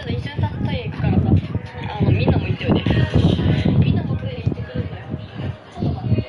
だ一緒にトイレ行くからさ、みんなも行ってよね。みんなもトイレ行ってくるんだよ。ちょっと待って。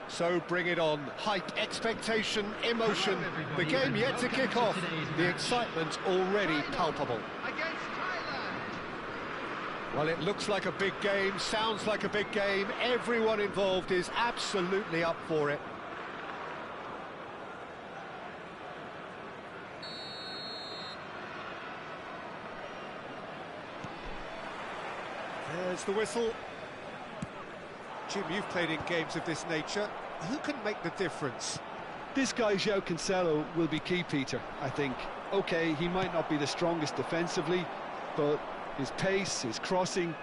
So bring it on. Hype, expectation, emotion. The game yet to kick off. The excitement already palpable. Well, it looks like a big game, sounds like a big game. Everyone involved is absolutely up for it. There's the whistle. Jim, you've played in games of this nature. Who can make the difference? This guy, João Cancelo, will be key, Peter, I think. OK, he might not be the strongest defensively, but his pace, his crossing,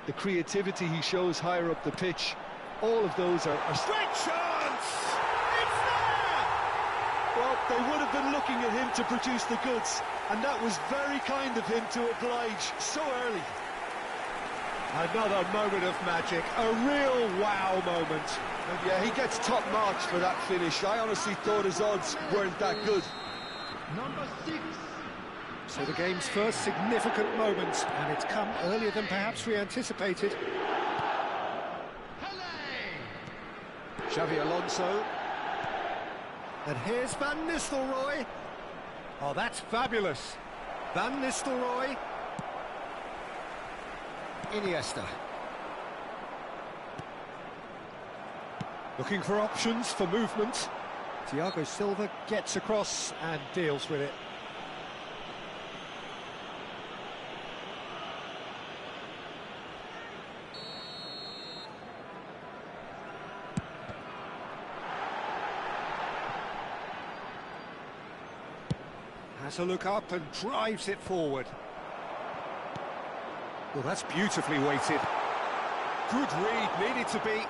the creativity he shows higher up the pitch, all of those are... Great chance! It's there! Well, they would have been looking at him to produce the goods, and that was very kind of him to oblige so early. Another moment of magic, a real wow moment. Yeah, he gets top marks for that finish. I honestly thought his odds weren't that good. Number 6. So the game's first significant moment, and it's come earlier than perhaps we anticipated. Xavi Alonso. And here's Van Nistelrooy. Oh, that's fabulous. Van Nistelrooy. Iniesta. Looking for options for movement. Thiago Silva gets across and deals with it. Has a look up and drives it forward. Well, that's beautifully weighted. Good read, needed to be.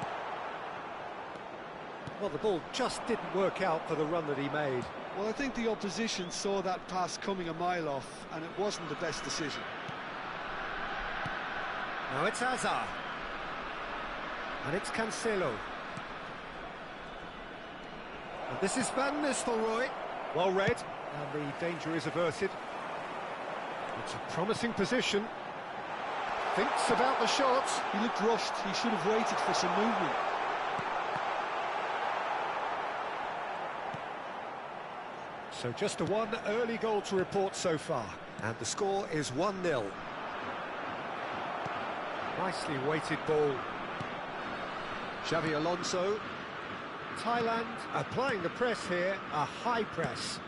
Well, the ball just didn't work out for the run that he made. Well, I think the opposition saw that pass coming a mile off, and it wasn't the best decision. Now it's Hazard. And it's Cancelo. And this is Van Nistelrooy. Well read, and the danger is averted. It's a promising position. Thinks about the shot. He looked rushed. He should have waited for some movement. So just a one early goal to report so far. And the score is 1-0. Nicely weighted ball. Xavi Alonso. Thailand applying the press here, a high press.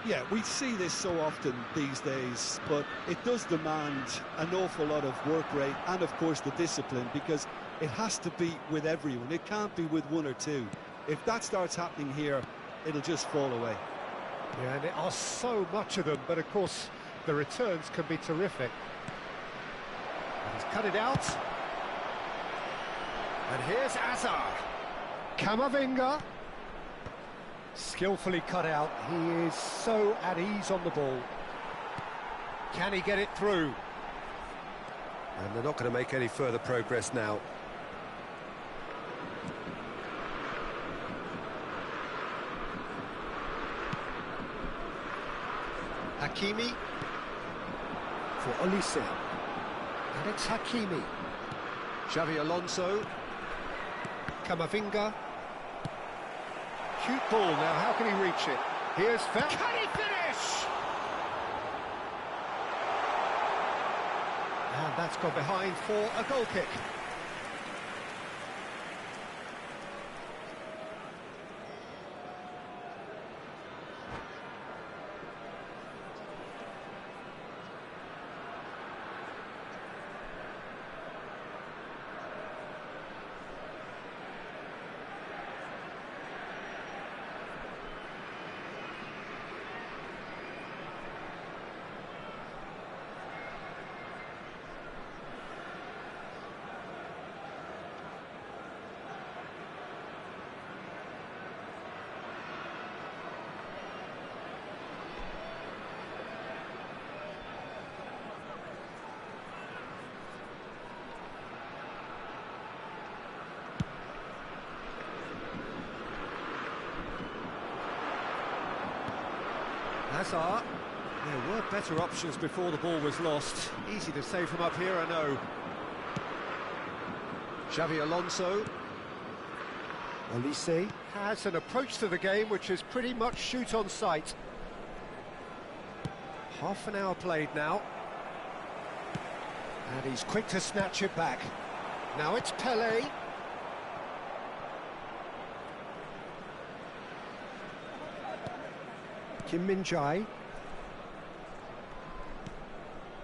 Yeah, we see this so often these days, but it does demand an awful lot of work rate and, of course, the discipline, because it has to be with everyone. It can't be with one or two. If that starts happening here, it'll just fall away. Yeah, and there are so much of them, but, of course, the returns can be terrific. And he's cut it out. And here's Hazard. Camavinga. Skillfully cut out. He is so at ease on the ball. Can he get it through? And they're not going to make any further progress now. Hakimi for Olise. And it's Hakimi. Xavi Alonso. Camavinga. Cute ball now, how can he reach it? Here's Can he finish? And that's gone behind for a goal kick. Hazard. There were better options before the ball was lost. Easy to save from up here, I know. Xavi Alonso. Olise has an approach to the game which is pretty much shoot on sight. Half an hour played now. And he's quick to snatch it back. Now it's Pele. Kim Min-jae.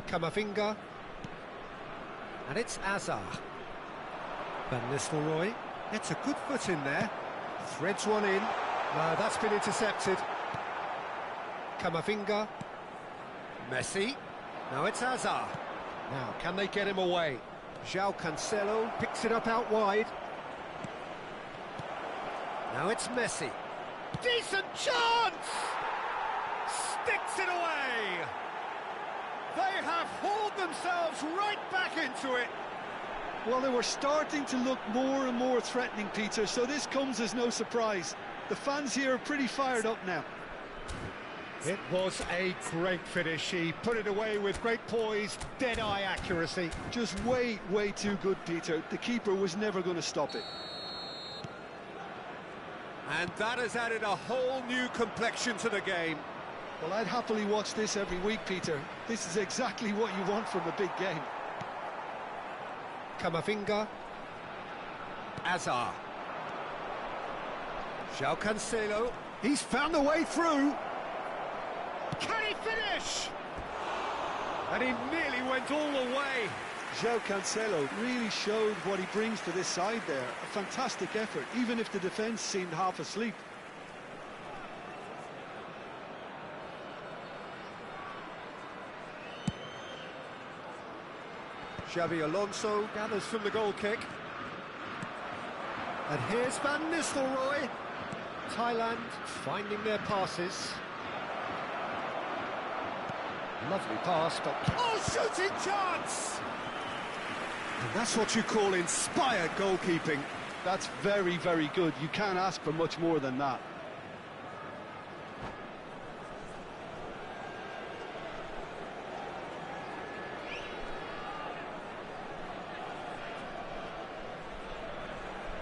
Camavinga. And it's Hazard. Van Nistelrooy gets a good foot in there. Threads one in. No, that's been intercepted. Camavinga. Messi. Now it's Hazard. Now, can they get him away? João Cancelo picks it up out wide. Now it's Messi. Decent chance! Sticks it away! They have hauled themselves right back into it. Well, they were starting to look more and more threatening, Peter, so this comes as no surprise. The fans here are pretty fired up now. It was a great finish. He put it away with great poise, dead-eye accuracy. Just way too good, Peter. The keeper was never going to stop it. And that has added a whole new complexion to the game. Well, I'd happily watch this every week, Peter. This is exactly what you want from a big game. Camavinga. Hazard. João Cancelo. He's found a way through. Can he finish? And he nearly went all the way. João Cancelo really showed what he brings to this side there. A fantastic effort, even if the defence seemed half asleep. Xavi Alonso gathers from the goal kick. And here's Van Nistelrooy. Thailand finding their passes. Lovely pass, but... Oh, shooting chance! And that's what you call inspired goalkeeping. That's very good. You can't ask for much more than that.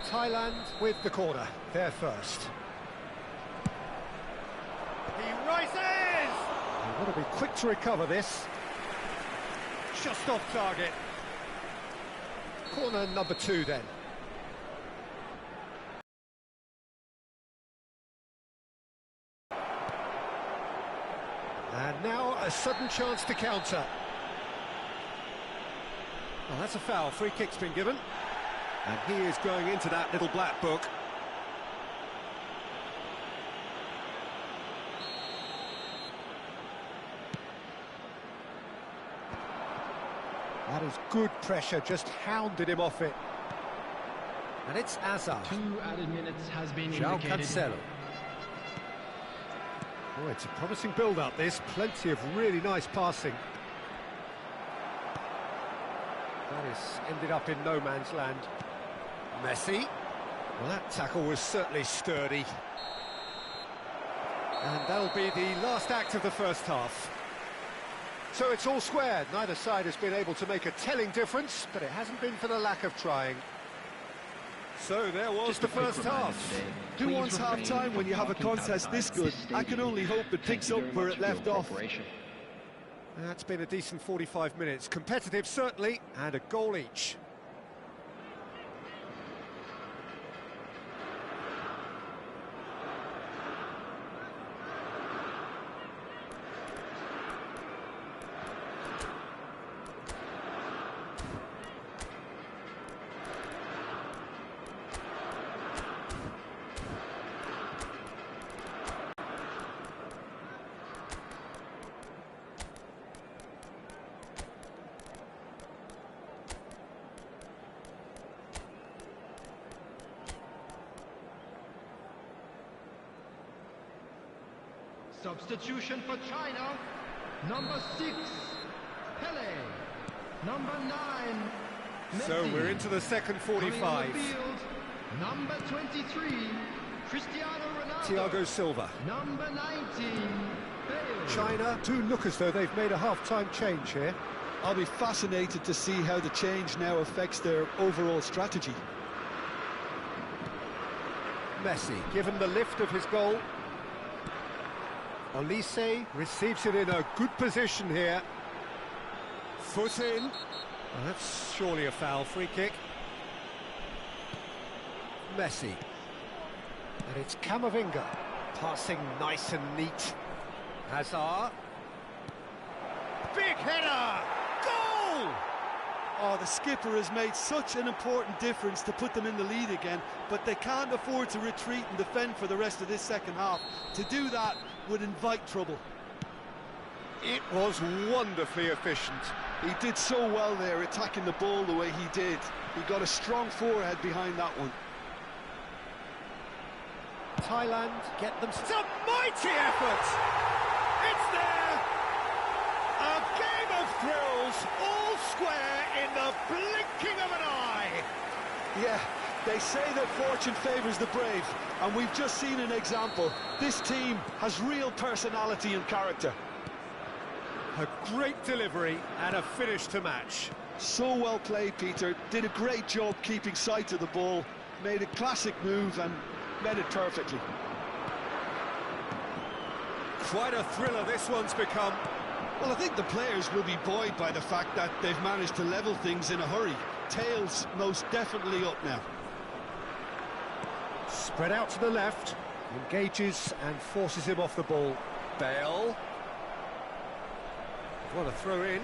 Thailand with the corner, they're first. He rises! They've got to be quick to recover this. Just off target. Corner number 2 then. And now a sudden chance to counter. Well, that's a foul. Free kick's been given. And he is going into that little black book. That is good pressure, just hounded him off it. And it's Hazard. 2 added minutes has been João indicated. Cancelo. Oh, it's a promising build-up, this. Plenty of really nice passing. That is ended up in no man's land. Messi. Well, that tackle was certainly sturdy. And that'll be the last act of the first half. So it's all squared. Neither side has been able to make a telling difference, but it hasn't been for the lack of trying. So there was the first half. Who wants half-time when you have a contest this good? I can only hope it picks up where it left off. That's been a decent 45 minutes. Competitive, certainly, and a goal each. Substitution for China. Number 6, Pele. Number 9, Messi. So we're into the second 45. Coming on the field, number 23, Cristiano Ronaldo. Thiago Silva. Number 19, Bale. China do look as though they've made a half-time change here. I'll be fascinated to see how the change now affects their overall strategy. Messi, given the lift of his goal. Olise receives it in a good position here. Foot in. Well, that's surely a foul. Free kick. Messi. And it's Camavinga. Passing nice and neat. Hazard. Big header! Goal! Oh, the skipper has made such an important difference to put them in the lead again, but they can't afford to retreat and defend for the rest of this second half. To do that would invite trouble. It was wonderfully efficient. He did so well there, attacking the ball the way he did. He got a strong forehead behind that one. Thailand get them some mighty effort. It's there. A game of thrills, all square in the blinking of an eye. Yeah, they say that fortune favours the brave, and we've just seen an example. This team has real personality and character. A great delivery and a finish to match. So well played, Peter. Did a great job keeping sight of the ball, made a classic move and met it perfectly. Quite a thriller this one's become. Well, I think the players will be buoyed by the fact that they've managed to level things in a hurry. Tails most definitely up now. Spread out to the left, engages and forces him off the ball. Bale. What a throw in.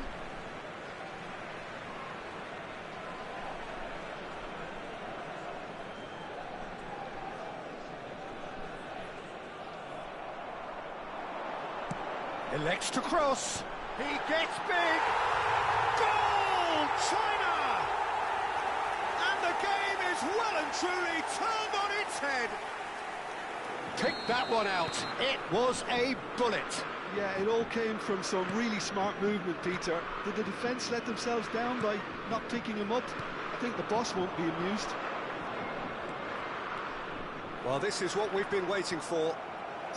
Elects to cross. He gets big. Goal! China! And the game is well and truly turned on its head. Pick that one out. It was a bullet. Yeah, it all came from some really smart movement, Peter. Did the defence let themselves down by not picking him up? I think the boss won't be amused. Well, this is what we've been waiting for.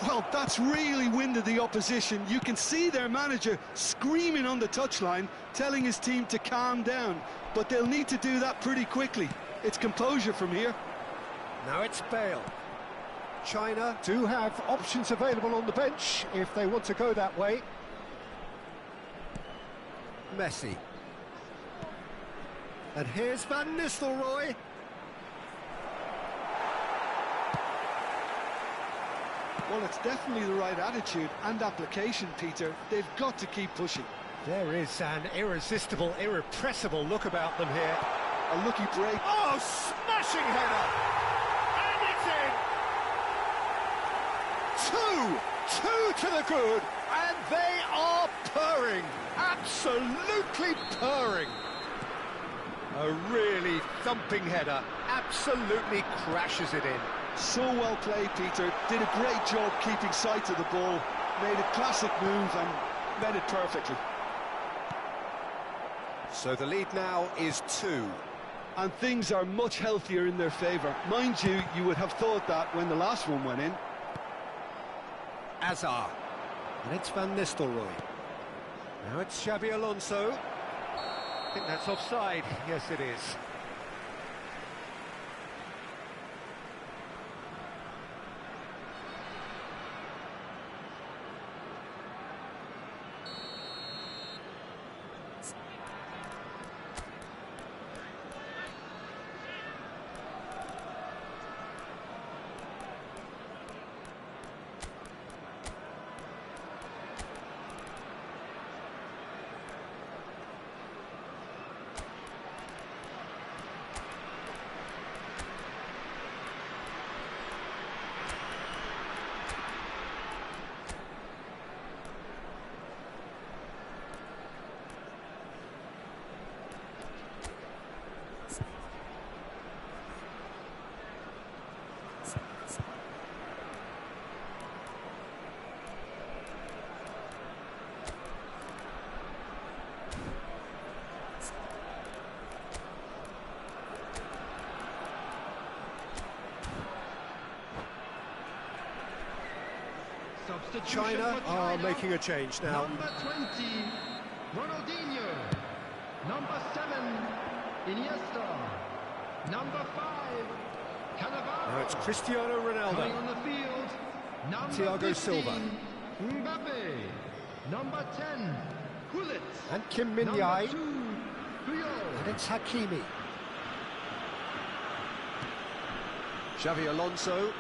Well, that's really winded the opposition. You can see their manager screaming on the touchline, telling his team to calm down. But they'll need to do that pretty quickly. It's composure from here. Now it's Bale. China do have options available on the bench if they want to go that way. Messi. And here's Van Nistelrooy. Well, it's definitely the right attitude and application, Peter. They've got to keep pushing. There is an irresistible, irrepressible look about them here. A lucky break. Oh, smashing header! And it's in! Two to the good, and they are purring, absolutely purring. A really thumping header, absolutely crashes it in. So well played, Peter. Did a great job keeping sight of the ball, made a classic move and met it perfectly. So the lead now is 2. And things are much healthier in their favour. Mind you, you would have thought that when the last one went in. Hazard. And it's Van Nistelrooy. Now it's Xabi Alonso. I think that's offside. Yes, it is. China are making a change now. Number 20, Ronaldinho. Number 7, Iniesta. Number 5, Cannavaro. Now it's Cristiano Coming Ronaldo. on the field, number Thiago 15, Silva. Mbappe. Number 10, Gullit. And Kim Min Number Jae. 2, Puyol. And it's Hakimi. Xavi Alonso.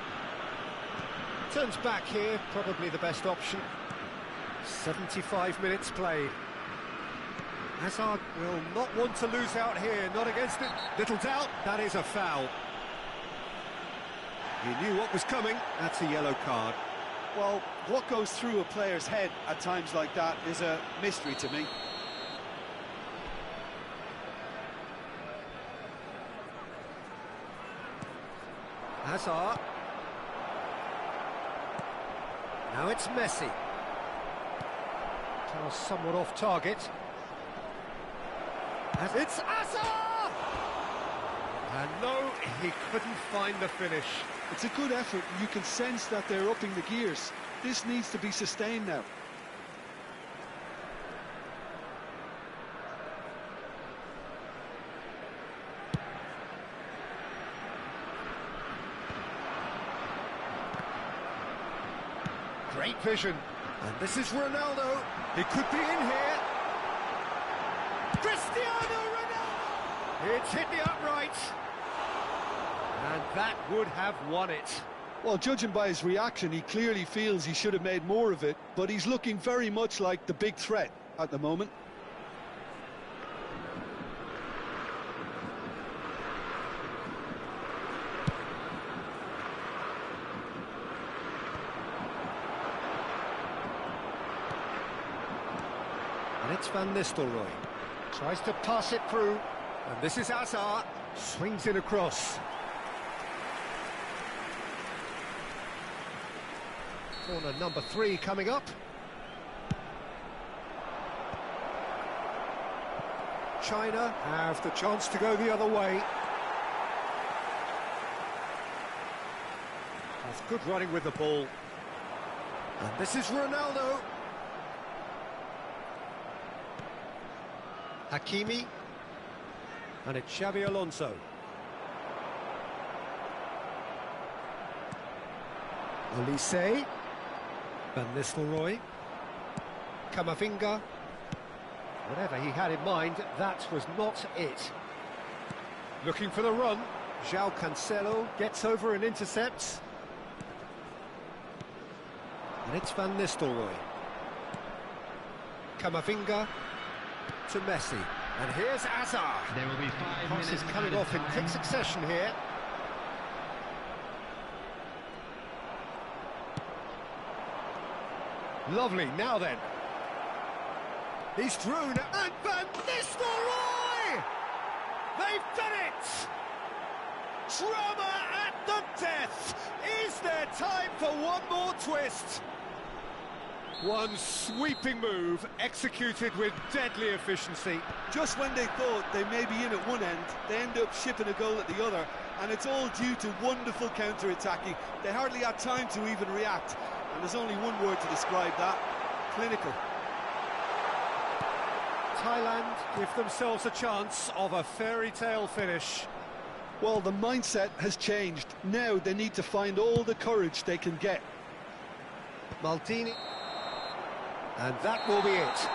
Turns back here, probably the best option. 75 minutes played. Hazard will not want to lose out here, not against it. Little doubt, that is a foul. He knew what was coming, that's a yellow card. Well, what goes through a player's head at times like that is a mystery to me. Hazard. Now it's Messi. Was somewhat off target. As it's Hazard! And no, he couldn't find the finish. It's a good effort. You can sense that they're upping the gears. This needs to be sustained now. Great vision. And this is Ronaldo. He could be in here. Cristiano Ronaldo! It's hit the upright. And that would have won it. Well, judging by his reaction, he clearly feels he should have made more of it, but he's looking very much like the big threat at the moment. And it's Van Nistelrooy. Tries to pass it through. And this is Hazard. Swings it across. Corner number 3 coming up. China have the chance to go the other way. That's good running with the ball. And this is Ronaldo. Hakimi. And it's Xabi Alonso. Olise. Van Nistelrooy. Camavinga. Whatever he had in mind, that was not it. Looking for the run. João Cancelo gets over and intercepts. And it's Van Nistelrooy. Camavinga to Messi. And here's Hazard. There will be 5 Pass minutes is coming added off in time. quick succession here. Lovely, now then. He's through, and Van Nistelrooy! They've done it! Drama at the death! Is there time for one more twist? One sweeping move, executed with deadly efficiency. Just when they thought they may be in at one end, they end up shipping a goal at the other, and it's all due to wonderful counter-attacking. They hardly had time to even react, and there's only one word to describe that: clinical. Thailand give themselves a chance of a fairy tale finish. Well, the mindset has changed. Now they need to find all the courage they can get. Maldini. And that will be it.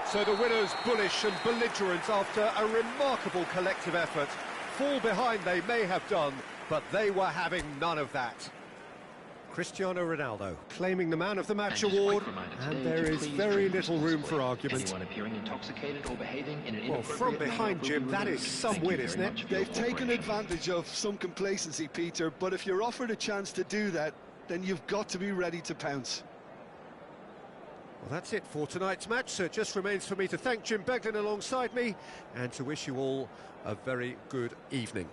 So the winners bullish and belligerent after a remarkable collective effort. Fall behind they may have done, but they were having none of that. Cristiano Ronaldo claiming the Man of the Match award, and there is very little room for argument. Well, from behind, Jim, that is some win, isn't it? They've taken advantage of some complacency, Peter, but if you're offered a chance to do that, then you've got to be ready to pounce. Well, that's it for tonight's match, so it just remains for me to thank Jim Beglin alongside me and to wish you all a very good evening.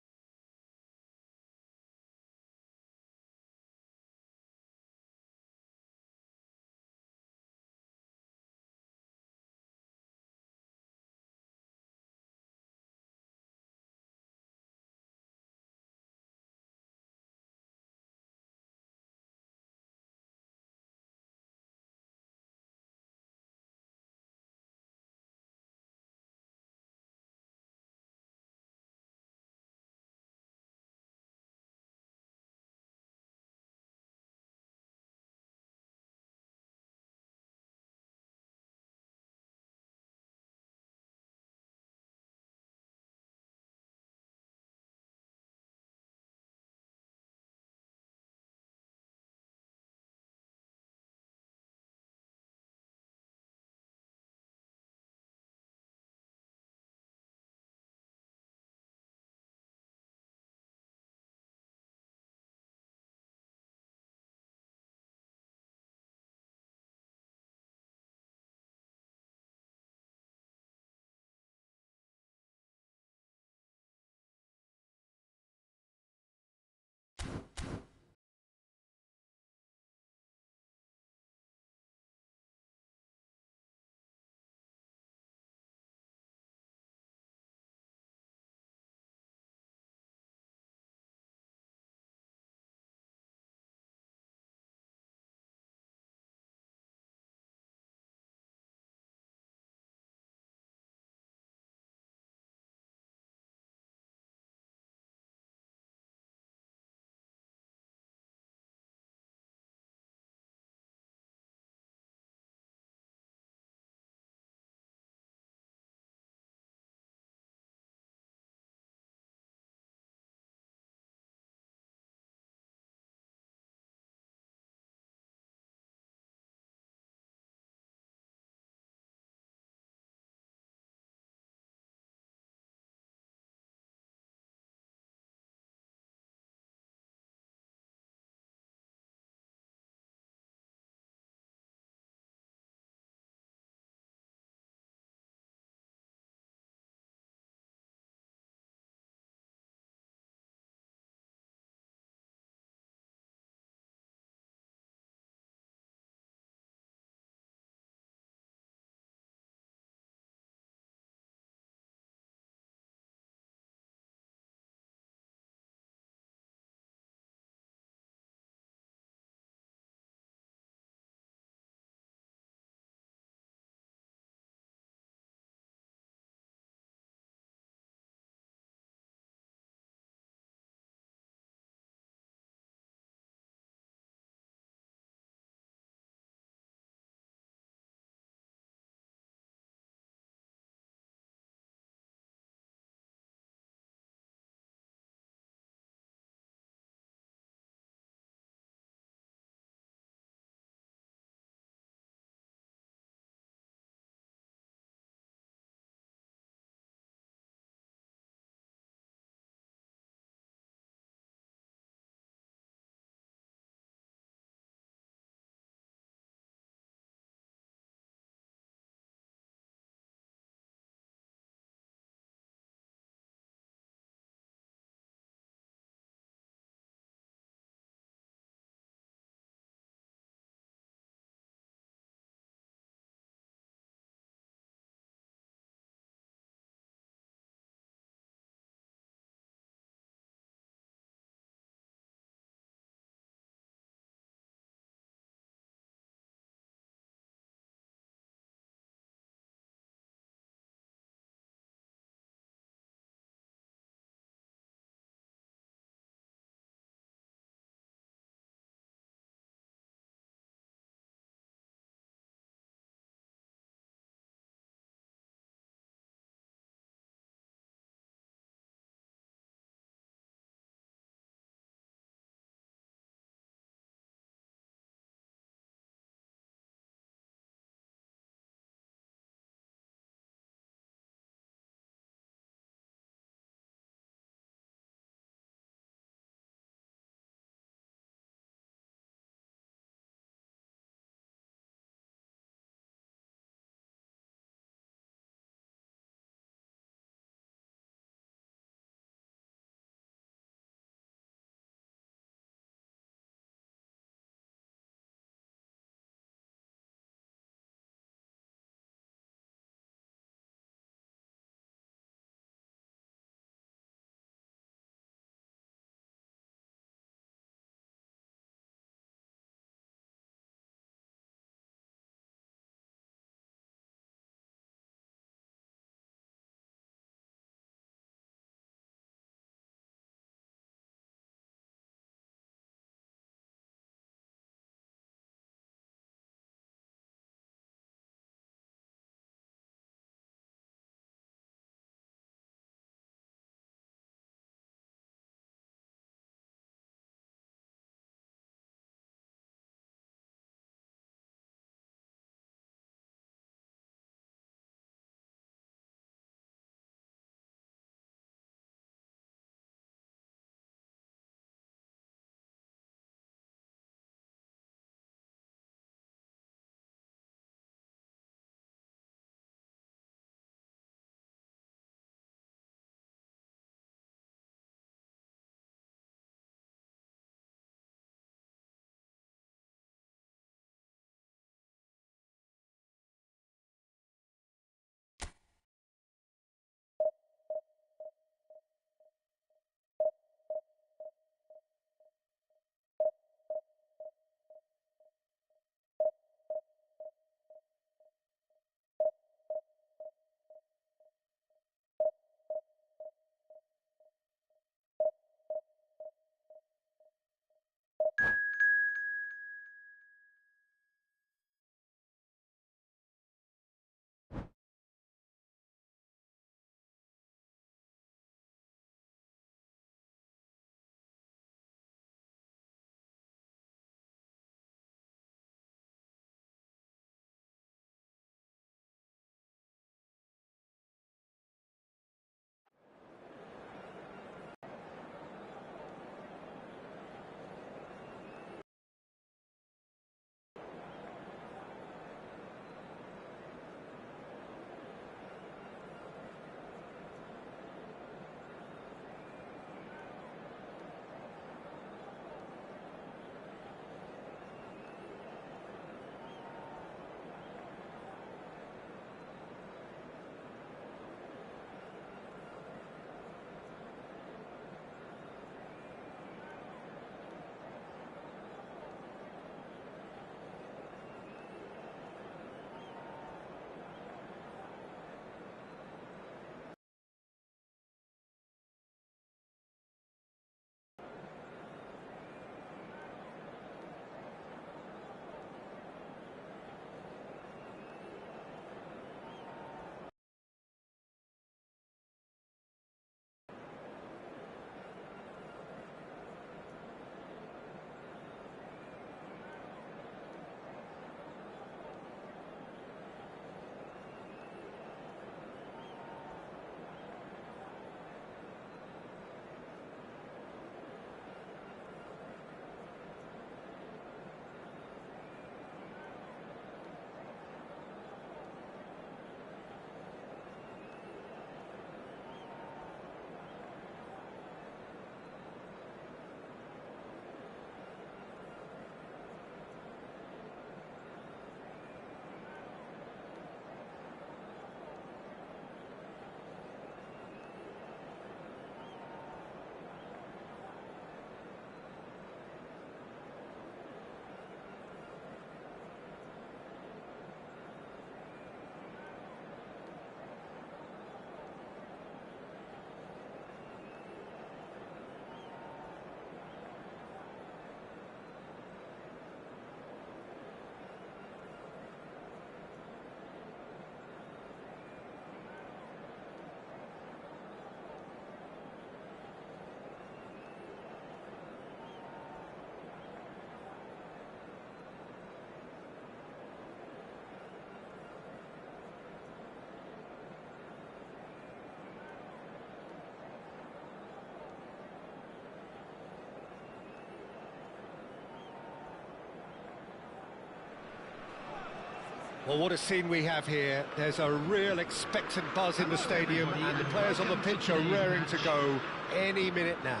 Well, what a scene we have here. There's a real expectant buzz in the stadium, and the players on the pitch are raring to go any minute now.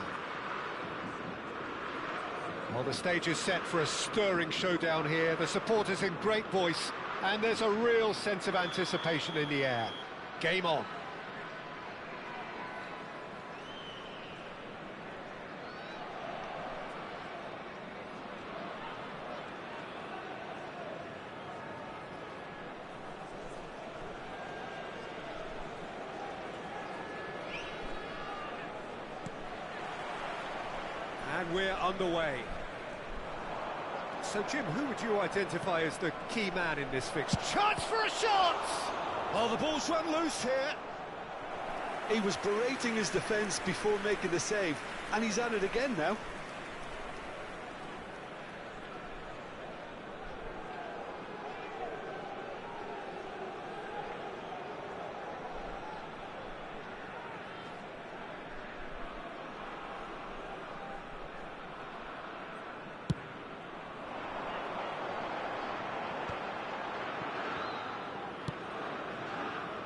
Well, the stage is set for a stirring showdown here. The supporters in great voice, and there's a real sense of anticipation in the air. Game on. And we're underway. So, Jim, who would you identify as the key man in this fix? Chance for a shot! Oh, the ball's run loose here. He was berating his defence before making the save, and he's at it again now.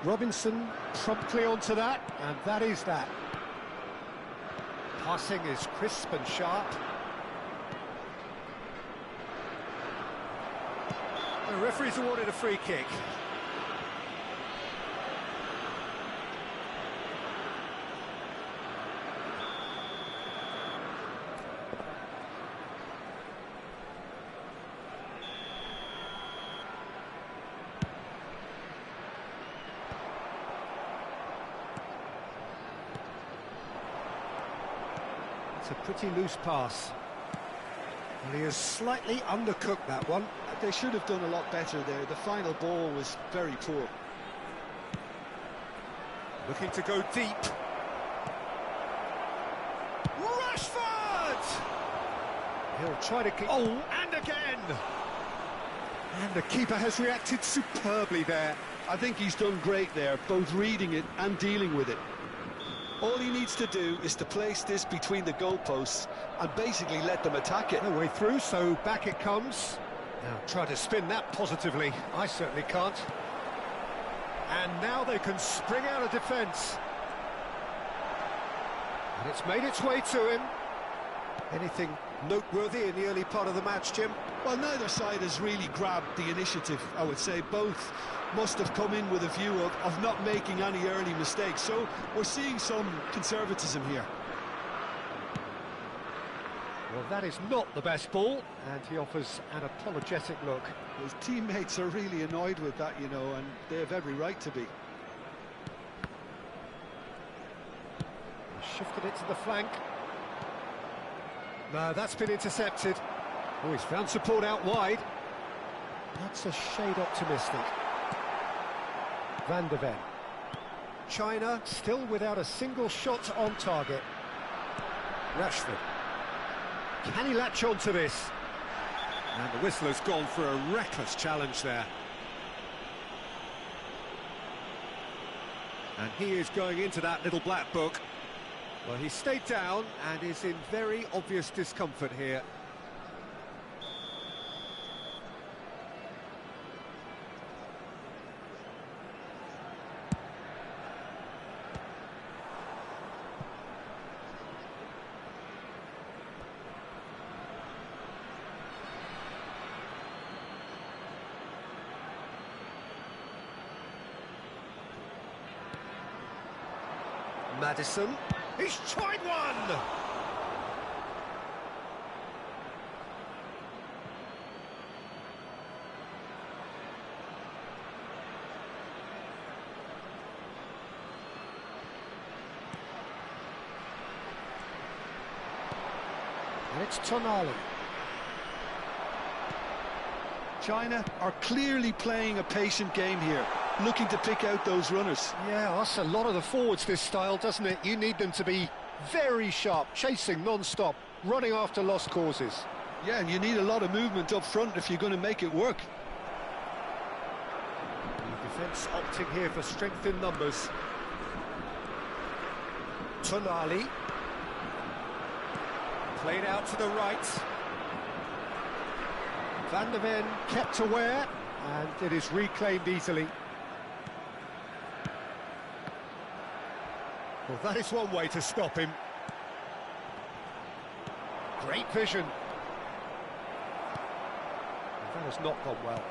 Robinson promptly onto that, and that is that. Passing is crisp and sharp. The referee's awarded a free kick. It's a pretty loose pass. And he has slightly undercooked that one. They should have done a lot better there. The final ball was very poor. Looking to go deep. Rashford! He'll try to keep... Oh, and again! And the keeper has reacted superbly there. I think he's done great there, both reading it and dealing with it. All he needs to do is to place this between the goalposts and basically let them attack it. No way through, so back it comes. Now try to spin that positively. I certainly can't. And now they can spring out of defence. And it's made its way to him. Anything noteworthy in the early part of the match, Jim? Well, neither side has really grabbed the initiative, I would say. Both must have come in with a view of not making any early mistakes. So we're seeing some conservatism here. Well, that is not the best ball, and he offers an apologetic look. His teammates are really annoyed with that, you know, and they have every right to be. Shifted it to the flank. No, that's been intercepted. Oh, he's found support out wide. That's a shade optimistic. Van der Ven. China still without a single shot on target. Rashford. Can he latch on to this? And the whistle has gone for a reckless challenge there. And he is going into that little black book. Well, he stayed down and is in very obvious discomfort here. Madison, he's tried one! And it's Tonali. China are clearly playing a patient game here, looking to pick out those runners. Yeah, that's a lot of the forwards, this style, doesn't it? You need them to be very sharp, chasing non-stop, running after lost causes. Yeah, and you need a lot of movement up front if you're going to make it work. The defence opting here for strength in numbers. Tonali. Played out to the right. Van der Ven kept aware, And it is reclaimed easily. Well, that is one way to stop him. Great vision. That has not gone well.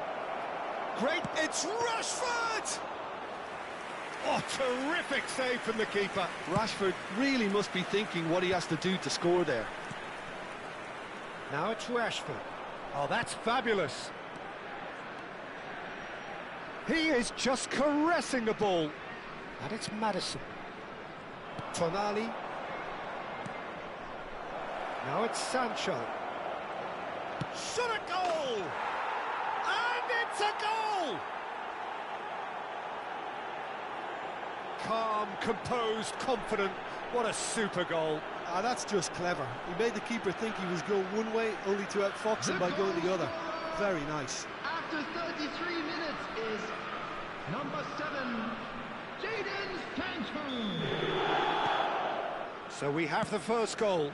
Great, it's Rashford! Oh, terrific save from the keeper. Rashford really must be thinking what he has to do to score there. Now it's Rashford. Oh, that's fabulous. He is just caressing the ball. And it's Maddison. Tonali. Now it's Sancho. Shot a goal! And it's a goal! Calm, composed, confident. What a super goal. That's just clever. He made the keeper think he was going one way, only to outfox him by going the other. Very nice. After 33 minutes is number 7, Jadon Sancho. So we have the first goal.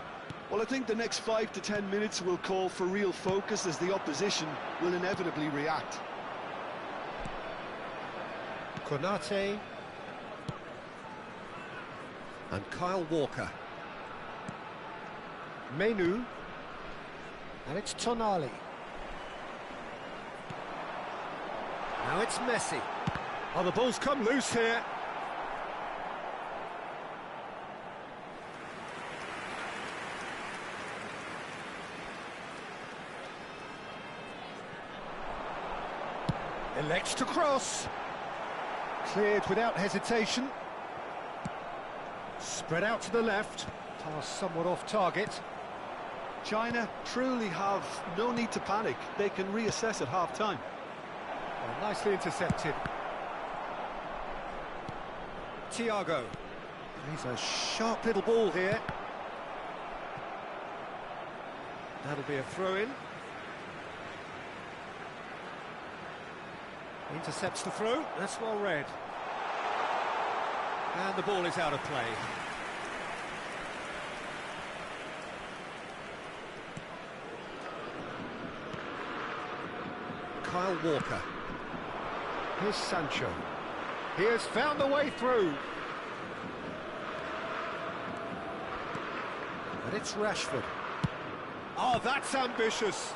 Well, I think the next 5 to 10 minutes will call for real focus as the opposition will inevitably react. Konate. And Kyle Walker. Menu. And it's Tonali. Now it's Messi. Oh, the ball's come loose here. Elects to cross. Cleared without hesitation. Spread out to the left. Pass somewhat off target. China truly have no need to panic. They can reassess at half-time. Oh, nicely intercepted. Thiago. He's a sharp little ball here. That'll be a throw-in. Intercepts the throw. That's well read. And the ball is out of play. Kyle Walker. Here's Sancho. He has found the way through. And it's Rashford. Oh, that's ambitious.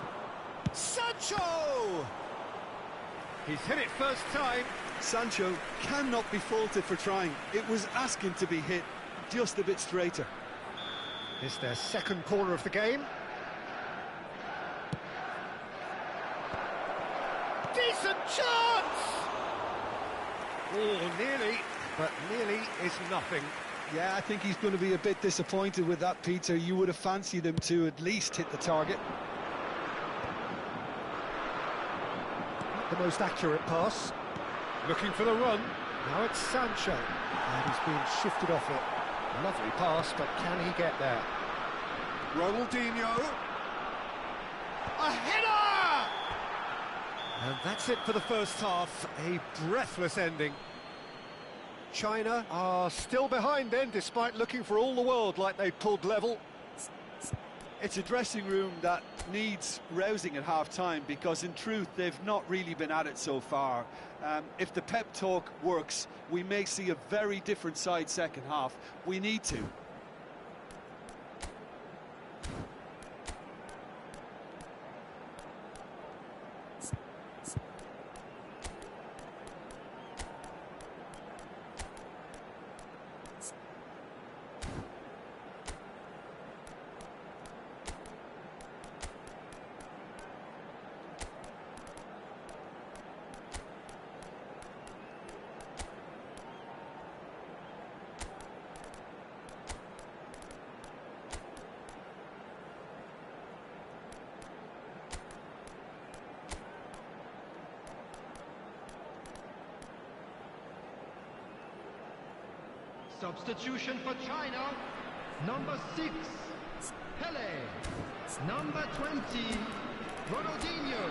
Sancho! He's hit it first time. Sancho cannot be faulted for trying. It was asking to be hit just a bit straighter. It's their second corner of the game. Decent chance! Oh, nearly, but nearly is nothing. Yeah, I think he's going to be a bit disappointed with that, Peter. You would have fancied him to at least hit the target. Not the most accurate pass. Looking for the run. Now it's Sancho. And he's been shifted off it. Lovely pass, but can he get there? Ronaldinho. A header! And that's it for the first half. A breathless ending. China are still behind then, despite looking for all the world like they pulled level. It's a dressing room that needs rousing at half-time because, in truth, they've not really been at it so far. If the pep talk works, we may see a very different side second half. We need to. Substitution for China, number 6, Pele, number 20, Ronaldinho,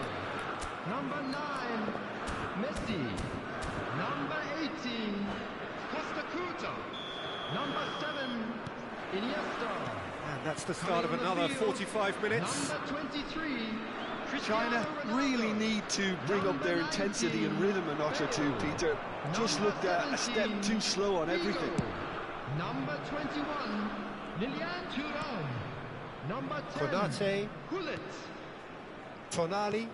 number 9, Messi, number 18, Costa Curta, number 7, Iniesta. And that's the start of another 45 minutes. Number 23, China really need to bring up their intensity and rhythm a notch or two, Peter. Just looked a step too slow on everything. Number 21, Lilian Thuram. Number 10, Konate. Gullit. Tonali.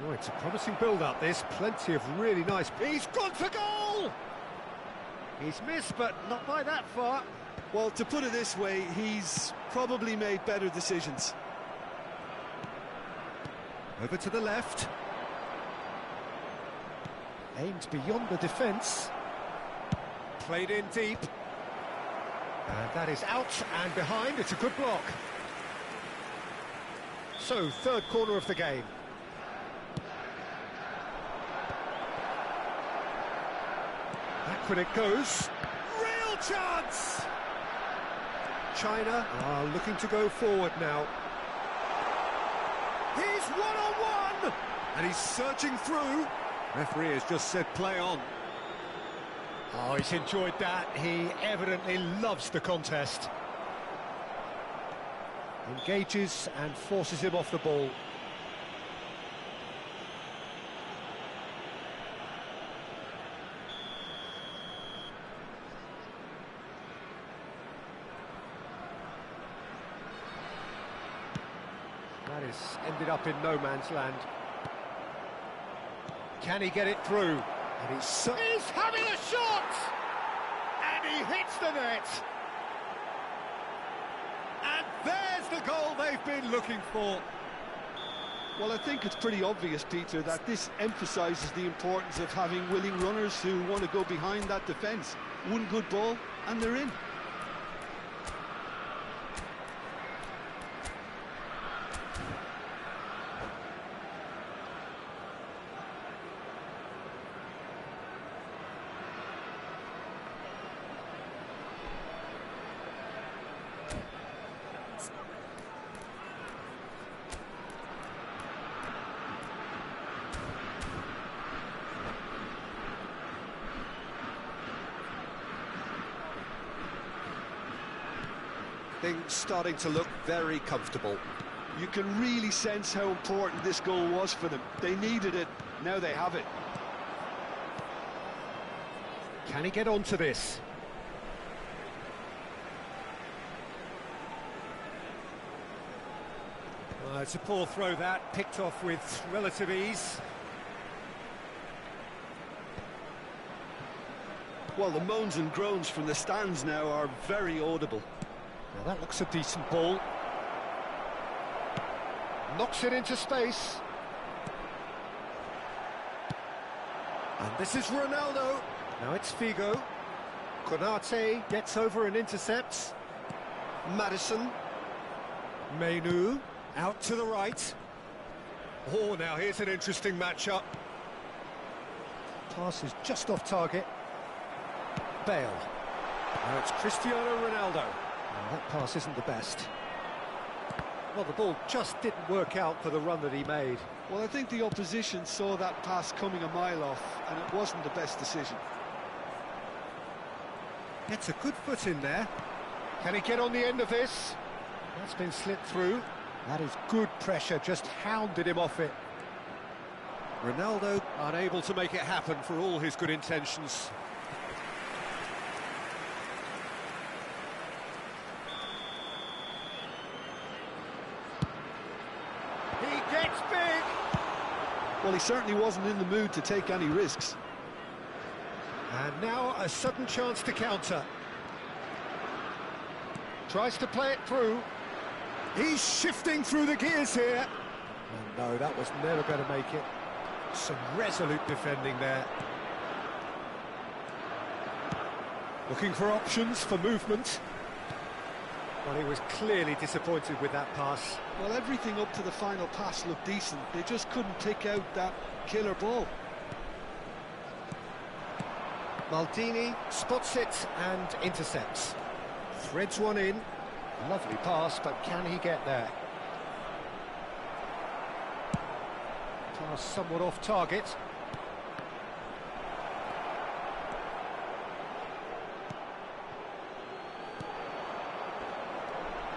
Oh, it's a promising build-up, this. Plenty of really nice... He's gone for goal! He's missed, but not by that far. Well, to put it this way, he's probably made better decisions. Over to the left. Aims beyond the defence. Played in deep. And that is out and behind. It's a good block. So, third corner of the game. Back when it goes. Real chance! China are looking to go forward now. He's one-on-one! And he's searching through. Referee has just said play on. Oh, he's enjoyed that. He evidently loves the contest. Engages and forces him off the ball. That is ended up in no man's land. Can he get it through? And he's having a shot! And he hits the net! And there's the goal they've been looking for. Well, I think it's pretty obvious, Peter, that this emphasises the importance of having willing runners who want to go behind that defence. One good ball, and they're in. Things starting to look very comfortable. You can really sense how important this goal was for them. They needed it, now they have it. Can he get onto this? It's a poor throw that, picked off with relative ease. Well, the moans and groans from the stands now are very audible. Now that looks a decent ball. Knocks it into space. And this is Ronaldo. Now it's Figo. Konate gets over and intercepts. Madison. Menu. Out to the right. Oh, now here's an interesting matchup. Pass is just off target. Bale. Now it's Cristiano Ronaldo. Now that pass isn't the best. Well, the ball just didn't work out for the run that he made. Well, I think the opposition saw that pass coming a mile off, and it wasn't the best decision. Gets a good foot in there. Can he get on the end of this? That's been slipped through. That is good pressure, just hounded him off it. Ronaldo unable to make it happen for all his good intentions. He gets big! Well, he certainly wasn't in the mood to take any risks. And now a sudden chance to counter. Tries to play it through. He's shifting through the gears here. Oh, no, that was never going to make it. Some resolute defending there. Looking for options for movement. Well, he was clearly disappointed with that pass. Well, everything up to the final pass looked decent. They just couldn't pick out that killer ball. Maldini spots it and intercepts. Threads one in. Lovely pass, but can he get there? Pass somewhat off target.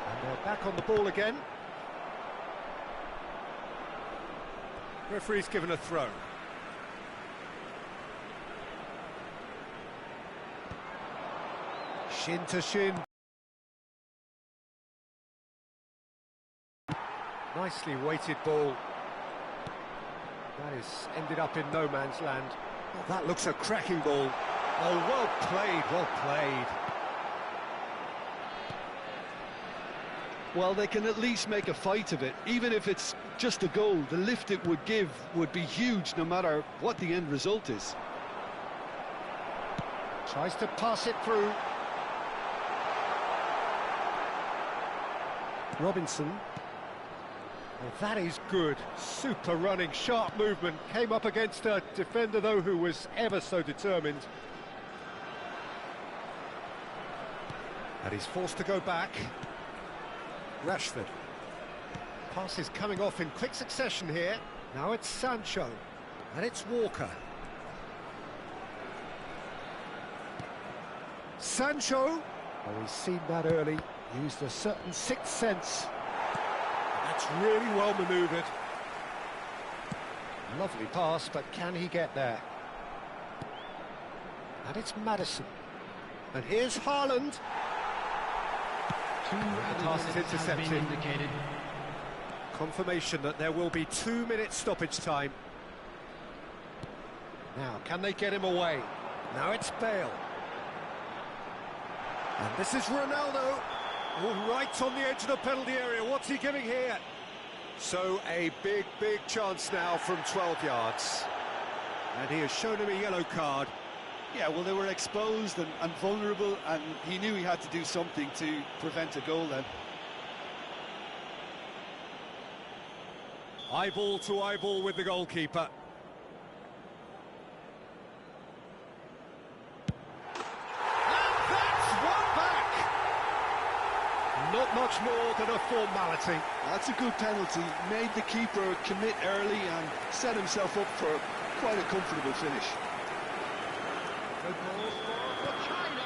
And they're back on the ball again. Referee's given a throw. Shin to shin. Nicely weighted ball. That is ended up in no man's land. Oh, that looks a cracking ball. Oh, well played, well played. Well, they can at least make a fight of it. Even if it's just a goal, the lift it would give would be huge no matter what the end result is. Tries to pass it through. Robinson. Well, that is good. Super running, sharp movement. Came up against a defender, though, who was ever so determined. And he's forced to go back. Rashford. Pass is coming off in quick succession here. Now it's Sancho. And it's Walker. Sancho. Oh, he's seen that early. Used a certain sixth sense. That's really well manoeuvred. Lovely pass, but can he get there? And it's Maddison. And here's Haaland. The pass is intercepted. Confirmation that there will be 2 minutes stoppage time. Now, can they get him away? Now it's Bale. And this is Ronaldo. Oh, right on the edge of the penalty area. What's he giving here? So a big, big chance now from 12 yards. And he has shown him a yellow card. Yeah, well, they were exposed and vulnerable, and he knew he had to do something to prevent a goal then. Eyeball to eyeball with the goalkeeper. Not much more than a formality. That's a good penalty. Made the keeper commit early and set himself up for quite a comfortable finish. The goal for China.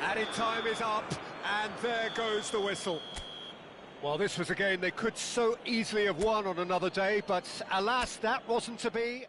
Added time is up, and there goes the whistle. Well, this was a game they could so easily have won on another day, but alas, that wasn't to be.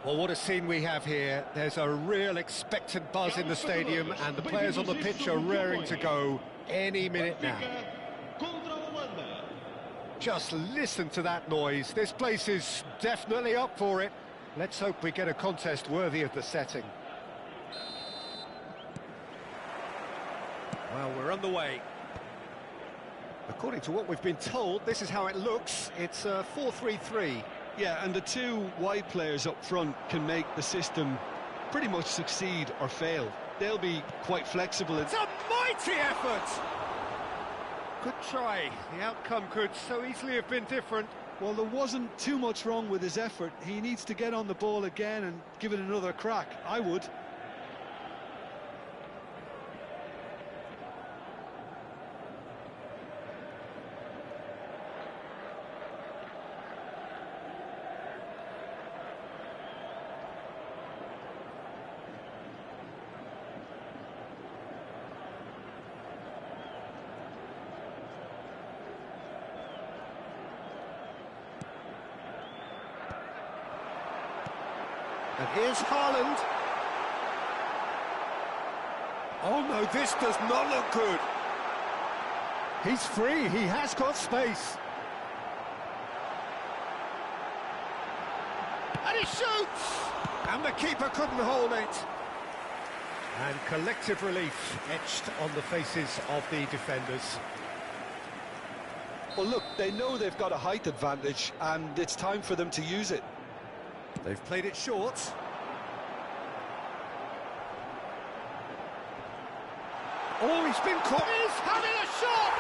Well, what a scene we have here. There's a real expectant buzz in the stadium, and the players on the pitch are raring to go any minute now. Just listen to that noise. This place is definitely up for it. Let's hope we get a contest worthy of the setting. Well, we're underway. According to what we've been told, this is how it looks. It's a 4-3-3. Yeah, and the two wide players up front can make the system pretty much succeed or fail. They'll be quite flexible. It's a mighty effort! Good try. The outcome could so easily have been different. Well, there wasn't too much wrong with his effort. He needs to get on the ball again and give it another crack. I would. And here's Haaland. Oh no, this does not look good. He's free, he has got space. And he shoots! And the keeper couldn't hold it. And collective relief etched on the faces of the defenders. Well, look, they know they've got a height advantage, and it's time for them to use it. They've played it short. Oh, he's been caught. He's having a shot!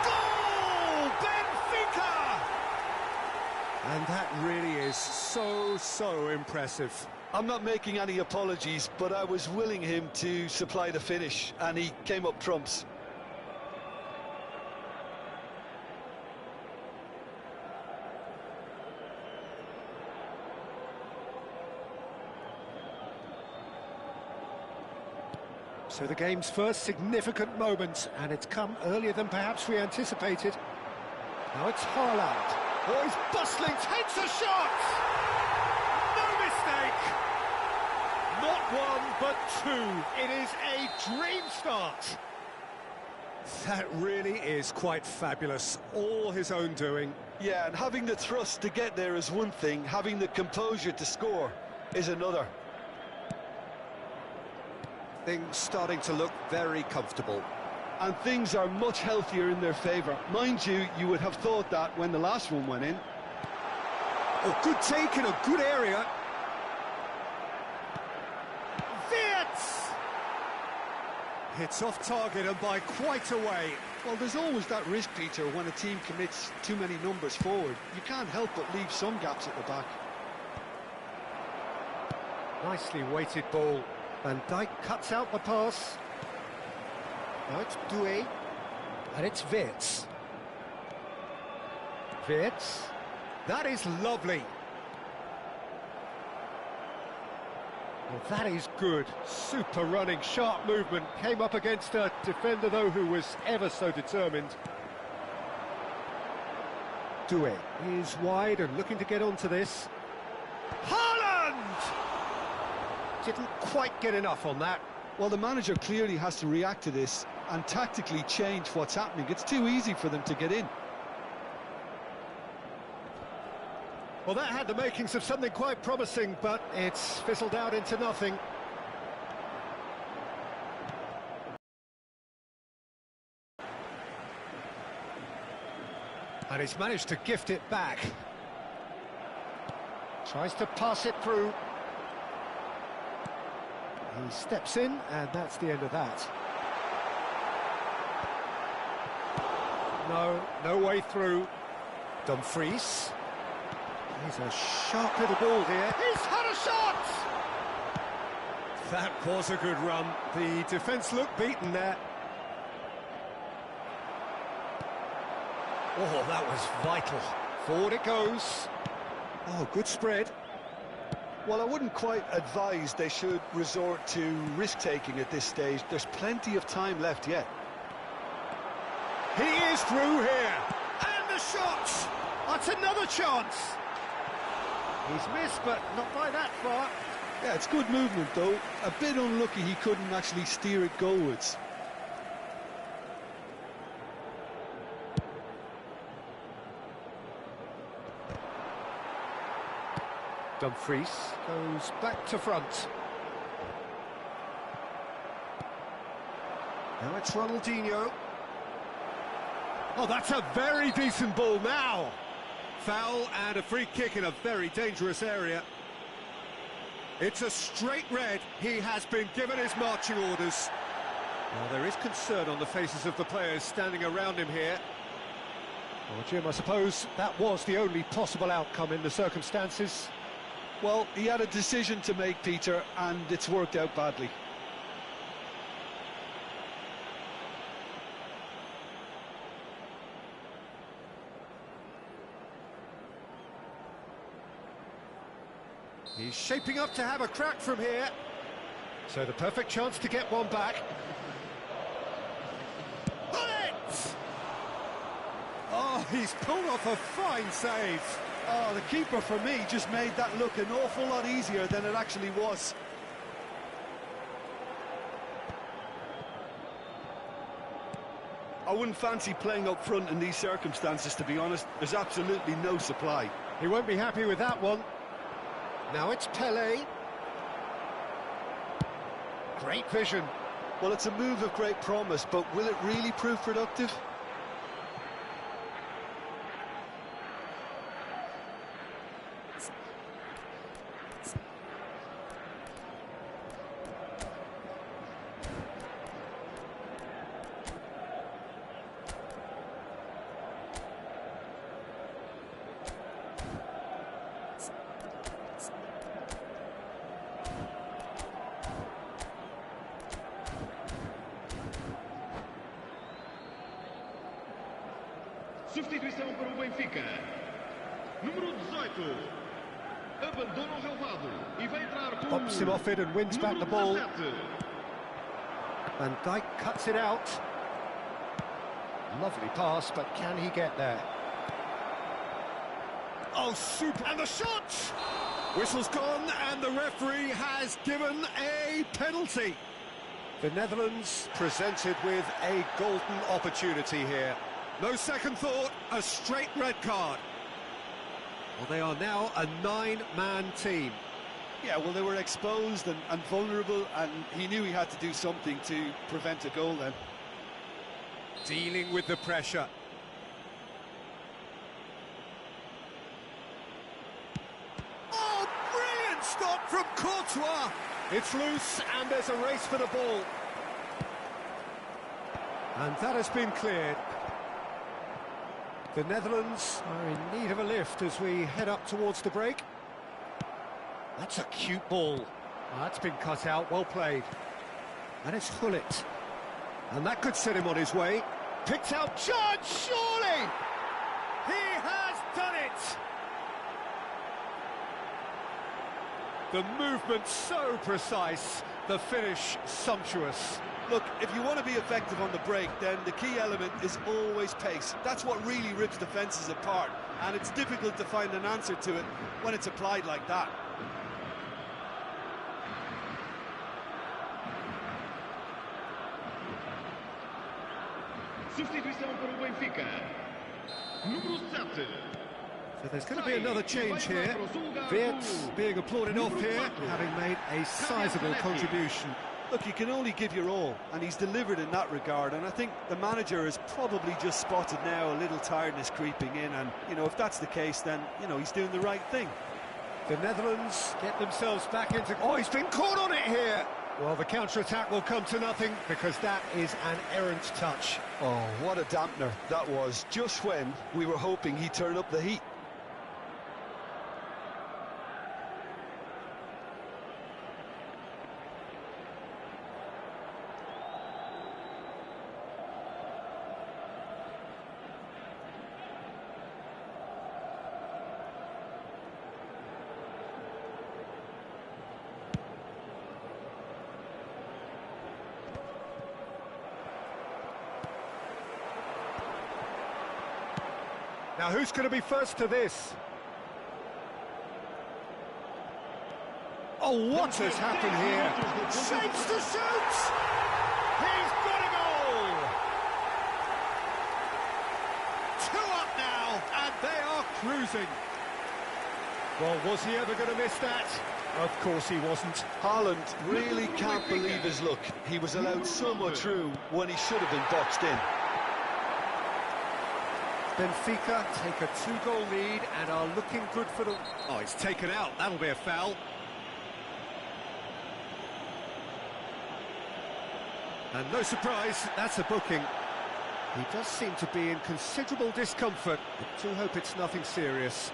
Goal! Benfica! And that really is so impressive. I'm not making any apologies, but I was willing him to supply the finish, and he came up trumps. So the game's first significant moment, and it's come earlier than perhaps we anticipated. Now it's Haaland. Oh, he's bustling, takes a shot! No mistake! Not one, but two. It is a dream start. That really is quite fabulous. All his own doing. Yeah, and having the thrust to get there is one thing, having the composure to score is another. Things starting to look very comfortable. And things are much healthier in their favour. Mind you, you would have thought that when the last one went in. Oh, good take in a good area. Wirtz! It's off target and by quite a way. Well, there's always that risk, Peter, when a team commits too many numbers forward. You can't help but leave some gaps at the back. Nicely weighted ball. Van Dijk cuts out the pass. Now it's Doué. And it's Wirtz. Wirtz. That is lovely. Well, that is good. Super running, sharp movement. Came up against a defender, though, who was ever so determined. Doué is wide and looking to get onto this. Haaland! Didn't quite get enough on that. Well, the manager clearly has to react to this and tactically change what's happening. It's too easy for them to get in. Well, that had the makings of something quite promising, but it's fizzled out into nothing. And he's managed to gift it back. Tries to pass it through. He steps in, and that's the end of that. No way through. Dumfries. He's a sharp little ball here. He's had a shot! That was a good run. The defence looked beaten there. Oh, that was vital. Forward it goes. Oh, good spread. Well, I wouldn't quite advise they should resort to risk-taking at this stage. There's plenty of time left yet. He is through here. And the shot! That's another chance. He's missed, but not by that far. Yeah, it's good movement though. A bit unlucky he couldn't actually steer it goalwards. Dumfries goes back to front. Now it's Ronaldinho. Oh, that's a very decent ball now. Foul and a free kick in a very dangerous area. It's a straight red. He has been given his marching orders. Well, there is concern on the faces of the players standing around him here. Well, Jim, I suppose that was the only possible outcome in the circumstances. Well, he had a decision to make, Peter, and it's worked out badly. He's shaping up to have a crack from here. So the perfect chance to get one back. Bullet! Oh, he's pulled off a fine save. Oh, the keeper, for me, just made that look an awful lot easier than it actually was. I wouldn't fancy playing up front in these circumstances, to be honest. There's absolutely no supply. He won't be happy with that one. Now it's Pele. Great vision. Well, it's a move of great promise, but will it really prove productive? Substituição para o Benfica. Número 18. Abandona o relvado e vai entrar com Pops him off it and wins back the ball. 17. Van Dijk cuts it out. Lovely pass, but can he get there? Oh, super! And the shot! Whistle's gone, and the referee has given a penalty. The Netherlands presented with a golden opportunity here. No second thought, a straight red card. Well, they are now a 9-man team. Yeah, well, they were exposed and vulnerable, and he knew he had to do something to prevent a goal then. Dealing with the pressure. Oh, brilliant stop from Courtois! It's loose, and there's a race for the ball. And that has been cleared. The Netherlands are in need of a lift as we head up towards the break. That's a cute ball. That's been cut out, well played. And it's Hullet. And that could set him on his way. Picked out Judge, surely! He has done it! The movement so precise, the finish sumptuous. Look, if you want to be effective on the break, then the key element is always pace. That's what really rips defences apart, and it's difficult to find an answer to it when it's applied like that. Substituição para o Benfica. Número 7. So there's going to be another change here. Wirtz being applauded off here, having made a sizable contribution. Look, you can only give your all, and he's delivered in that regard, and I think the manager has probably just spotted now a little tiredness creeping in, and, you know, if that's the case, then, you know, he's doing the right thing. The Netherlands get themselves back into... Oh, he's been caught on it here! Well, the counter-attack will come to nothing, because that is an errant touch. Oh, what a dampener that was, just when we were hoping he'd turn up the heat. Now, who's going to be first to this? Oh, what has happened here? Shapes to shoot! He's got a goal! 2 up now, and they are cruising. Well, was he ever going to miss that? Of course he wasn't. Haaland really can't believe his luck. He was allowed so much room when he should have been boxed in. Benfica take a 2-goal lead and are looking good for the... Oh, it's taken out. That'll be a foul. And no surprise, that's a booking. He does seem to be in considerable discomfort, but do hope it's nothing serious.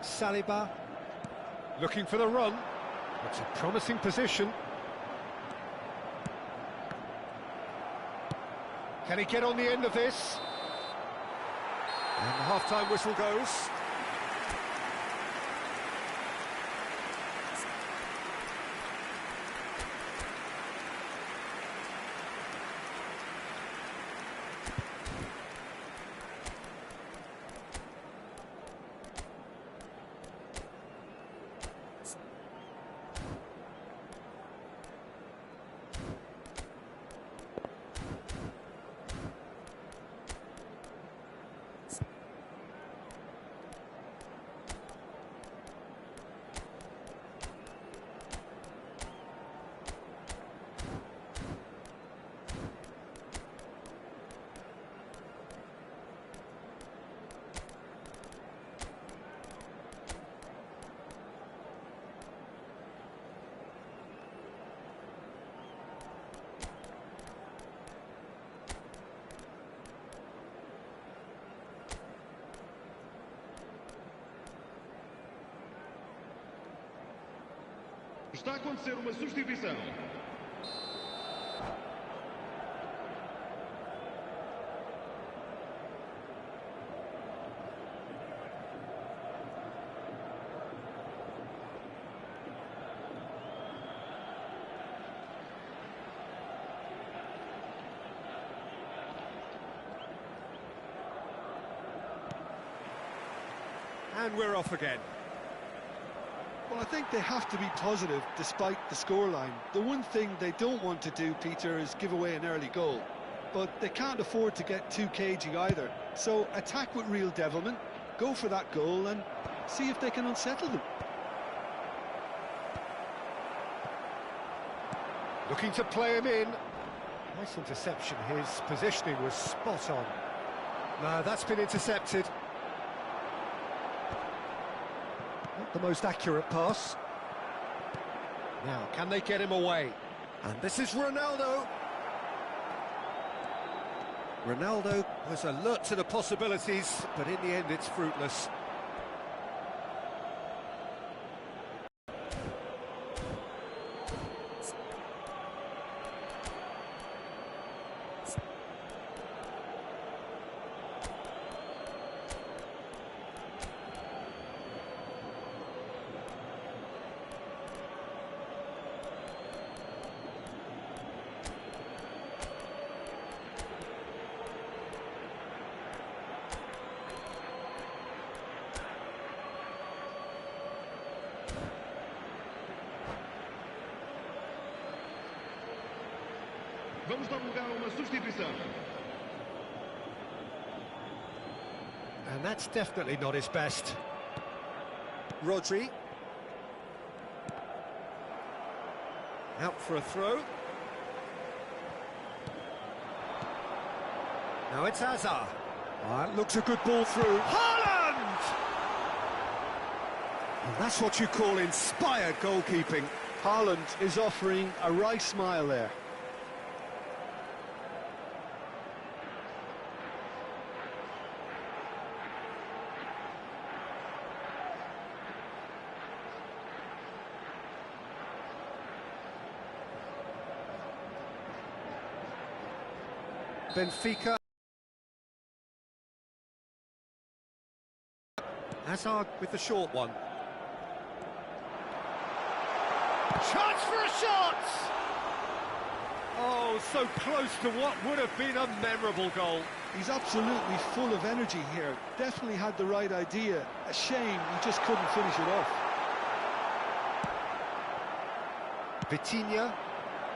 Saliba, looking for the run. It's a promising position. Can he get on the end of this? And the half-time whistle goes. Está a acontecer uma substituição. And we're off again. Well, I think they have to be positive despite the scoreline. The one thing they don't want to do, Peter, is give away an early goal. But they can't afford to get too cagey either. So attack with real devilment, go for that goal and see if they can unsettle them. Looking to play him in. Nice interception. His positioning was spot on. No, that's been intercepted. Not the most accurate pass. Now, can they get him away? And this is Ronaldo. Ronaldo was alert to the possibilities, but in the end it's fruitless. Vamos dar lugar a uma substituição. And that's definitely not his best. Rodri. Out for a throw. Now it's Hazard. That looks a good ball through. Haaland! And that's what you call inspired goalkeeping. Haaland is offering a wry smile there. Benfica. Hazard with the short one. Chance for a shot! Oh, so close to what would have been a memorable goal. He's absolutely full of energy here. Definitely had the right idea. A shame he just couldn't finish it off. Vitinha.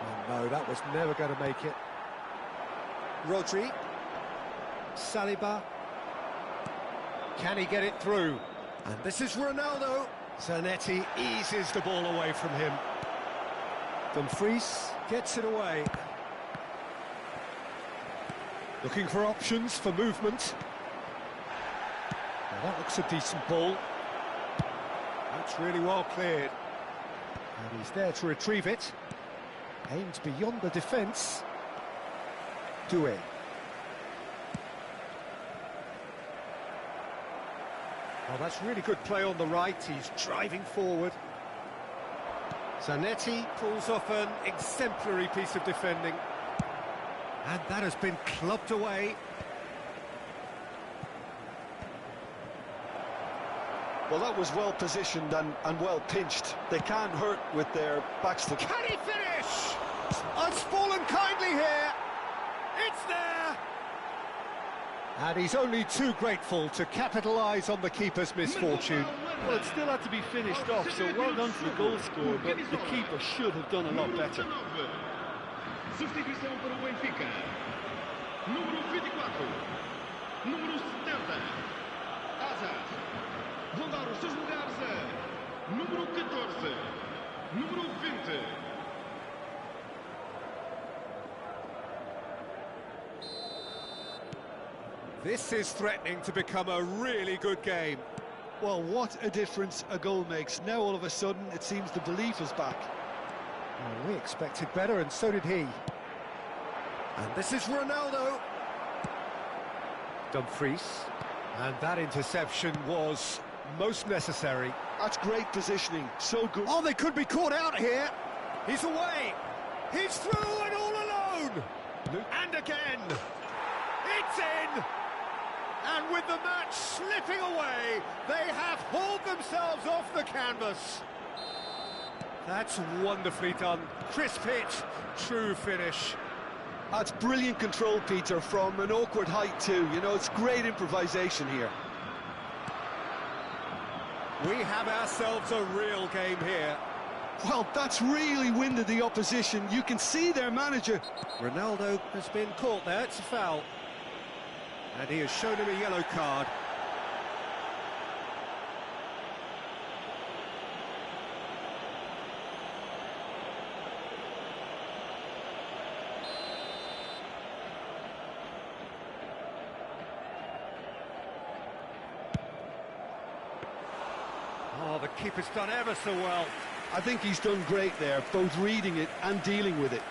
Oh no, that was never going to make it. Rodri. Saliba. Can he get it through? And this is Ronaldo. Zanetti eases the ball away from him. Dumfries gets it away. Looking for options for movement. Now that looks a decent ball. That's really well cleared. And he's there to retrieve it. Aimed beyond the defence. Doué. Well, that's really good play on the right. He's driving forward. Zanetti pulls off an exemplary piece of defending. And that has been clubbed away. Well, that was well positioned and well pinched. They can't hurt with their backs to... Can he finish? It's fallen kindly here. It's there. And he's only too grateful to capitalise on the keeper's misfortune. Well, it still had to be finished off, so well done to the goal scorer, but the keeper should have done a lot better. Substituição para o Benfica. Número 24. Número 70. Hazard. Vão dar os seus lugares a número 14. Número 20. This is threatening to become a really good game. Well, what a difference a goal makes. Now all of a sudden it seems the belief is back. Well, we expected better, and so did he. And this is Ronaldo. Dumfries. And that interception was most necessary. That's great positioning, so good. Oh, they could be caught out here. He's away. He's through and all alone. And again. It's in. And with the match slipping away, they have hauled themselves off the canvas. That's wonderfully done. Crisp hit, true finish. That's brilliant control, Peter, from an awkward height too. You know, it's great improvisation here. We have ourselves a real game here. Well, that's really winded the opposition. You can see their manager. Ronaldo has been caught there, it's a foul. And he has shown him a yellow card. Oh, the keeper's done ever so well. I think he's done great there, both reading it and dealing with it.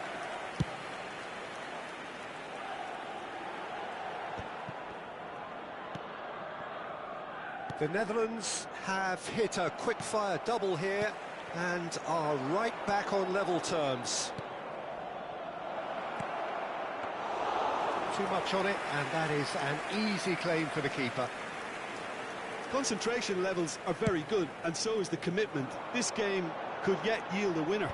The Netherlands have hit a quick-fire double here and are right back on level terms. Too much on it, and that is an easy claim for the keeper. Concentration levels are very good, and so is the commitment. This game could yet yield a winner.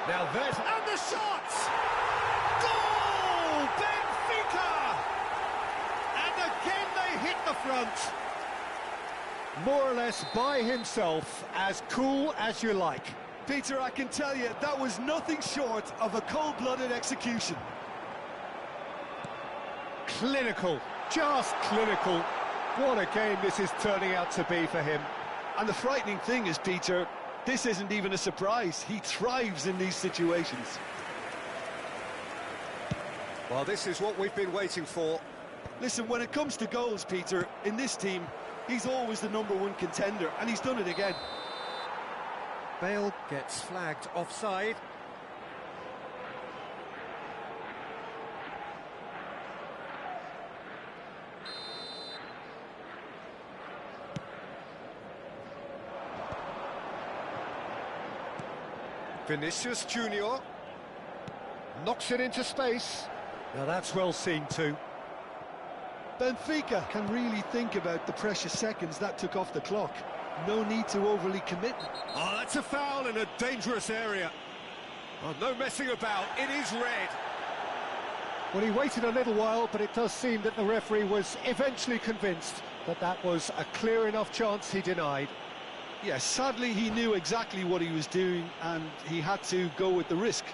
Now there's... And the shot! Goal! Benfica! And again they hit the front. More or less by himself, as cool as you like. Peter, I can tell you, that was nothing short of a cold-blooded execution. Clinical, just clinical. What a game this is turning out to be for him. And the frightening thing is, Peter, this isn't even a surprise. He thrives in these situations. Well, this is what we've been waiting for. Listen, when it comes to goals, Peter, in this team, he's always the #1 contender, and he's done it again. Bale gets flagged offside. Vinicius Junior knocks it into space. Now that's well seen too. Benfica can really think about the precious seconds that took off the clock. No need to overly commit. Oh, that's a foul in a dangerous area. Oh, no messing about, it is red. Well, he waited a little while, but it does seem that the referee was eventually convinced that that was a clear enough chance he denied. Yes, sadly he knew exactly what he was doing and he had to go with the risk.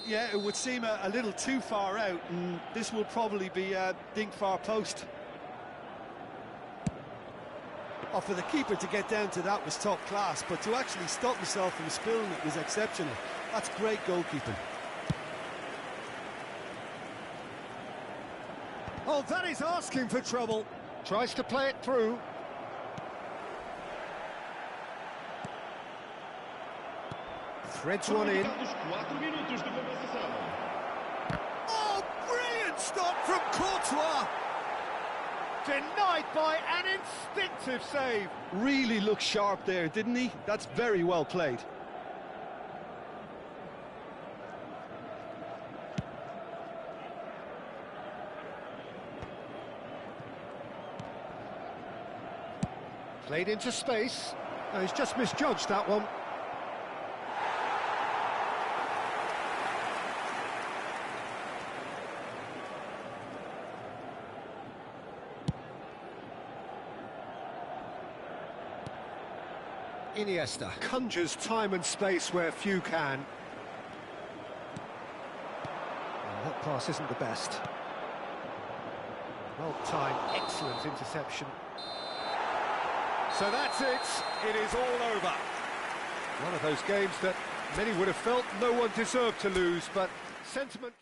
Yeah, it would seem a little too far out, and this will probably be a dink far post. Oh, for the keeper to get down to that was top class, but to actually stop himself from spilling it was exceptional. That's great goalkeeping. Oh, that is asking for trouble. Tries to play it through. Threads one in. Oh, brilliant stop from Courtois! Denied by an instinctive save. Really looked sharp there, didn't he? That's very well played. Played into space. No, he's just misjudged that one. Iniesta conjures time and space where few can. Well, that pass isn't the best. Well timed, excellent interception. So that's it. It is all over. One of those games that many would have felt no one deserved to lose, but sentiment...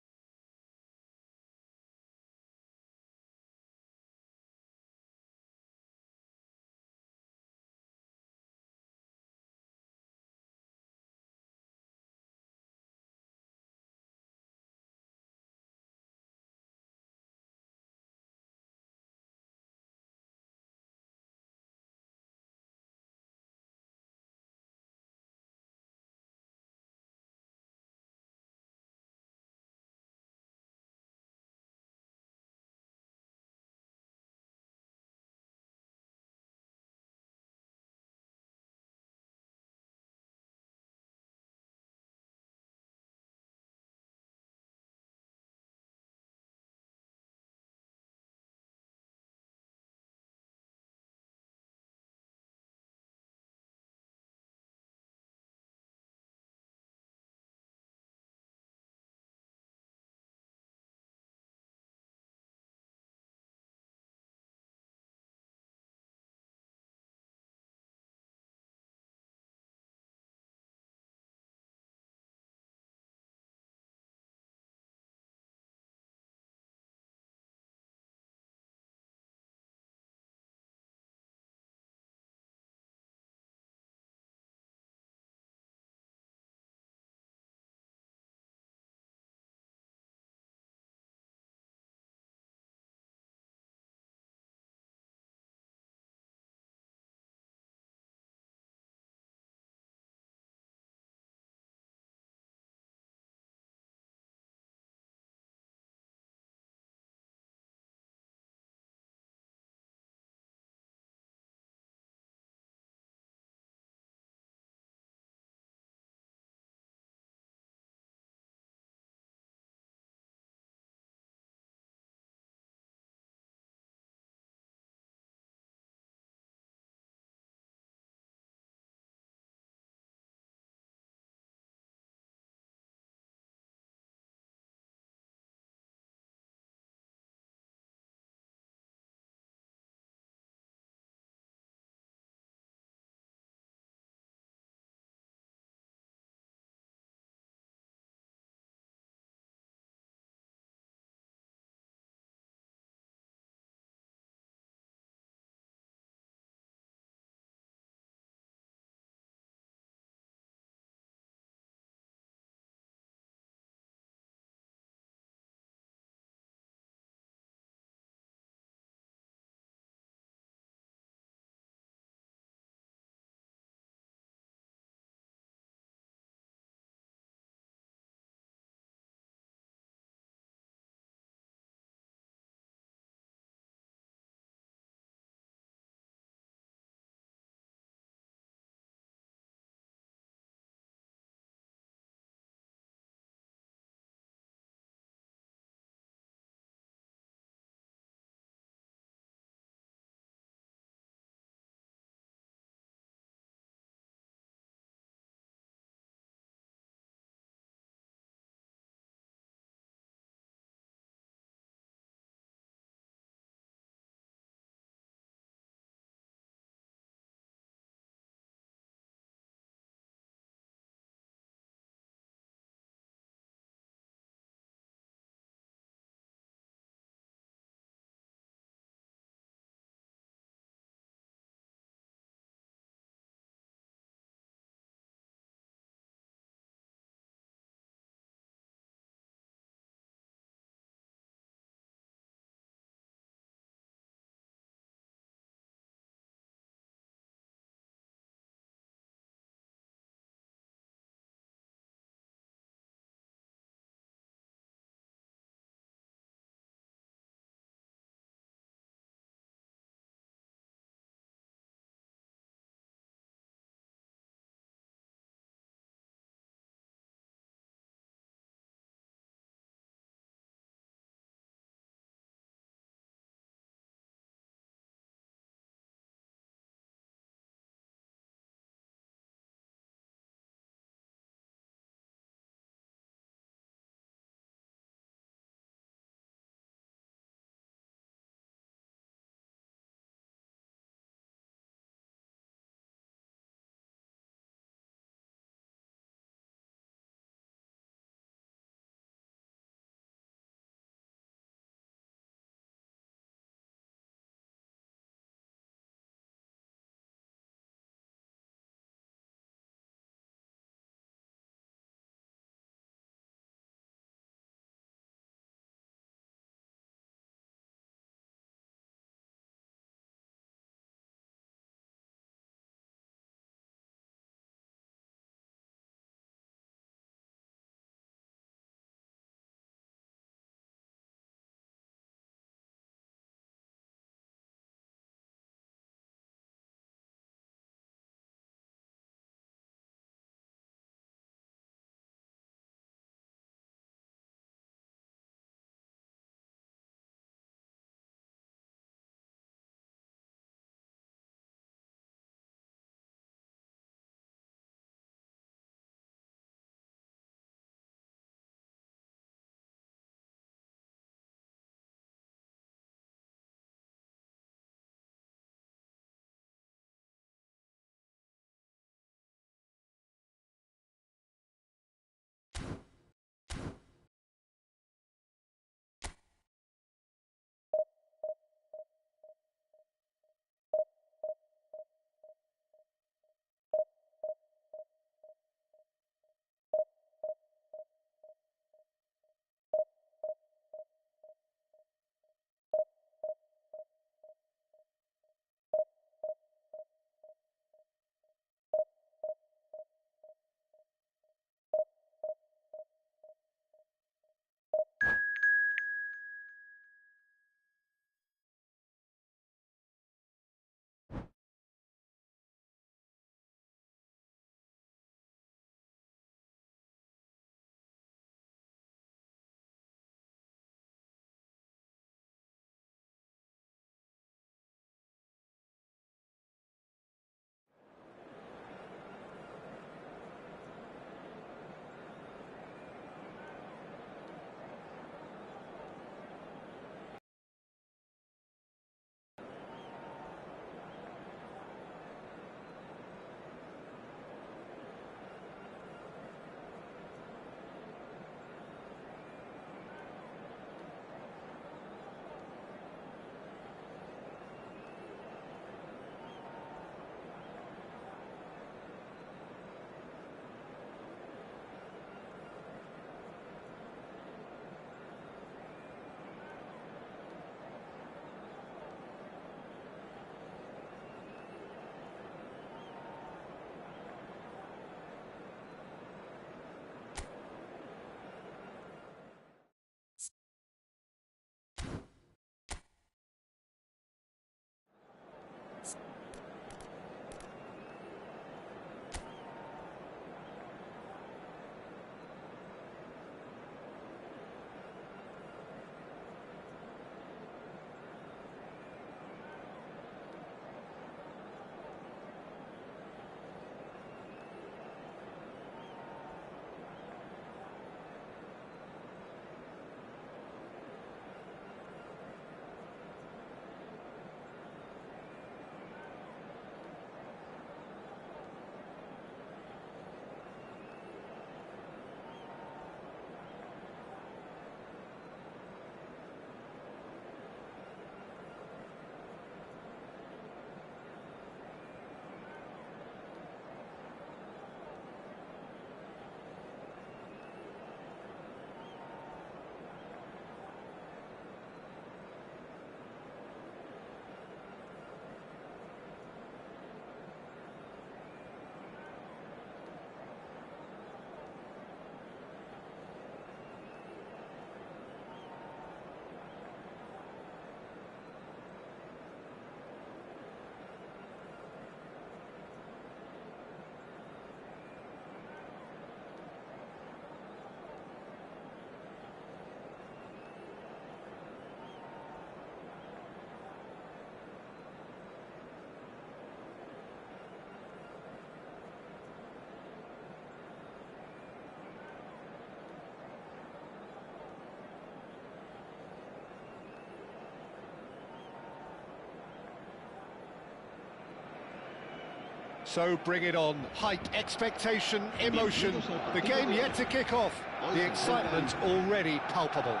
So bring it on. Hype, expectation, emotion. The game yet to kick off. The excitement already palpable.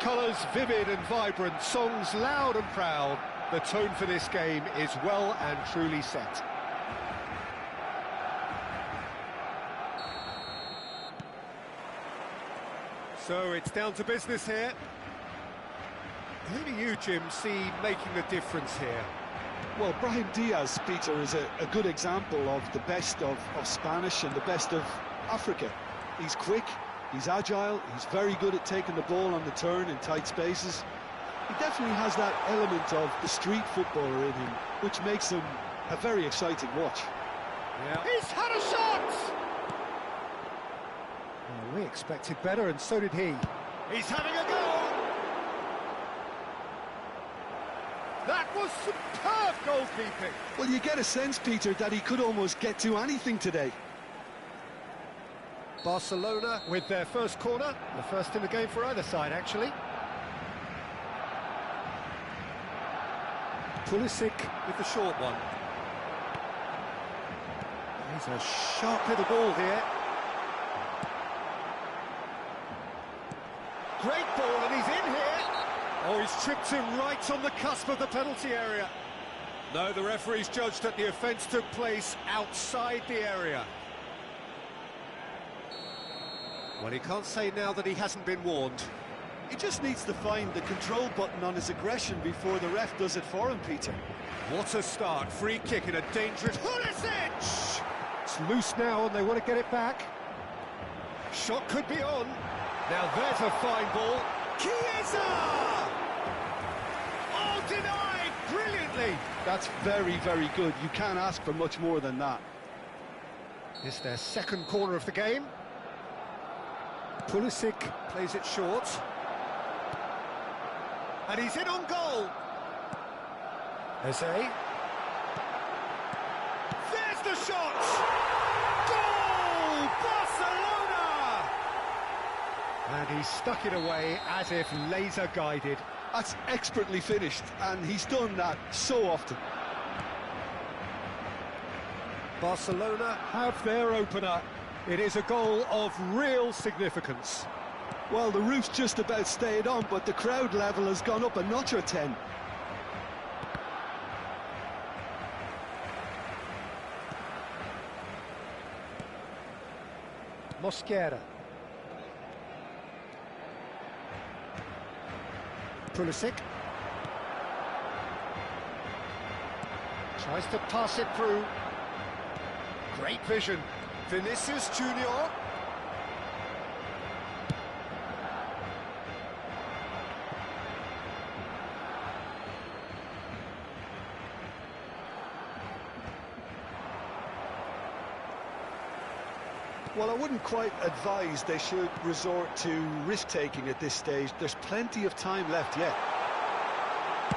Colours vivid and vibrant, songs loud and proud. The tone for this game is well and truly set. So it's down to business here. Who do you, Jim, see making the difference here? Well, Brahim Diaz, Peter, is a good example of the best of Spanish and the best of Africa. He's quick, he's agile, he's very good at taking the ball on the turn in tight spaces. He definitely has that element of the street footballer in him, which makes him a very exciting watch. Yeah. He's had a shot! Well, we expected better, and so did he. He's having a go! That was superb goalkeeping! Well, you get a sense, Peter, that he could almost get to anything today. Barcelona with their first corner, the first in the game for either side, actually. Pulisic with the short one. He's a sharp little ball here. Great ball, and he's in here. Oh, he's tripped him right on the cusp of the penalty area. No, the referee's judged that the offence took place outside the area. Well, he can't say now that he hasn't been warned. He just needs to find the control button on his aggression before the ref does it for him, Peter. What a start. Free kick in a dangerous... Pulisic! It's loose now and they want to get it back. Shot could be on. Now there's a fine ball. Chiesa! Oh, denied! Brilliantly! That's very, very good. You can't ask for much more than that. It's their second corner of the game. Pulisic plays it short. And he's in on goal. Jose. There's the shot! Goal! Barcelona! And he stuck it away as if laser guided. That's expertly finished, and he's done that so often. Barcelona have their opener. It is a goal of real significance. Well, the roof's just about stayed on, but the crowd level has gone up a notch or 10. Mosquera. Pulisic. Tries to pass it through. Great vision. Vinicius Junior. Well, I wouldn't quite advise they should resort to risk-taking at this stage. There's plenty of time left yet.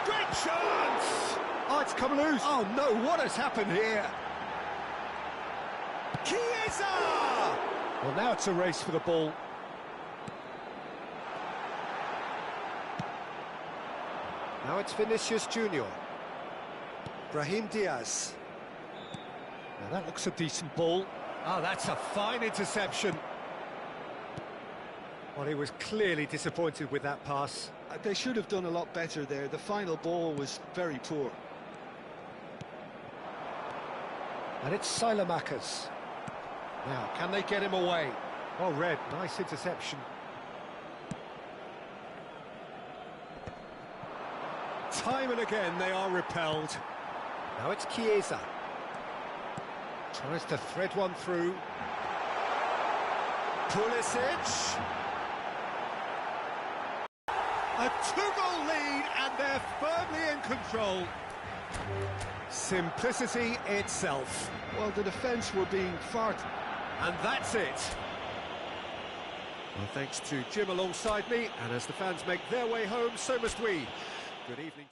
Great chance! Oh, it's come loose. Oh, no, what has happened here? Chiesa! Well, now it's a race for the ball. Now it's Vinicius Junior. Brahim Diaz. Now that looks a decent ball. Oh, that's a fine interception. Well, he was clearly disappointed with that pass. They should have done a lot better there. The final ball was very poor. And it's Silamakers. Now, can they get him away? Oh, Red, nice interception. Time and again they are repelled. Now it's Chiesa. Tries to thread one through. Pulisic. A two-goal lead and they're firmly in control. Simplicity itself. Well, the defence were being far... And that's it. Well, thanks to Jim alongside me, and as the fans make their way home, so must we. Good evening.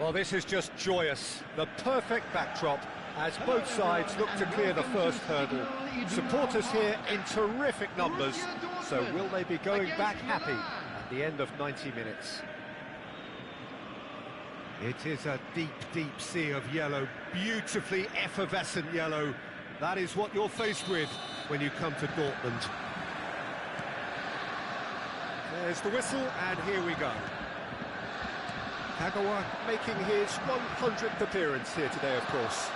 Well, this is just joyous. The perfect backdrop as both sides look to clear the first hurdle. Supporters here in terrific numbers, so will they be going back happy at the end of 90 minutes? It is a deep, deep sea of yellow, beautifully effervescent yellow. That is what you're faced with when you come to Dortmund. There's the whistle, and here we go. Kagawa making his 100th appearance here today, of course.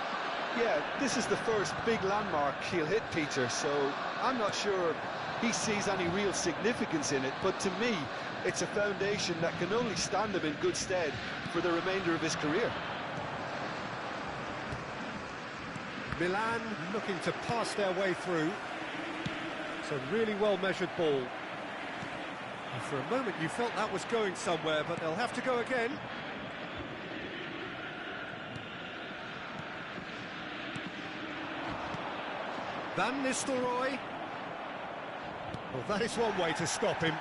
Yeah, this is the first big landmark he'll hit, Peter, so I'm not sure he sees any real significance in it, but to me, it's a foundation that can only stand him in good stead for the remainder of his career. Milan looking to pass their way through. It's a really well-measured ball. And for a moment you felt that was going somewhere, but they'll have to go again. Van Nistelrooy. Well, that is one way to stop him.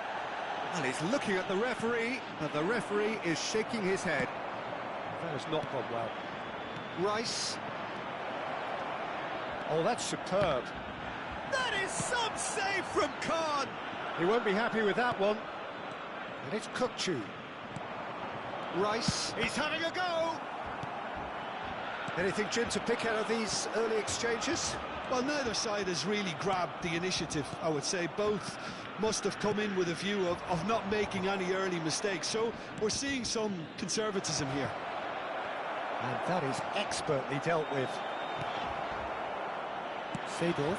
And he's looking at the referee, and the referee is shaking his head. That has not gone well. Rice. Oh, that's superb. That is some save from Khan. He won't be happy with that one. And it's Kukçu. Rice, he's having a go. Anything, Jim, to pick out of these early exchanges? Well, neither side has really grabbed the initiative, I would say. Both must have come in with a view of not making any early mistakes. So we're seeing some conservatism here. And that is expertly dealt with. Seedorf.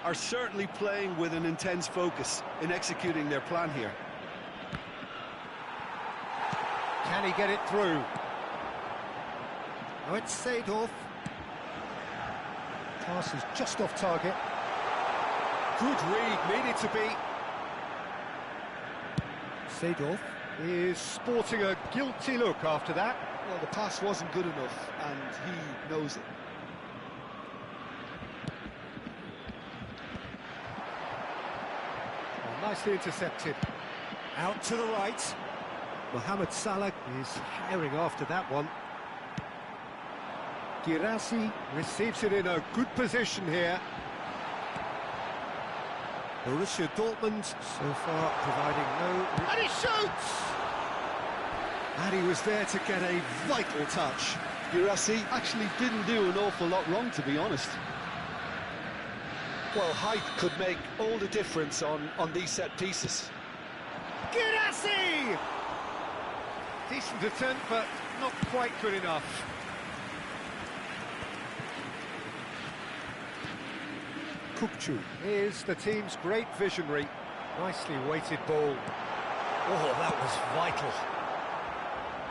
Are certainly playing with an intense focus in executing their plan here. Can he get it through? Oh, it's Seedorf. Pass is just off target. Good read, needed to be. Seedorf is sporting a guilty look after that. Well, the pass wasn't good enough, and he knows it. Oh, nicely intercepted. Out to the right. Mohamed Salah is herring after that one. Girassi receives it in a good position here. Borussia Dortmund so far providing no... And he shoots! And he was there to get a vital touch. Girassi actually didn't do an awful lot wrong, to be honest. Well, height could make all the difference on these set pieces. Girassi! Decent attempt, but not quite good enough. Kukçu is the team's great visionary. Nicely weighted ball. Oh, that was vital.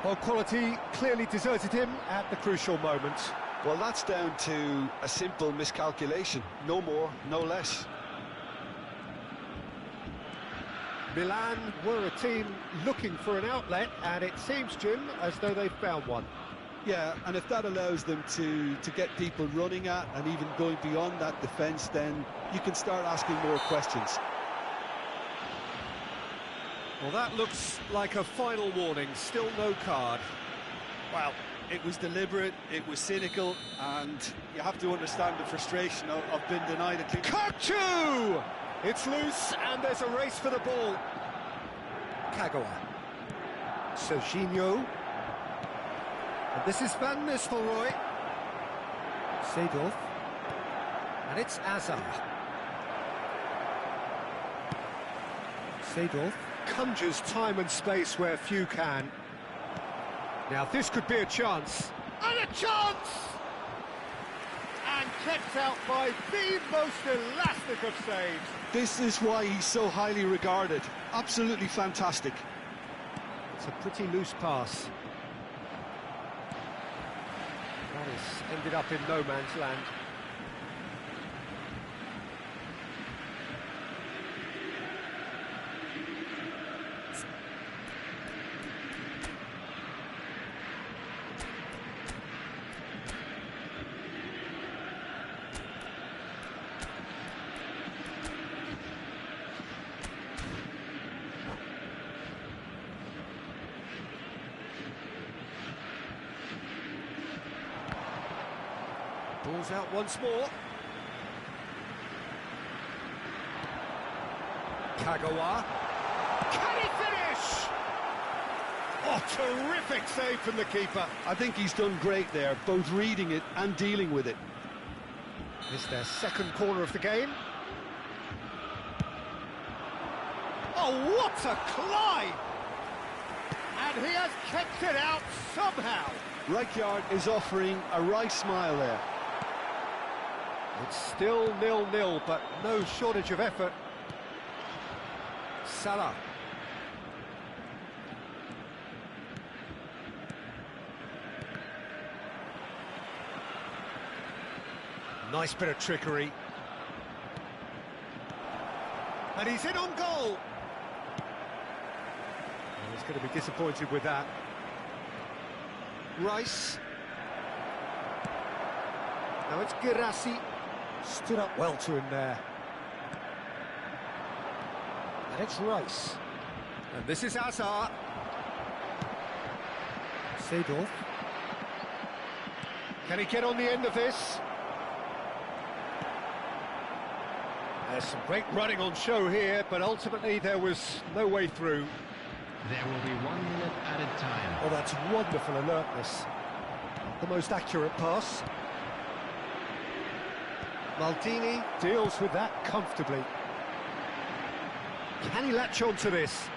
Well, quality clearly deserted him at the crucial moment. Well, that's down to a simple miscalculation. No more, no less. Milan were a team looking for an outlet, and it seems, Jim, as though they've found one. Yeah, and if that allows them to get people running at and even going beyond that defence, then you can start asking more questions. Well, that looks like a final warning, still no card. Well, it was deliberate, it was cynical, and you have to understand the frustration of being denied a clean... Kukçu! It's loose, and there's a race for the ball. Kagawa. Serginho. And this is Van Nistelrooy. Seedorf. And it's Azar. Seedorf conjures time and space where few can. Now this could be a chance. And a chance! And kept out by the most elastic of saves. This is why he's so highly regarded. Absolutely fantastic. It's a pretty loose pass. That has ended up in no man's land. Ball's out once more. Kagawa. Can he finish? Oh, terrific save from the keeper. I think he's done great there, both reading it and dealing with it. It's their second corner of the game. Oh, what a climb! And he has kept it out somehow. Rijkaard is offering a right smile there. It's still 0-0, but no shortage of effort. Salah. Nice bit of trickery. And he's in on goal. Well, he's going to be disappointed with that. Rice. Now it's Girassi. Stood up well to him there. And it's Rice. And this is Azar. Seedorf. Can he get on the end of this? There's some great running on show here, but ultimately there was no way through. There will be 1 minute added time. Oh, that's wonderful alertness. The most accurate pass. Maldini deals with that comfortably. Can he latch on to this?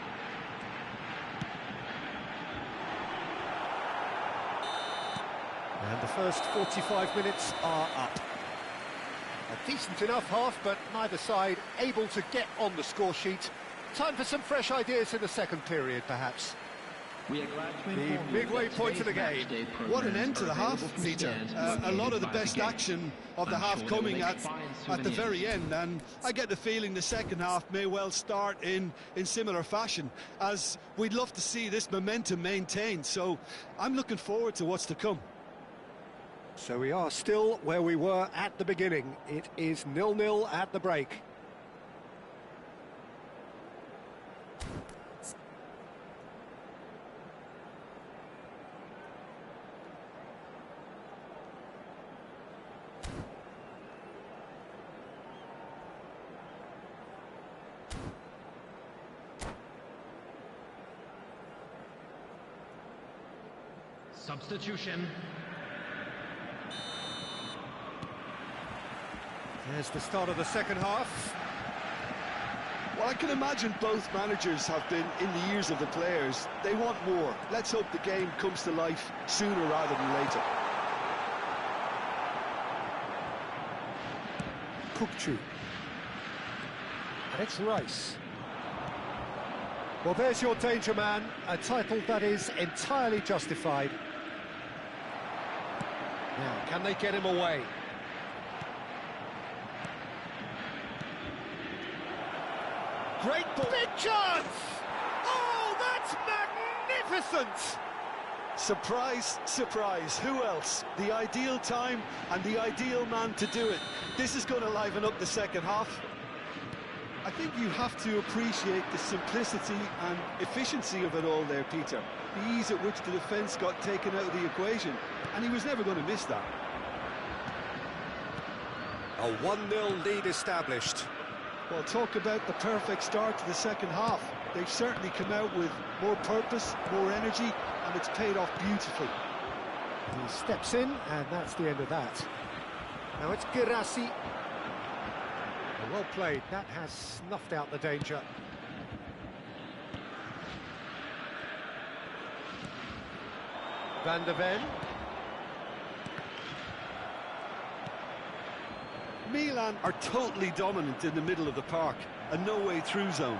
And the first 45 minutes are up. A decent enough half, but neither side able to get on the score sheet. Time for some fresh ideas in the second period, perhaps. We are glad to The inform you midway that point of the today's game. matchday program What an end to the is half, available from Peter. stands A located lot of the by best gate. action of the I'm half sure they'll coming make at fine the souvenirs. very end, and I get the feeling the second half may well start in similar fashion, as we'd love to see this momentum maintained, so I'm looking forward to what's to come. So we are still where we were at the beginning. It is 0-0 at the break. Substitution. There's the start of the second half. Well, I can imagine both managers have been in the ears of the players. They want more. Let's hope the game comes to life sooner rather than later. Kukcu. And it's Rice. Well, there's your danger man, a title that is entirely justified. Now, can they get him away? Great ball. Big chance! Oh, that's magnificent! Surprise, surprise, who else? The ideal time and the ideal man to do it. This is going to liven up the second half. I think you have to appreciate the simplicity and efficiency of it all there, Peter. The ease at which the defence got taken out of the equation, and he was never going to miss that. A 1-0 lead established. Well, talk about the perfect start to the second half. They've certainly come out with more purpose, more energy, and it's paid off beautifully. He steps in, and that's the end of that. Now it's Girassi. Well played, that has snuffed out the danger. Van der Ven. Milan are totally dominant in the middle of the park, a no-way through zone.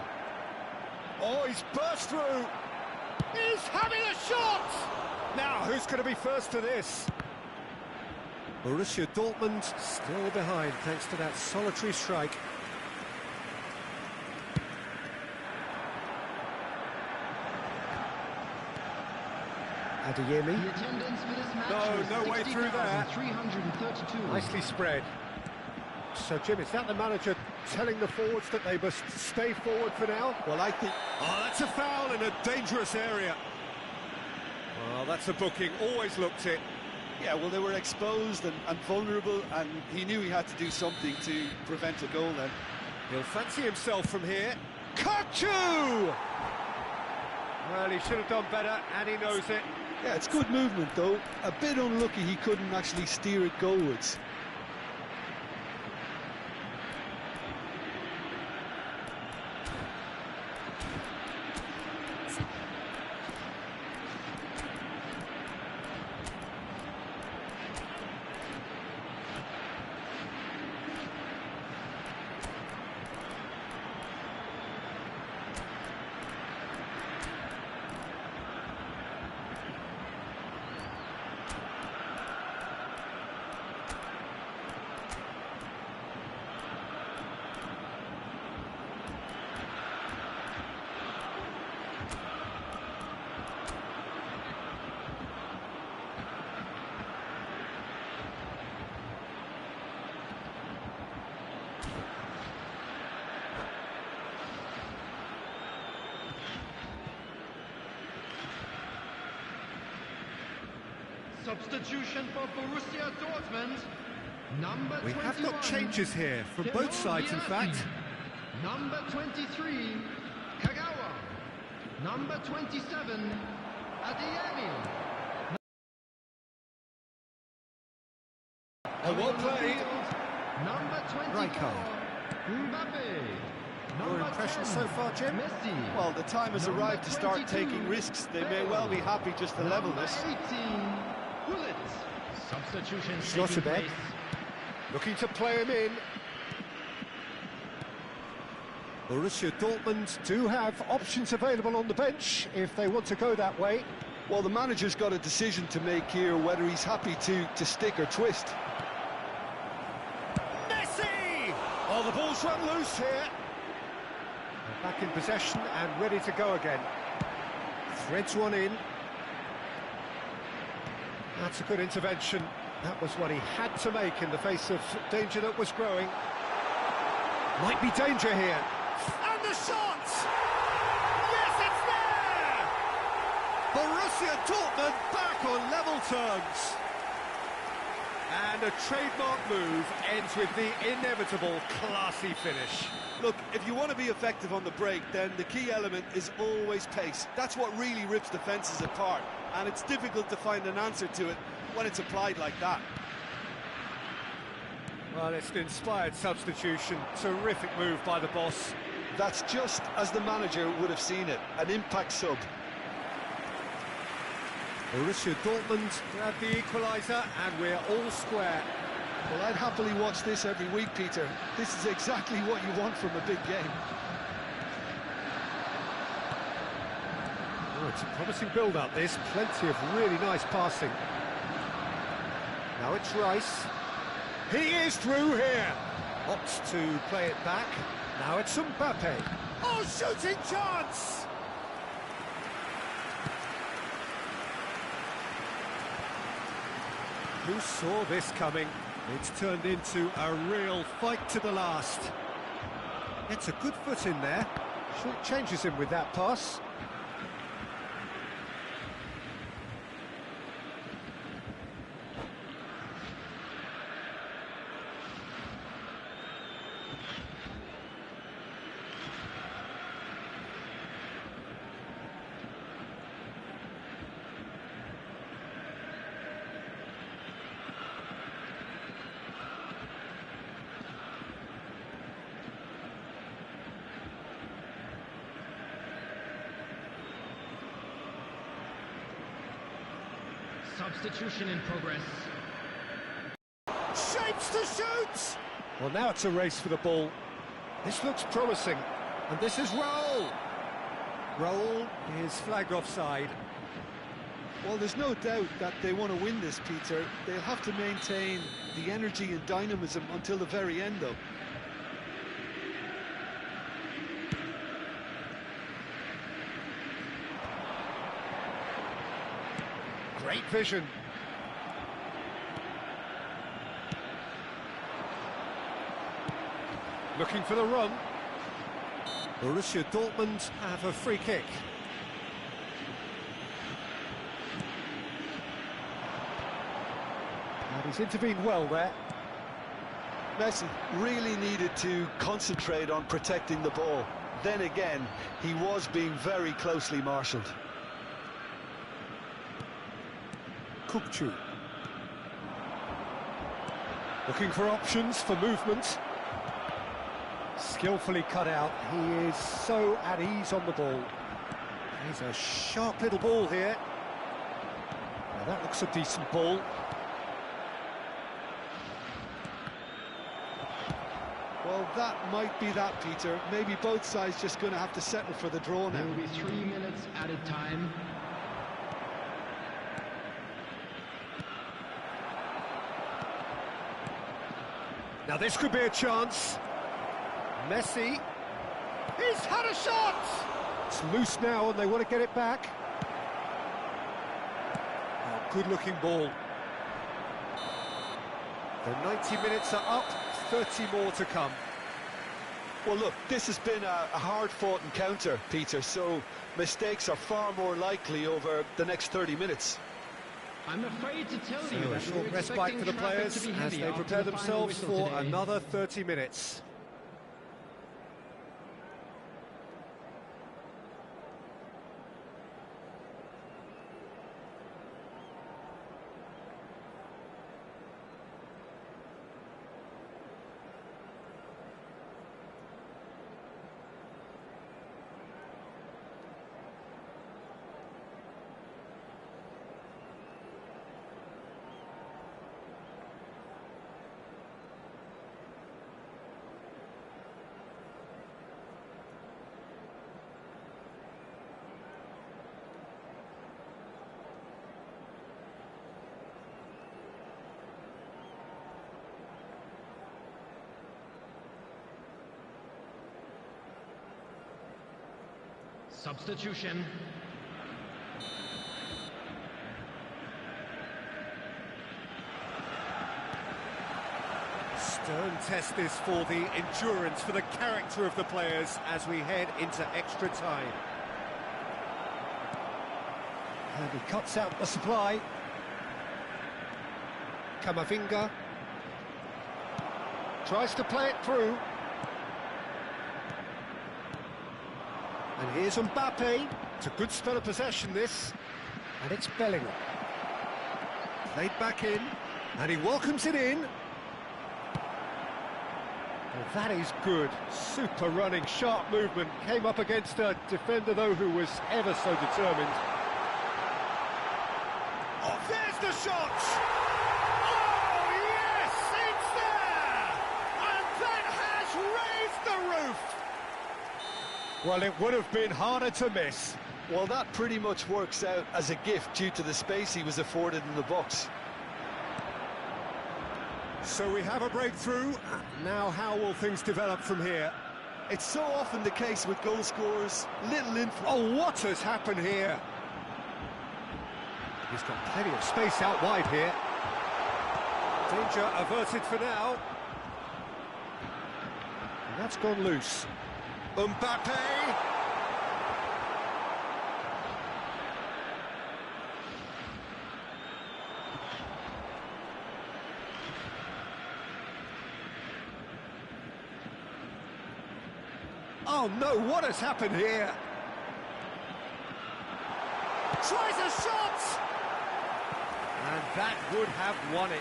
Oh, he's burst through! He's having a shot! Now, who's going to be first to this? Borussia Dortmund still behind thanks to that solitary strike. Adeyemi. The attendance for this match was No way through there. 60,332. Nicely spread. So, Jim, is that the manager telling the forwards that they must stay forward for now? Well, I think... Oh, that's a foul in a dangerous area. Well, that's a booking, always looked it. Yeah, well, they were exposed and vulnerable, and he knew he had to do something to prevent a goal then. He'll fancy himself from here. Kachu! Well, he should have done better, and he knows it. Yeah, it's good movement, though. A bit unlucky he couldn't actually steer it goalwards. Substitution for Borussia Dortmund. Number 21. We have got changes here from both sides, in fact. Number 23, Kagawa. Number 27, Adeyemi. A well played. Number 24, Rijkaard. Mbappe. Your impressions so far, Jim? Messi. Well, the time has arrived to start taking risks. They may well be happy just to level this. Number 18, Bullet. Substitution Schlotterbeck. taking place. Looking to play him in. Borussia Dortmund do have options available on the bench if they want to go that way. Well, the manager's got a decision to make here, whether he's happy to stick or twist. Messi! Oh, the ball's run loose here. They're back in possession and ready to go again. Threads one in. That's a good intervention. That was what he had to make in the face of danger that was growing. Might be danger here. And the shot! Yes, it's there! Borussia Dortmund back on level terms. And a trademark move ends with the inevitable classy finish. Look, if you want to be effective on the break, then the key element is always pace. That's what really rips defences apart, and it's difficult to find an answer to it when it's applied like that. Well, it's an inspired substitution. Terrific move by the boss. That's just as the manager would have seen it, an impact sub. Borussia Dortmund grab the equaliser, and we're all square. Well, I'd happily watch this every week, Peter. This is exactly what you want from a big game. Oh, it's a promising build-up, this. Plenty of really nice passing. Now it's Rice. He is through here. Opts to play it back. Now it's Mbappe. Oh, shooting chance! Who saw this coming? It's turned into a real fight to the last. It's a good foot in there. Short changes him with that pass. Substitution in progress. Shapes to shoot! Well, now it's a race for the ball. This looks promising. And this is Raul. Raul is flagged offside. Well, there's no doubt that they want to win this, Peter. They'll have to maintain the energy and dynamism until the very end, though. Great vision. Looking for the run. Borussia Dortmund have a free kick. And he's intervened well there. Messi really needed to concentrate on protecting the ball. Then again, he was being very closely marshalled. Kupchu. Looking for options for movement. Skillfully cut out. He is so at ease on the ball. He's a sharp little ball here. Now that looks a decent ball. Well, that might be that, Peter. Maybe both sides just going to have to settle for the draw There now. will be 3 minutes added time. Now this could be a chance. Messi. He's had a shot! It's loose now and they want to get it back. Oh, good-looking ball. The 90 minutes are up, 30 more to come. Well, look, this has been a hard-fought encounter, Peter, so mistakes are far more likely over the next 30 minutes. I'm afraid to tell So you a that short we're respite expecting for the traffic players to be as heavy they after prepare the final themselves whistle for today. another 30 minutes. Substitution. Stern test this for the endurance, for the character of the players as we head into extra time. And he cuts out the supply. Camavinga tries to play it through. And here's Mbappe. It's a good spell of possession, this. And it's Bellingham. Played back in, and he welcomes it in. Well, that is good. Super running, sharp movement. Came up against a defender, though, who was ever so determined. Oh, there's the shot! Oh, yes, it's there! And that has raised the roof! Well, it would have been harder to miss. Well, that pretty much works out as a gift due to the space he was afforded in the box. So we have a breakthrough. Now how will things develop from here? It's so often the case with goal scorers, little influence. Oh, what has happened here? He's got plenty of space out wide here. Danger averted for now. And that's gone loose. Mbappe! Oh no, what has happened here? Tries a shot! And that would have won it.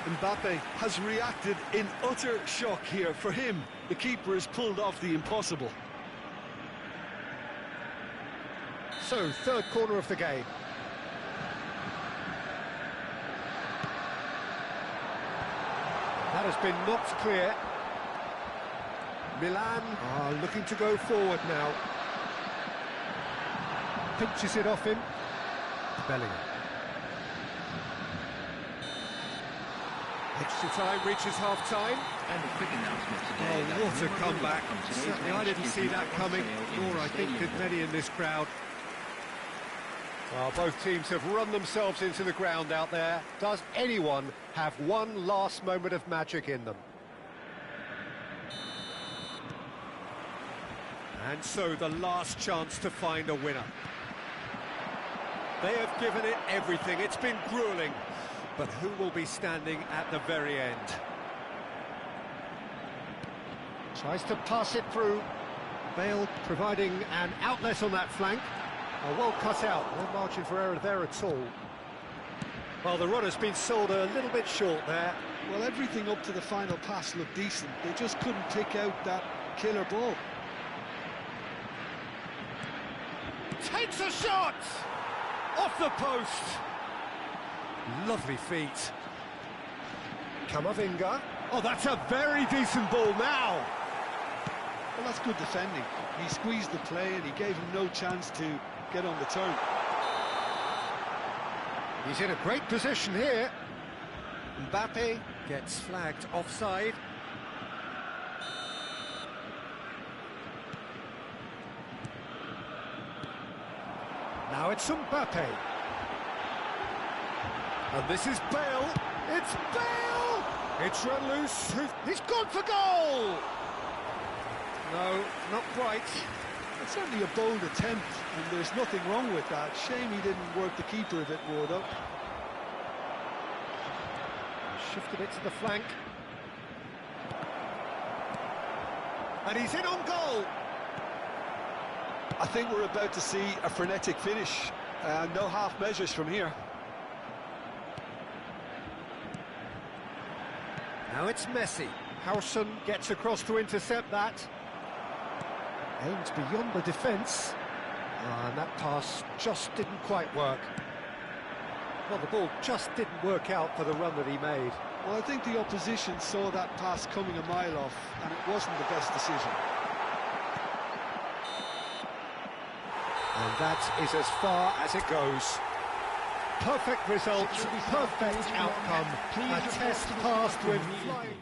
Mbappe has reacted in utter shock here. For him, the keeper has pulled off the impossible. So, third corner of the game. That has been knocked clear. Milan are looking to go forward now. Pinches it off him. Bellingham. Extra time reaches half-time. And a quick announcement today. Oh, what a comeback. Certainly I didn't see that coming, nor I think did many in this crowd. Well, both teams have run themselves into the ground out there. Does anyone have one last moment of magic in them? And so the last chance to find a winner. They have given it everything. It's been gruelling. But who will be standing at the very end? Tries to pass it through. Bale providing an outlet on that flank. Oh, well cut out, no margin for error there at all. Well, the runner's been sold a little bit short there. Well, everything up to the final pass looked decent. They just couldn't pick out that killer ball. Takes a shot! Off the post! Lovely feet. Camavinga. Oh, that's a very decent ball now. Well, that's good defending. He squeezed the play and he gave him no chance to get on the turn. He's in a great position here. Mbappe gets flagged offside. Now it's Mbappe. And this is Bale. It's Bale! It's run loose. He's gone for goal! No, not quite. It's certainly a bold attempt, and there's nothing wrong with that. Shame he didn't work the keeper a bit more, though. Shifted it to the flank. And he's in on goal! I think we're about to see a frenetic finish. No half measures from here. Now it's Messi. Howson gets across to intercept that. Aimed beyond the defence. And that pass just didn't quite work. Well, the ball just didn't work out for the run that he made. Well, I think the opposition saw that pass coming a mile off, and it wasn't the best decision. And that is as far as it goes. Perfect result, perfect outcome. A test passed with flying.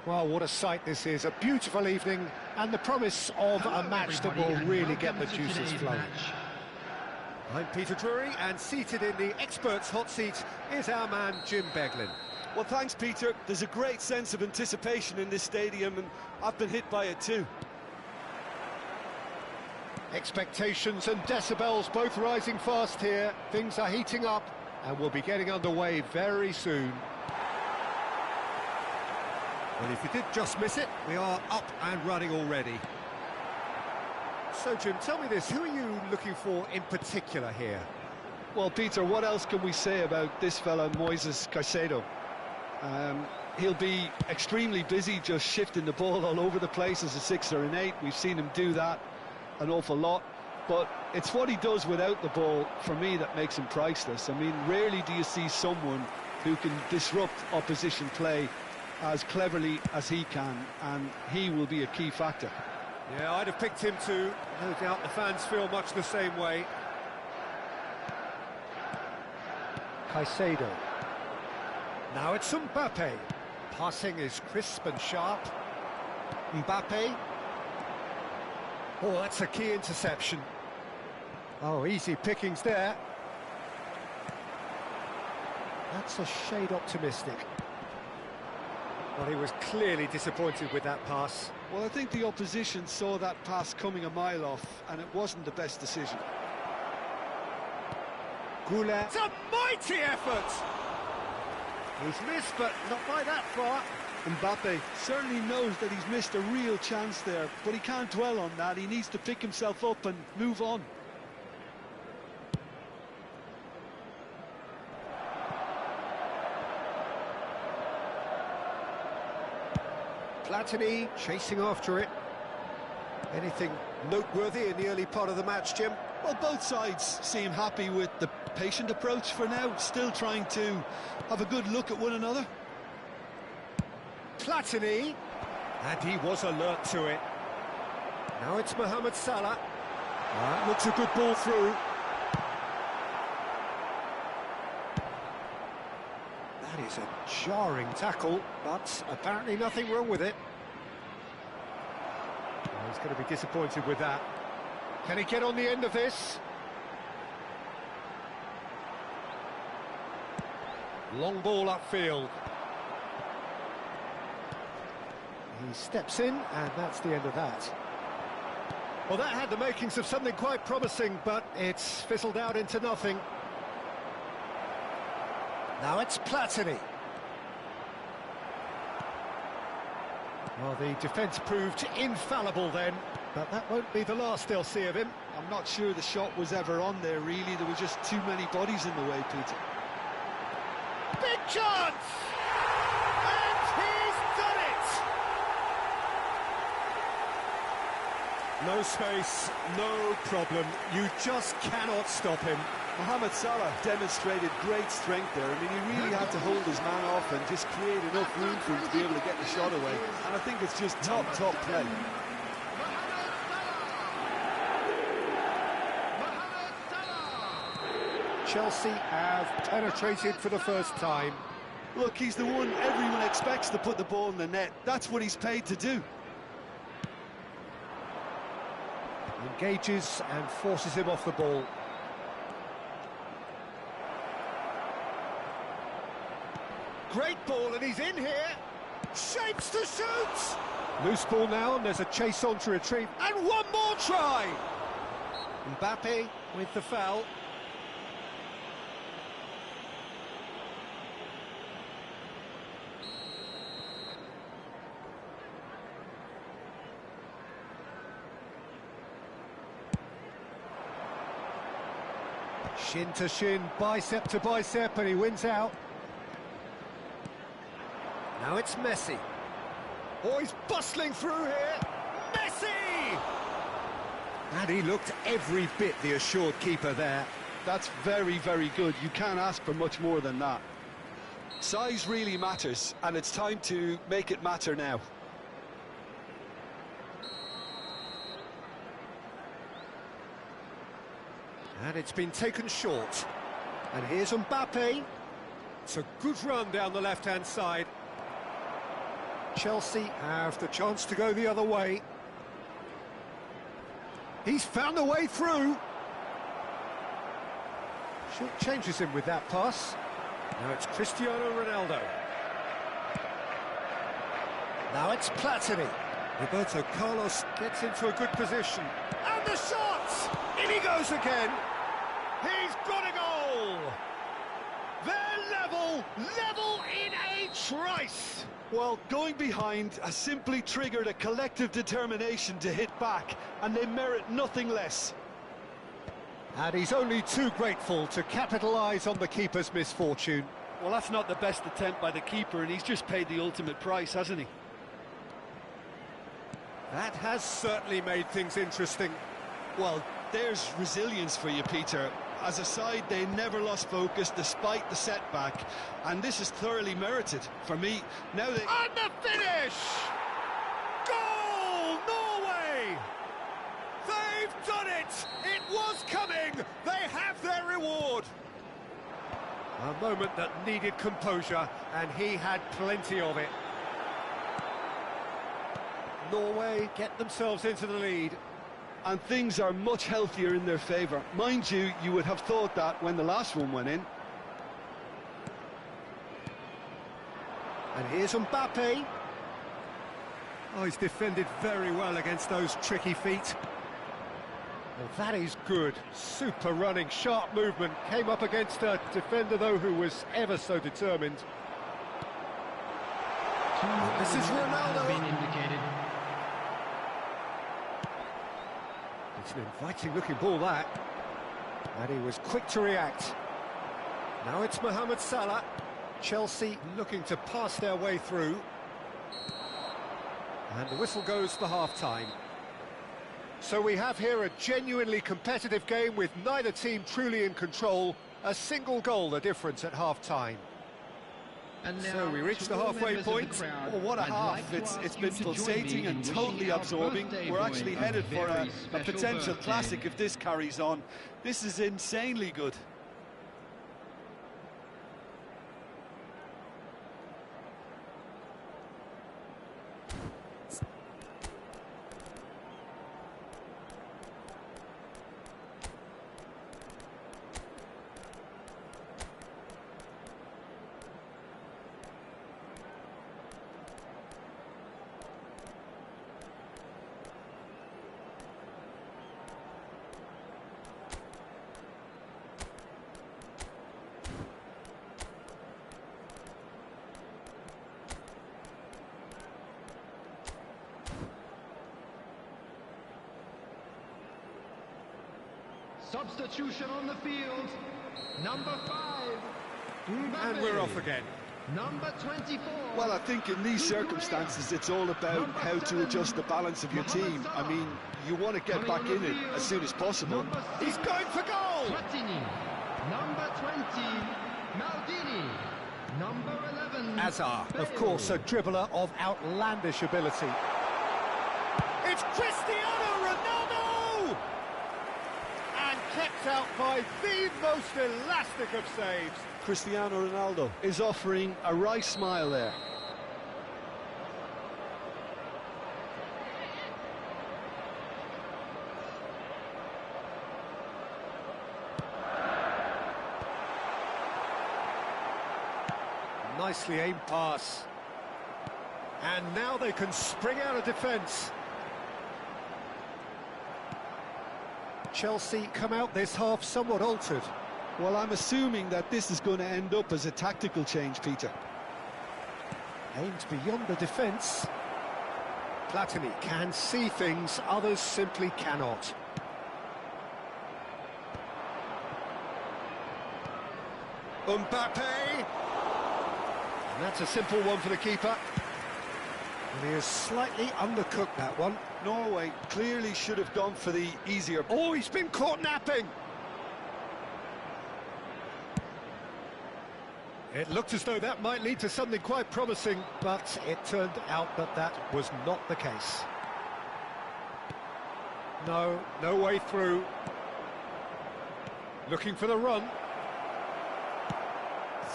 Well, what a sight this is. A beautiful evening and the promise of a match that will really get the juices flowing. I'm Peter Drury, and seated in the experts' hot seat is our man Jim Beglin. Well, thanks, Peter. There's a great sense of anticipation in this stadium, and I've been hit by it too. Expectations and decibels both rising fast here. Things are heating up, and we'll be getting underway very soon. Well, if you did just miss it, we are up and running already. So, Jim, tell me this, who are you looking for in particular here? Well, Peter, what else can we say about this fella, Moises Caicedo? He'll be extremely busy just shifting the ball all over the place as a 6 or an 8. We've seen him do that an awful lot. But it's what he does without the ball, for me, that makes him priceless. I mean, rarely do you see someone who can disrupt opposition play as cleverly as he can, and he will be a key factor. Yeah, I'd have picked him too. No doubt the fans feel much the same way. Caicedo. Now it's Mbappe. Passing is crisp and sharp. Mbappe. Oh, that's a key interception. Oh, easy pickings there. That's a shade optimistic. Well, he was clearly disappointed with that pass. Well, I think the opposition saw that pass coming a mile off, and it wasn't the best decision. Goulet. It's a mighty effort! He's missed, but not by that far. Mbappe certainly knows that he's missed a real chance there, but he can't dwell on that. He needs to pick himself up and move on. Platini chasing after it. Anything noteworthy in the early part of the match, Jim? Well, both sides seem happy with the patient approach for now, still trying to have a good look at one another. Platini, and he was alert to it. Now it's Mohamed Salah. That looks a good ball through. That is a jarring tackle, but apparently nothing wrong with it. Well, he's going to be disappointed with that. Can he get on the end of this? Long ball upfield. He steps in, and that's the end of that. Well, that had the makings of something quite promising, but it's fizzled out into nothing. Now it's Platini. Well, the defence proved infallible then, but that won't be the last they'll see of him. I'm not sure the shot was ever on there, really. There were just too many bodies in the way, Peter. Big chance! And he's done it! No space, no problem. You just cannot stop him. Mohamed Salah demonstrated great strength there. I mean, he really had to hold his man off and just create enough room for him to be able to get the shot away. And I think it's just top play. Chelsea have penetrated for the first time. Look, he's the one everyone expects to put the ball in the net. That's what he's paid to do. Engages and forces him off the ball. Great ball, and he's in here. Shapes to shoot! Loose ball now, and there's a chase on to retrieve. And one more try! Mbappe with the foul. Shin to shin, bicep to bicep, and he wins out. Now it's Messi. Oh, he's bustling through here. Messi! And he looked every bit the assured keeper there. That's very, very good. You can't ask for much more than that. Size really matters, and it's time to make it matter now. And it's been taken short. And here's Mbappe. It's a good run down the left-hand side. Chelsea have the chance to go the other way. He's found a way through. Short changes him with that pass. Now it's Cristiano Ronaldo. Now it's Platini. Roberto Carlos gets into a good position. And the shot! In he goes again. He's got a goal! They're level in a trice! Well, going behind has simply triggered a collective determination to hit back, and they merit nothing less. And he's only too grateful to capitalise on the keeper's misfortune. Well, that's not the best attempt by the keeper, and he's just paid the ultimate price, hasn't he? That has certainly made things interesting. Well, there's resilience for you, Peter. As a side, they never lost focus despite the setback, and this is thoroughly merited. For me, now they... And the finish! Goal, Norway! They've done it! It was coming! They have their reward! A moment that needed composure, and he had plenty of it. Norway get themselves into the lead. And things are much healthier in their favour. Mind you, you would have thought that when the last one went in. And here's Mbappe. Oh, he's defended very well against those tricky feet. Well, that is good. Super running, sharp movement. Came up against a defender, though, who was ever so determined. This is Ronaldo. Been indicated. It's an inviting-looking ball, that. And he was quick to react. Now it's Mohamed Salah. Chelsea looking to pass their way through. And the whistle goes for half-time. So we have here a genuinely competitive game with neither team truly in control. A single goal the difference at half-time. And now, So we reach to the all halfway members of the point. crowd, Well, what a I'd half. like to It's ask been you to join pulsating me and in totally wishing our absorbing. birthday We're boy actually a headed for very a special potential birthday. classic if this carries on. This is insanely good. Substitution on the field. Number 5. Mbappe. And we're off again. Number 24. Well, I think in these circumstances, it's all about how to adjust the balance of your team. I mean, you want to get back in it as soon as possible. He's going for goal! Platini. Number 20. Maldini. Number 11. Hazard, of course, a dribbler of outlandish ability. It's Cristiano Ronaldo! And kept out by the most elastic of saves. Cristiano Ronaldo is offering a wry smile there. Nicely aimed pass. And now they can spring out of defence. Chelsea come out this half somewhat altered. Well, I'm assuming that this is going to end up as a tactical change, Peter. Aimed beyond the defence. Platini can see things others simply cannot. Mbappe! And that's a simple one for the keeper. And he has slightly undercooked that one. Norway clearly should have gone for the easier... Oh, he's been caught napping! It looked as though that might lead to something quite promising, but it turned out that that was not the case. No way through. Looking for the run.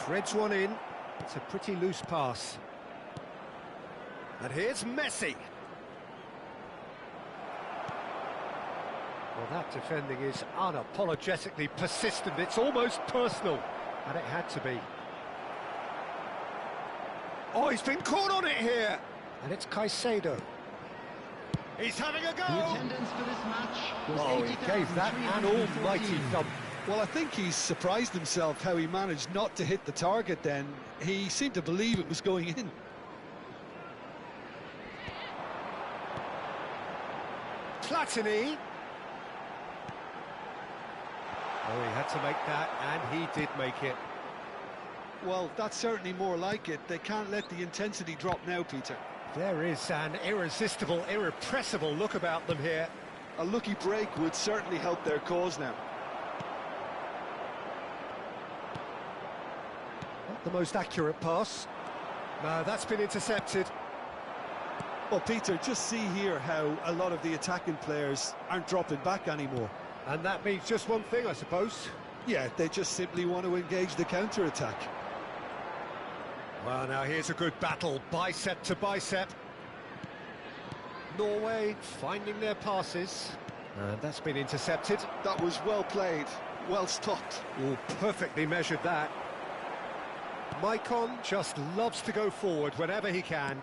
Threads one in. It's a pretty loose pass. And here's Messi. Well, that defending is unapologetically persistent. It's almost personal, and it had to be. Oh, he's been caught on it here. And it's Caicedo. He's having a go. The attendance for this match was Oh, he gave that an almighty thump. Well, I think he's surprised himself how he managed not to hit the target then. He seemed to believe it was going in. Platini. Oh, he had to make that, and he did make it. Well, that's certainly more like it. They can't let the intensity drop now, Peter. There is an irresistible, irrepressible look about them here. A lucky break would certainly help their cause now. Not the most accurate pass. No, that's been intercepted. Well, Peter, just see here how a lot of the attacking players aren't dropping back anymore. And that means just one thing, I suppose. Yeah, they just simply want to engage the counter-attack. Well, now here's a good battle, bicep to bicep. Norway finding their passes. And that's been intercepted. That was well played, well stopped. Oh, perfectly measured that. Maicon just loves to go forward whenever he can.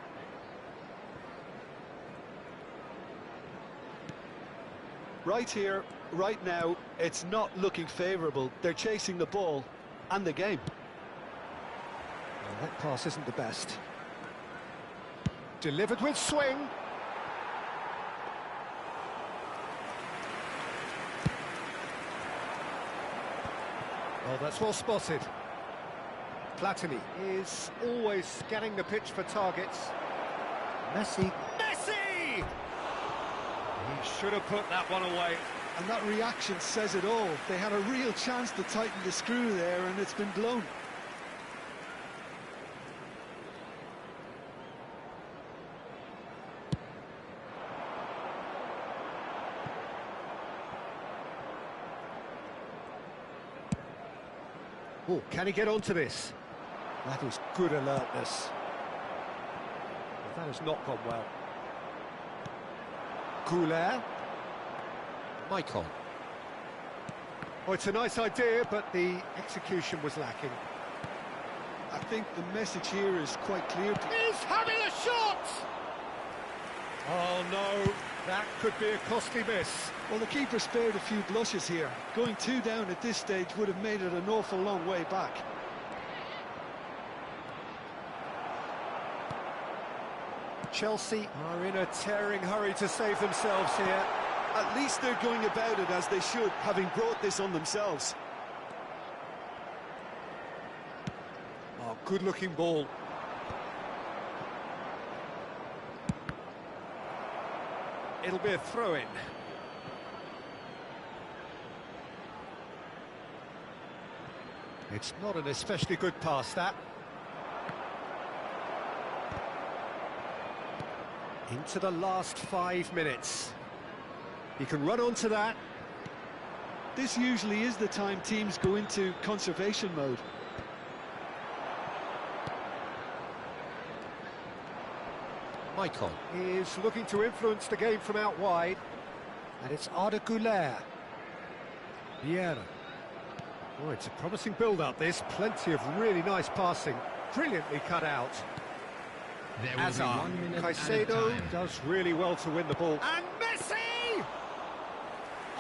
Right here, right now, it's not looking favourable. They're chasing the ball and the game. Well, that pass isn't the best. Delivered with swing. Oh, that's well spotted. Platini is always scanning the pitch for targets. Messi. Messi! He should have put that one away. And that reaction says it all. They had a real chance to tighten the screw there, and it's been blown. Oh, can he get onto this? That is good alertness. But that has not gone well. Goulet. Maicon. Oh, it's a nice idea, but the execution was lacking. I think the message here is quite clear. He's having a shot! Oh, no, that could be a costly miss. Well, the keeper spared a few blushes here. Going 2 down at this stage would have made it an awful long way back. Chelsea are in a tearing hurry to save themselves here. At least they're going about it as they should, having brought this on themselves. Oh, good-looking ball. It'll be a throw-in. It's not an especially good pass, that. Into the last 5 minutes. He can run onto that. This usually is the time teams go into conservation mode. Maicon is looking to influence the game from out wide. And it's Arda Güler. Vieira. Oh, it's a promising build-up, this. Plenty of really nice passing. Brilliantly cut out. There will be 1 minute Caicedo at a time. does really well to win the ball. And Messi!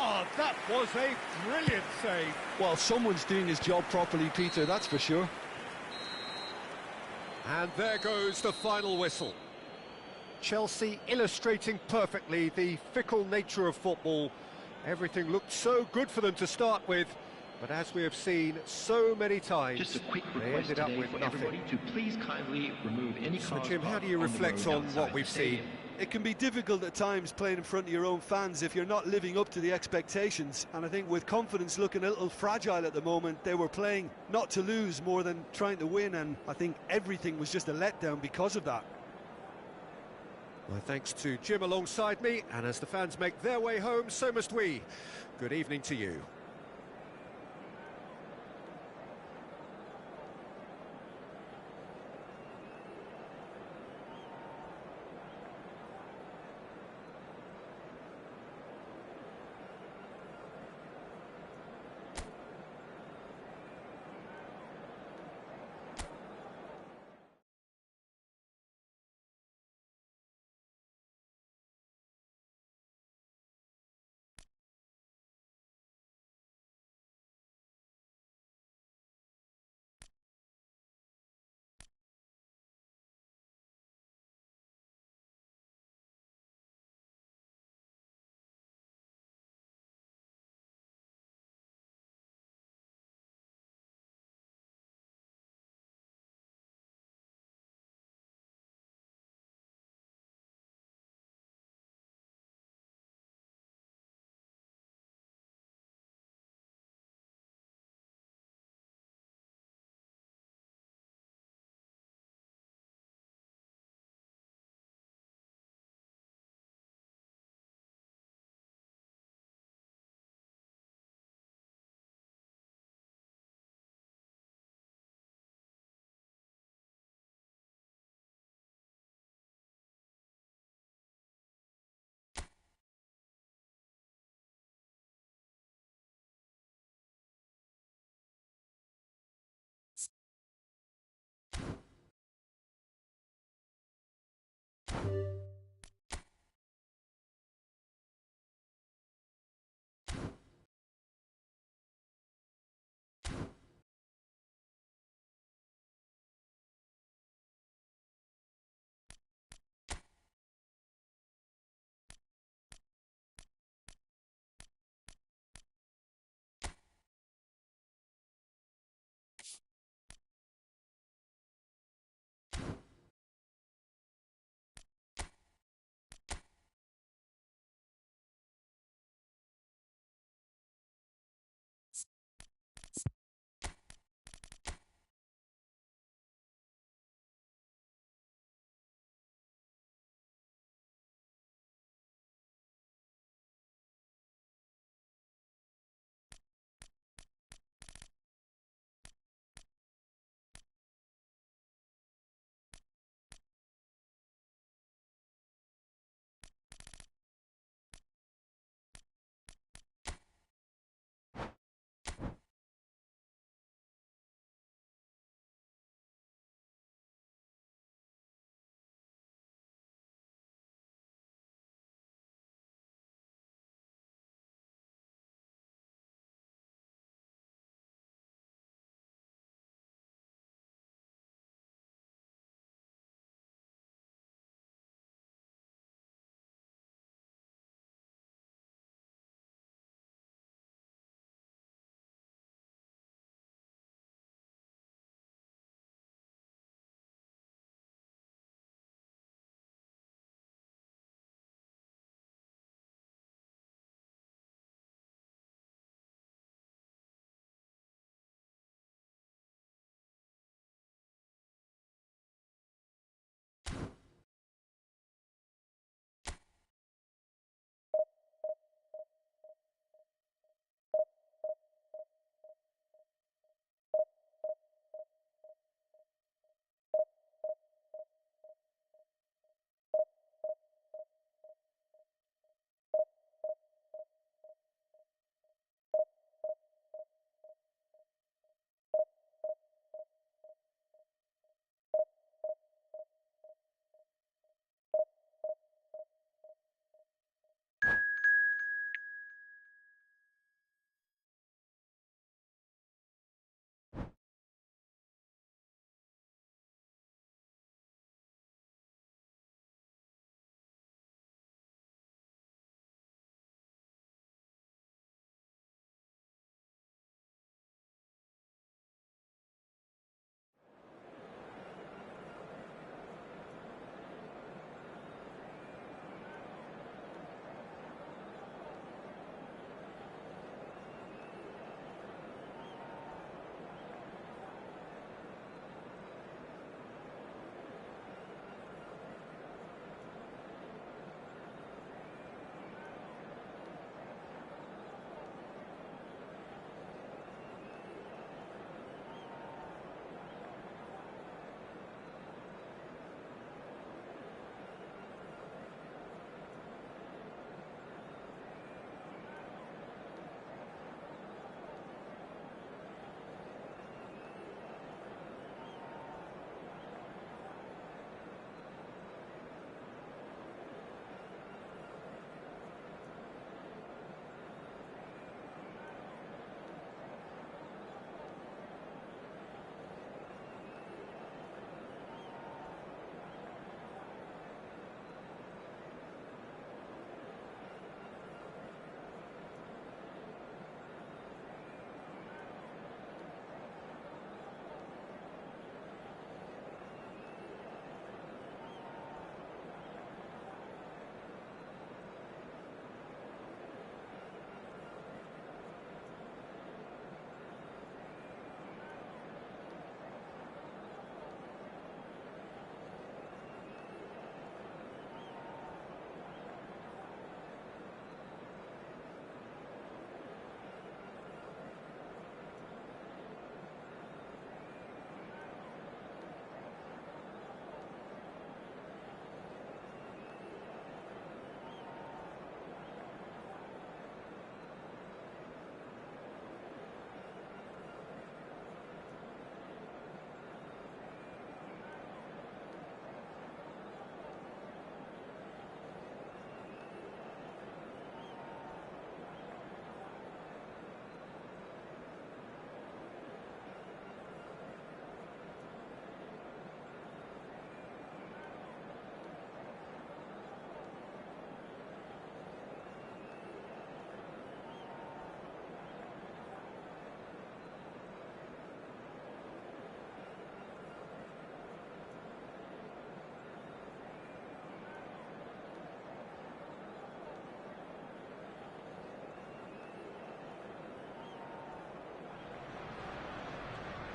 Oh, that was a brilliant save. Well, someone's doing his job properly, Peter, that's for sure. And there goes the final whistle. Chelsea illustrating perfectly the fickle nature of football. Everything looked so good for them to start with, but as we have seen so many times, Just a quick they request ended up today with for nothing. everybody to please kindly remove any So, cars Jim, how parked do you on the reflect road on outside what the we've stadium. seen? It can be difficult at times playing in front of your own fans if you're not living up to the expectations. And I think with confidence looking a little fragile at the moment, they were playing not to lose more than trying to win. And I think everything was just a letdown because of that. Well, thanks to Jim alongside me, and as the fans make their way home, so must we. Good evening to you.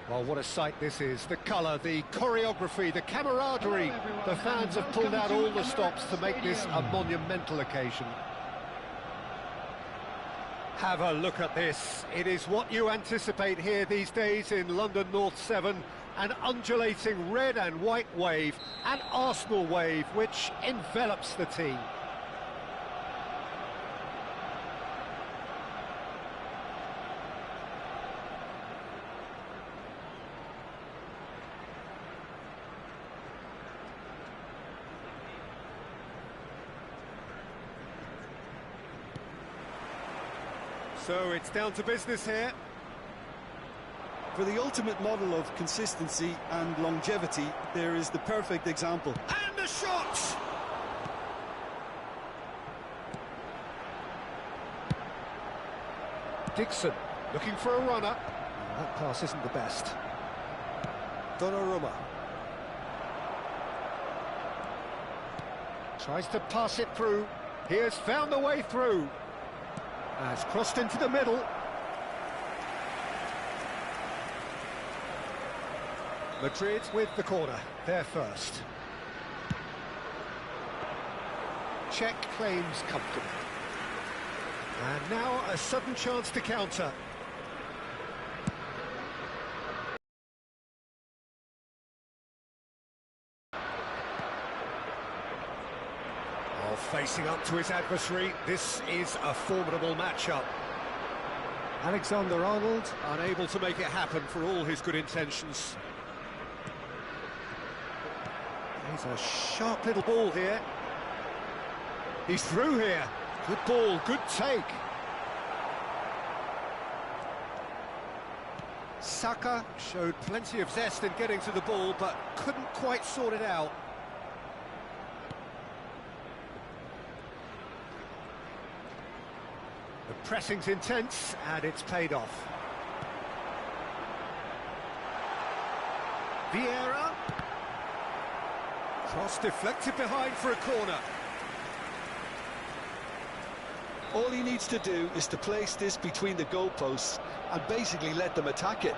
Well, what a sight this is. The colour, the choreography, the camaraderie. The fans have pulled out all the stops to make this a monumental occasion. Have a look at this. It is what you anticipate here these days in London North 7. An undulating red and white wave, an Arsenal wave, which envelops the team. So it's down to business here. For the ultimate model of consistency and longevity, there is the perfect example. And the shot! Dixon looking for a runner. That pass isn't the best. Donnarumma tries to pass it through. He has found the way through. Has crossed into the middle. Madrid with the corner, they're first. Czech claims comfortably. And now a sudden chance to counter. Oh, facing up to his adversary, this is a formidable matchup. Alexander-Arnold unable to make it happen for all his good intentions. He's a sharp little ball here. He's through here. Good ball, good take. Saka showed plenty of zest in getting to the ball, but couldn't quite sort it out. The pressing's intense, and it's paid off. Vieira. Cross deflected behind for a corner. All he needs to do is to place this between the goalposts and basically let them attack it.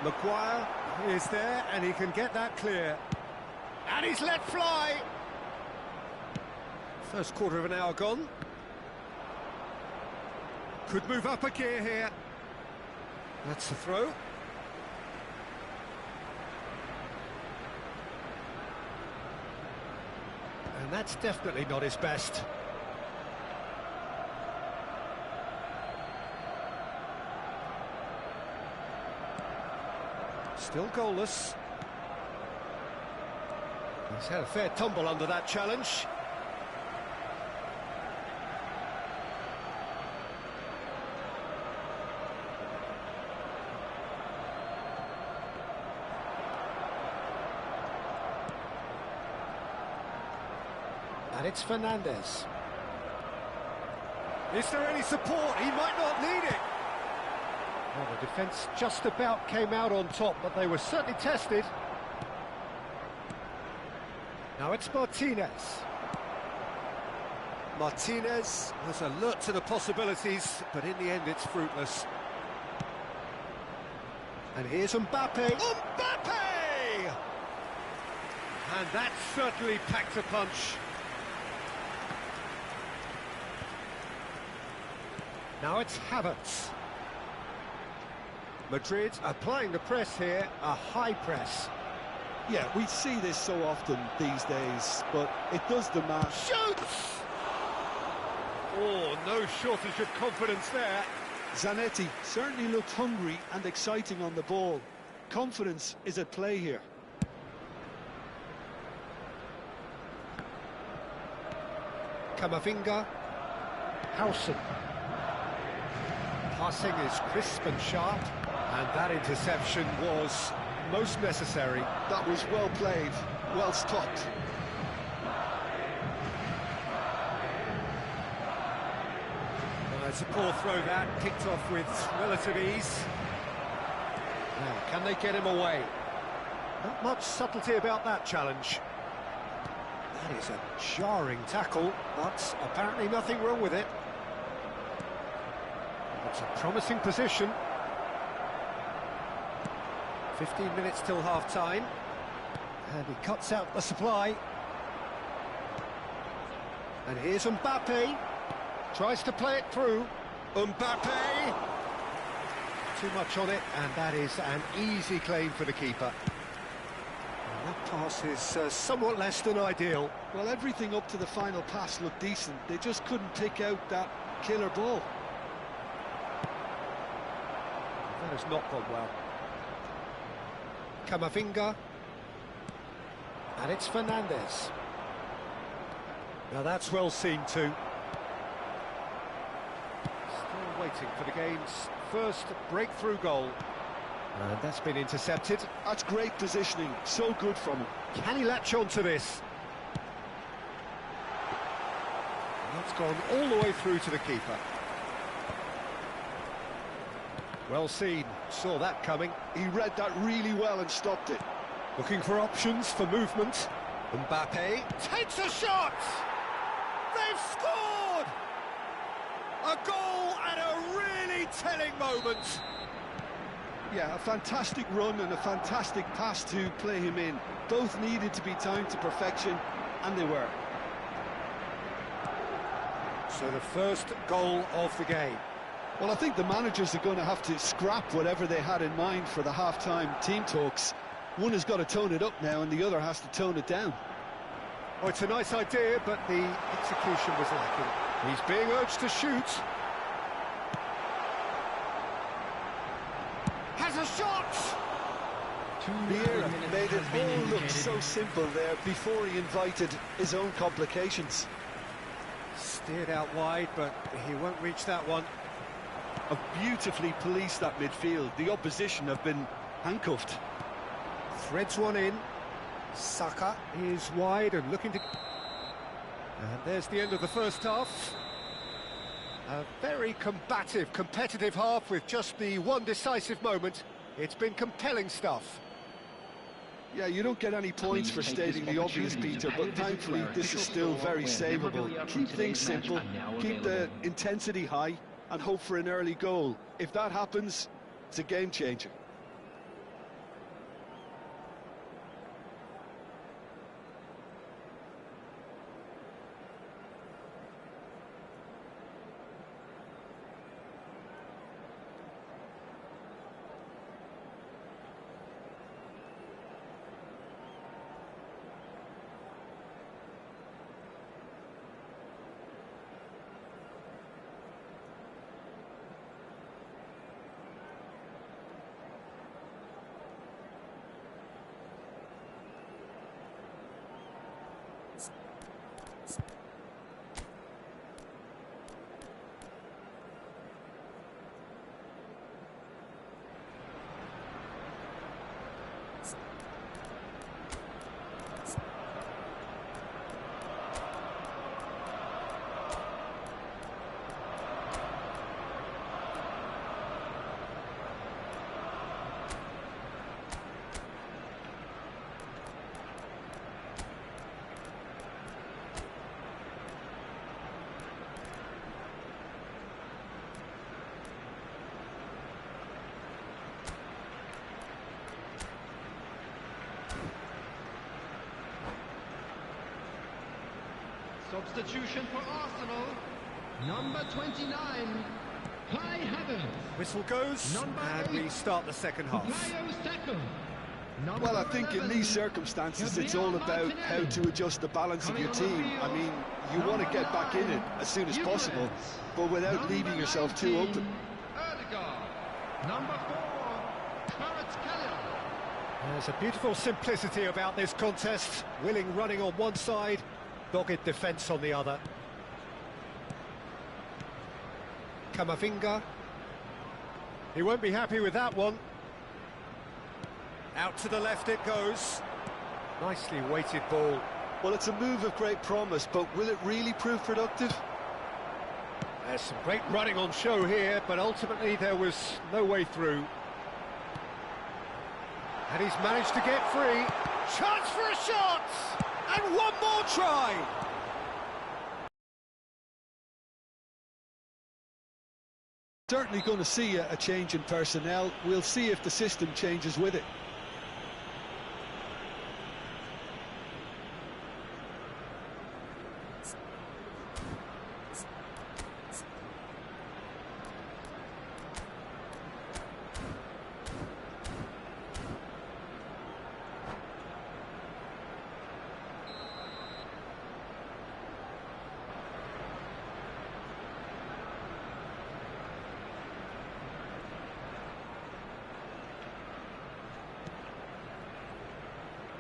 Maguire is there, and he can get that clear. And he's let fly! First quarter of an hour gone. Could move up a gear here. That's the throw. And that's definitely not his best. Still goalless. He's had a fair tumble under that challenge. And it's Fernandez. Is there any support? He might not need it. Well, the defence just about came out on top, but they were certainly tested. Now it's Martinez. Martinez was alert to the possibilities, but in the end it's fruitless. And here's Mbappe. Mbappe! And that certainly packed a punch. Now it's Havertz. Madrid applying the press here, a high press. Yeah, we see this so often these days, but it does demand... Shoots! Oh, no shortage of confidence there. Zanetti certainly looked hungry and exciting on the ball. Confidence is at play here. Camavinga. Howson. Passing is crisp and sharp, and that interception was most necessary. That was well played, well stopped. Well, it's a poor throw that, kicked off with relative ease. Now, can they get him away? Not much subtlety about that challenge. That is a jarring tackle, but apparently nothing wrong with it. It's a promising position. 15 minutes till half-time. And he cuts out the supply. And here's Mbappe. Tries to play it through. Mbappe! Too much on it, and that is an easy claim for the keeper. And that pass is somewhat less than ideal. Well, everything up to the final pass looked decent. They just couldn't pick out that killer ball. That has not gone well. Camavinga. And it's Fernandez. Now that's well seen too. Still waiting for the game's first breakthrough goal. And that's been intercepted. That's great positioning, so good from him. Can he latch on to this? And that's gone all the way through to the keeper. Well seen, saw that coming. He read that really well and stopped it. Looking for options for movement. Mbappe takes a shot! They've scored! A goal at a really telling moment. Yeah, a fantastic run and a fantastic pass to play him in. Both needed to be timed to perfection, and they were. So the first goal of the game. Well, I think the managers are going to have to scrap whatever they had in mind for the half-time team talks. One has got to tone it up now, and the other has to tone it down. Oh, it's a nice idea, but the execution was lacking. He's being urged to shoot. Has a shot! Vieira made it all look so simple there before he invited his own complications. Steered out wide, but he won't reach that one. Have beautifully policed that midfield. The opposition have been handcuffed. Threads one in. Saka is wide and looking to... And there's the end of the first half. A very combative, competitive half with just the one decisive moment. It's been compelling stuff. Yeah, you don't get any points for stating the obvious, Peter, but thankfully this is still very savable. Keep things simple, keep the intensity high, and hope for an early goal. If that happens, it's a game changer. Substitution for Arsenal, number 29, Kai Havertz. Whistle goes, and we start the second half. Well, I think in these circumstances it's all about how to adjust the balance of your team. I mean, you want to get back in it as soon as possible, but without leaving yourself too open. Number 4, Kvaratskhelia. There's a beautiful simplicity about this contest. Willing running on one side, dogged defence on the other. Camavinga. He won't be happy with that one. Out to the left it goes. Nicely weighted ball. Well, it's a move of great promise, but will it really prove productive? There's some great running on show here, but ultimately there was no way through. And he's managed to get free. Chance for a shot! And one more try! Certainly going to see a change in personnel. We'll see if the system changes with it.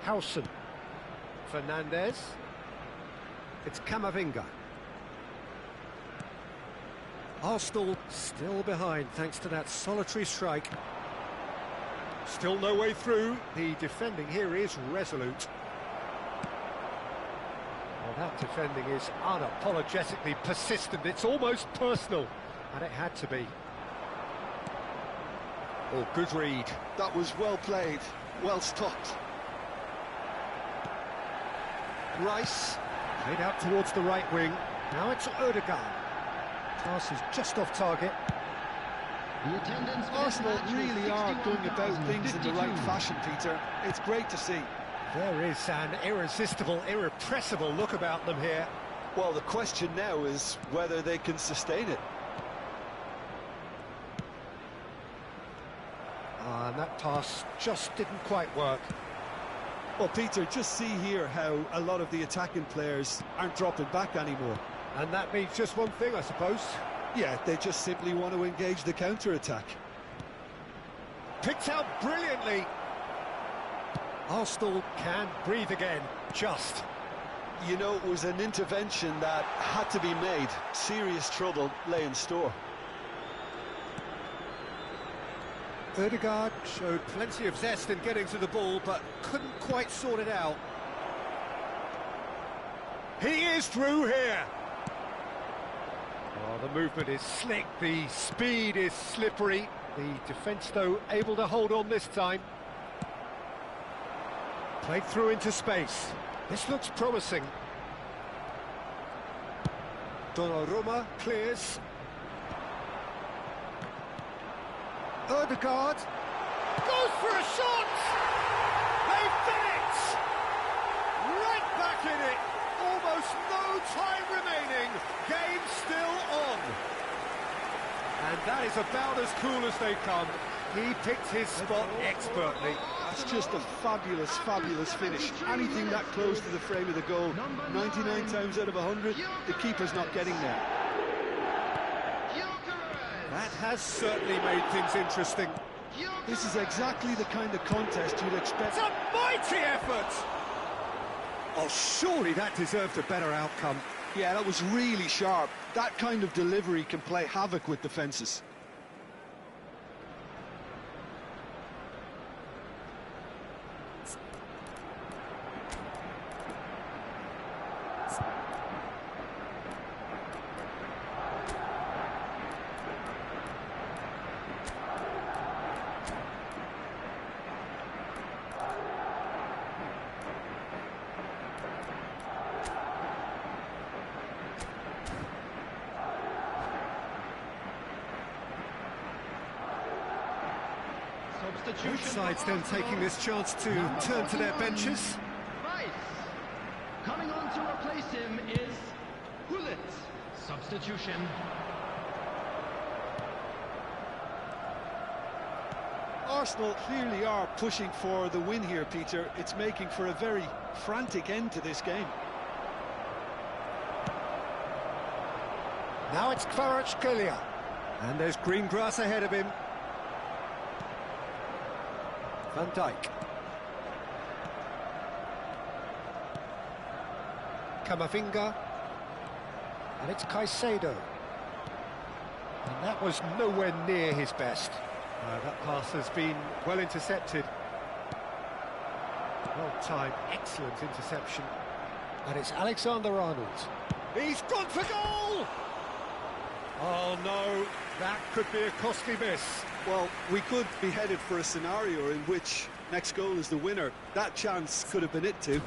Howson, Fernandez, it's Camavinga. Arsenal still behind thanks to that solitary strike. Still no way through, the defending here is resolute. Well, that defending is unapologetically persistent, it's almost personal, and it had to be. Oh, good read. That was well played, well stopped. Rice, played out towards the right wing. Now it's Odegaard. Pass is just off target. Arsenal really are going about things in the right fashion, Peter. It's great to see. There is an irresistible, irrepressible look about them here. Well, the question now is whether they can sustain it. And that pass just didn't quite work. Well, Peter, just see here how a lot of the attacking players aren't dropping back anymore. And that means just one thing, I suppose. Yeah, they just simply want to engage the counter-attack. Picked out brilliantly. Arsenal can breathe again, just. You know, it was an intervention that had to be made. Serious trouble lay in store. Odegaard showed plenty of zest in getting to the ball, but couldn't quite sort it out. He is through here. Oh, the movement is slick, the speed is slippery. The defence, though, able to hold on this time. Played through into space. This looks promising. Donnarumma clears. Odegaard goes for a shot! They've done it! Right back in it! Almost no time remaining. Game still on. And that is about as cool as they come. He picked his spot expertly. That's just a fabulous, fabulous finish. Anything that close to the frame of the goal, 99 times out of 100, the keeper's not getting there. That has certainly made things interesting. This is exactly the kind of contest you'd expect. It's a mighty effort! Oh, surely that deserved a better outcome. Yeah, that was really sharp. That kind of delivery can play havoc with defences. Both sides then taking this chance to turn to their benches. Coming on to replace him is Hullet. Substitution. Arsenal clearly are pushing for the win here, Peter. It's making for a very frantic end to this game. Now it's Kvaratskhelia. And there's green grass ahead of him. Van Dijk. Camavinga. And it's Caicedo. And that was nowhere near his best. That pass has been well intercepted. Well timed, excellent interception. And it's Alexander-Arnold. He's gone for goal! Oh no, that could be a costly miss. Well, we could be headed for a scenario in which next goal is the winner. That chance could have been it too.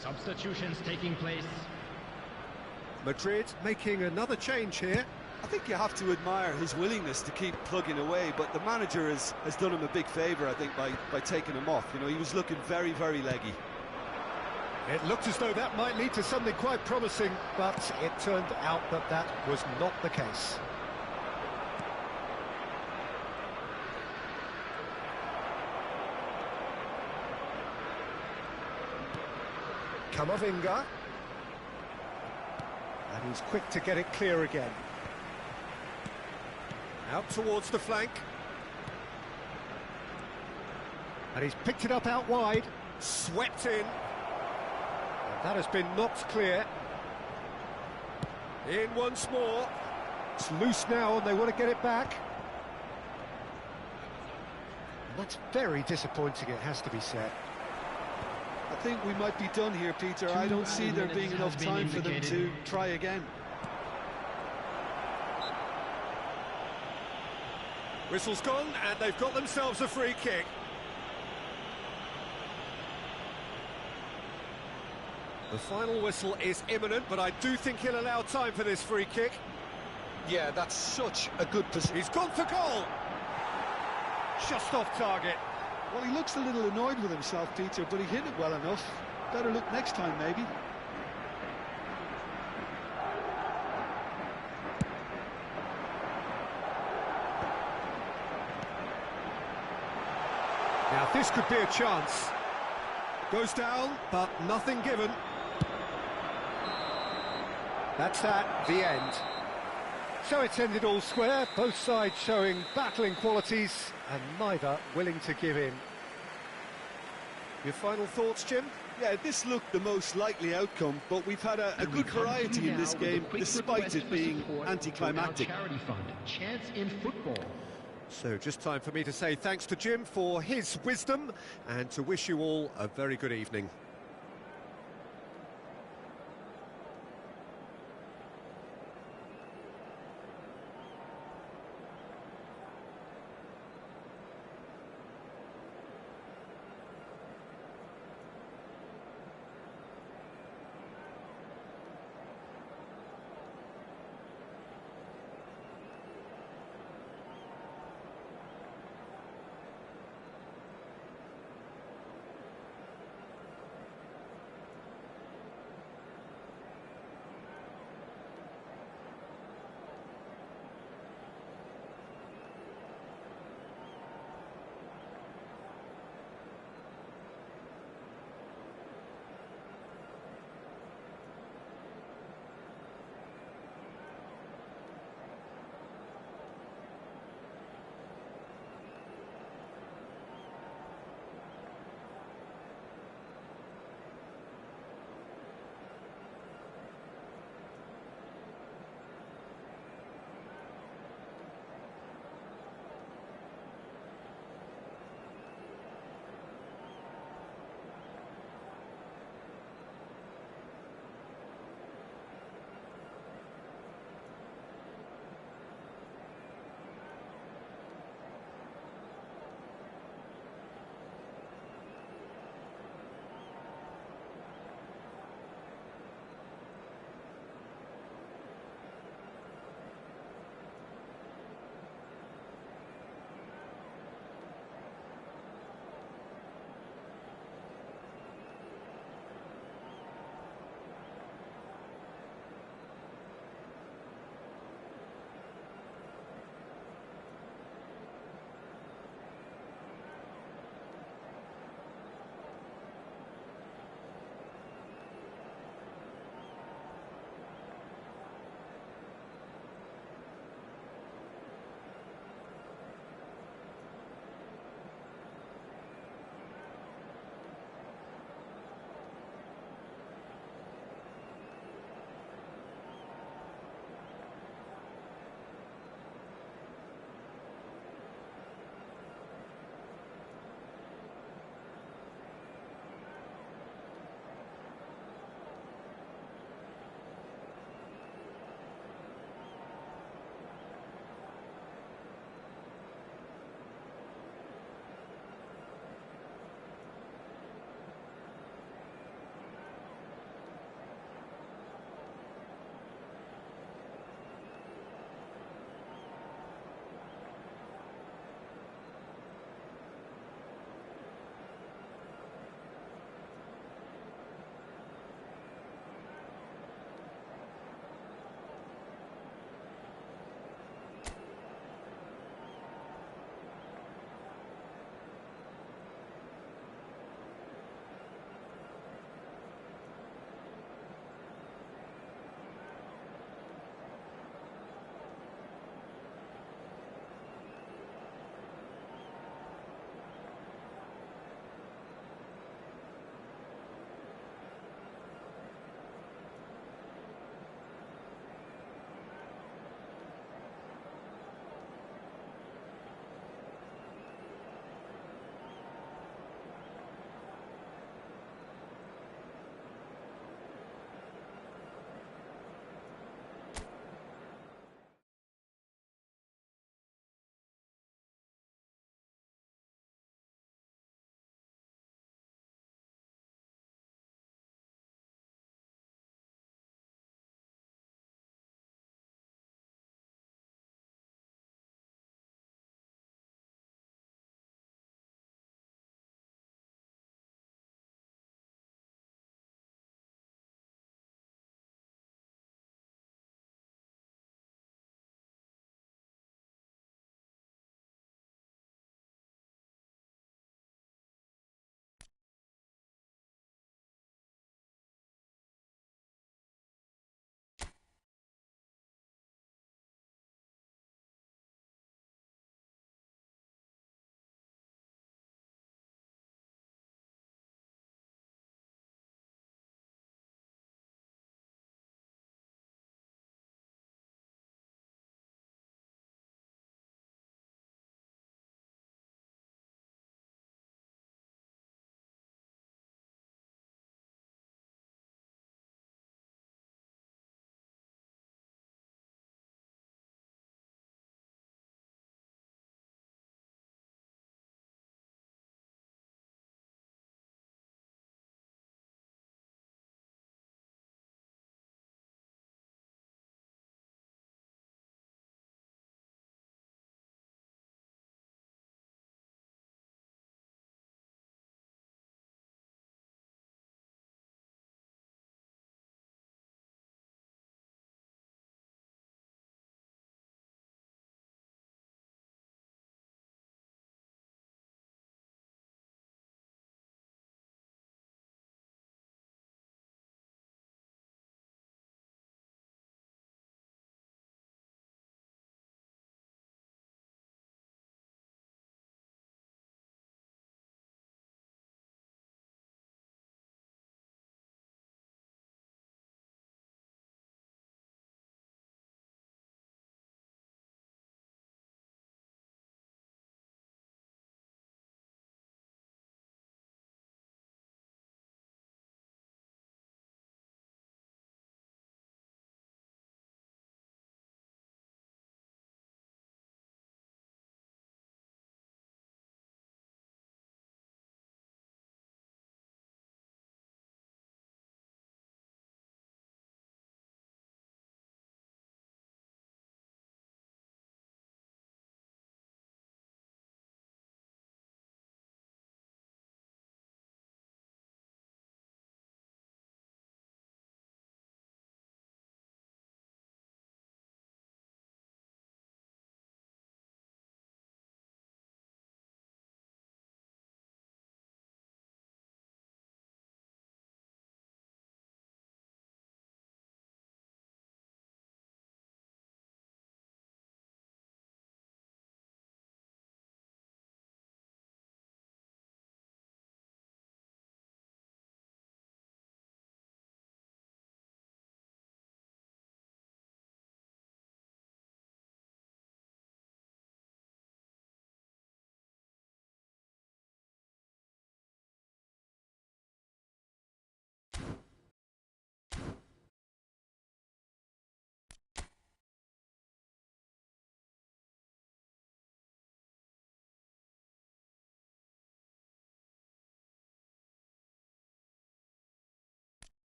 Substitutions taking place. Madrid making another change here. I think you have to admire his willingness to keep plugging away, but the manager has done him a big favour, I think, by taking him off. You know, he was looking very, very leggy. It looked as though that might lead to something quite promising, but it turned out that that was not the case. Camavinga. And he's quick to get it clear again. Out towards the flank. And he's picked it up out wide. Swept in. And that has been knocked clear. In once more. It's loose now and they want to get it back. And that's very disappointing, it has to be said. I think we might be done here, Peter. I don't see there being enough time for them to try again. Whistle's gone, and they've got themselves a free kick. The final whistle is imminent, but I do think he'll allow time for this free kick. Yeah, that's such a good position. He's gone for goal. Just off target. Well, he looks a little annoyed with himself, Peter, but he hit it well enough. Better look next time, maybe. Now, this could be a chance. Goes down, but nothing given. That's that, the end. So it's ended all square, both sides showing battling qualities and neither willing to give in. Your final thoughts, Jim? Yeah, this looked the most likely outcome, but we've had a good variety in this game, despite it being anticlimactic. Charity fund, Chance in Football. So just time for me to say thanks to Jim for his wisdom and to wish you all a very good evening.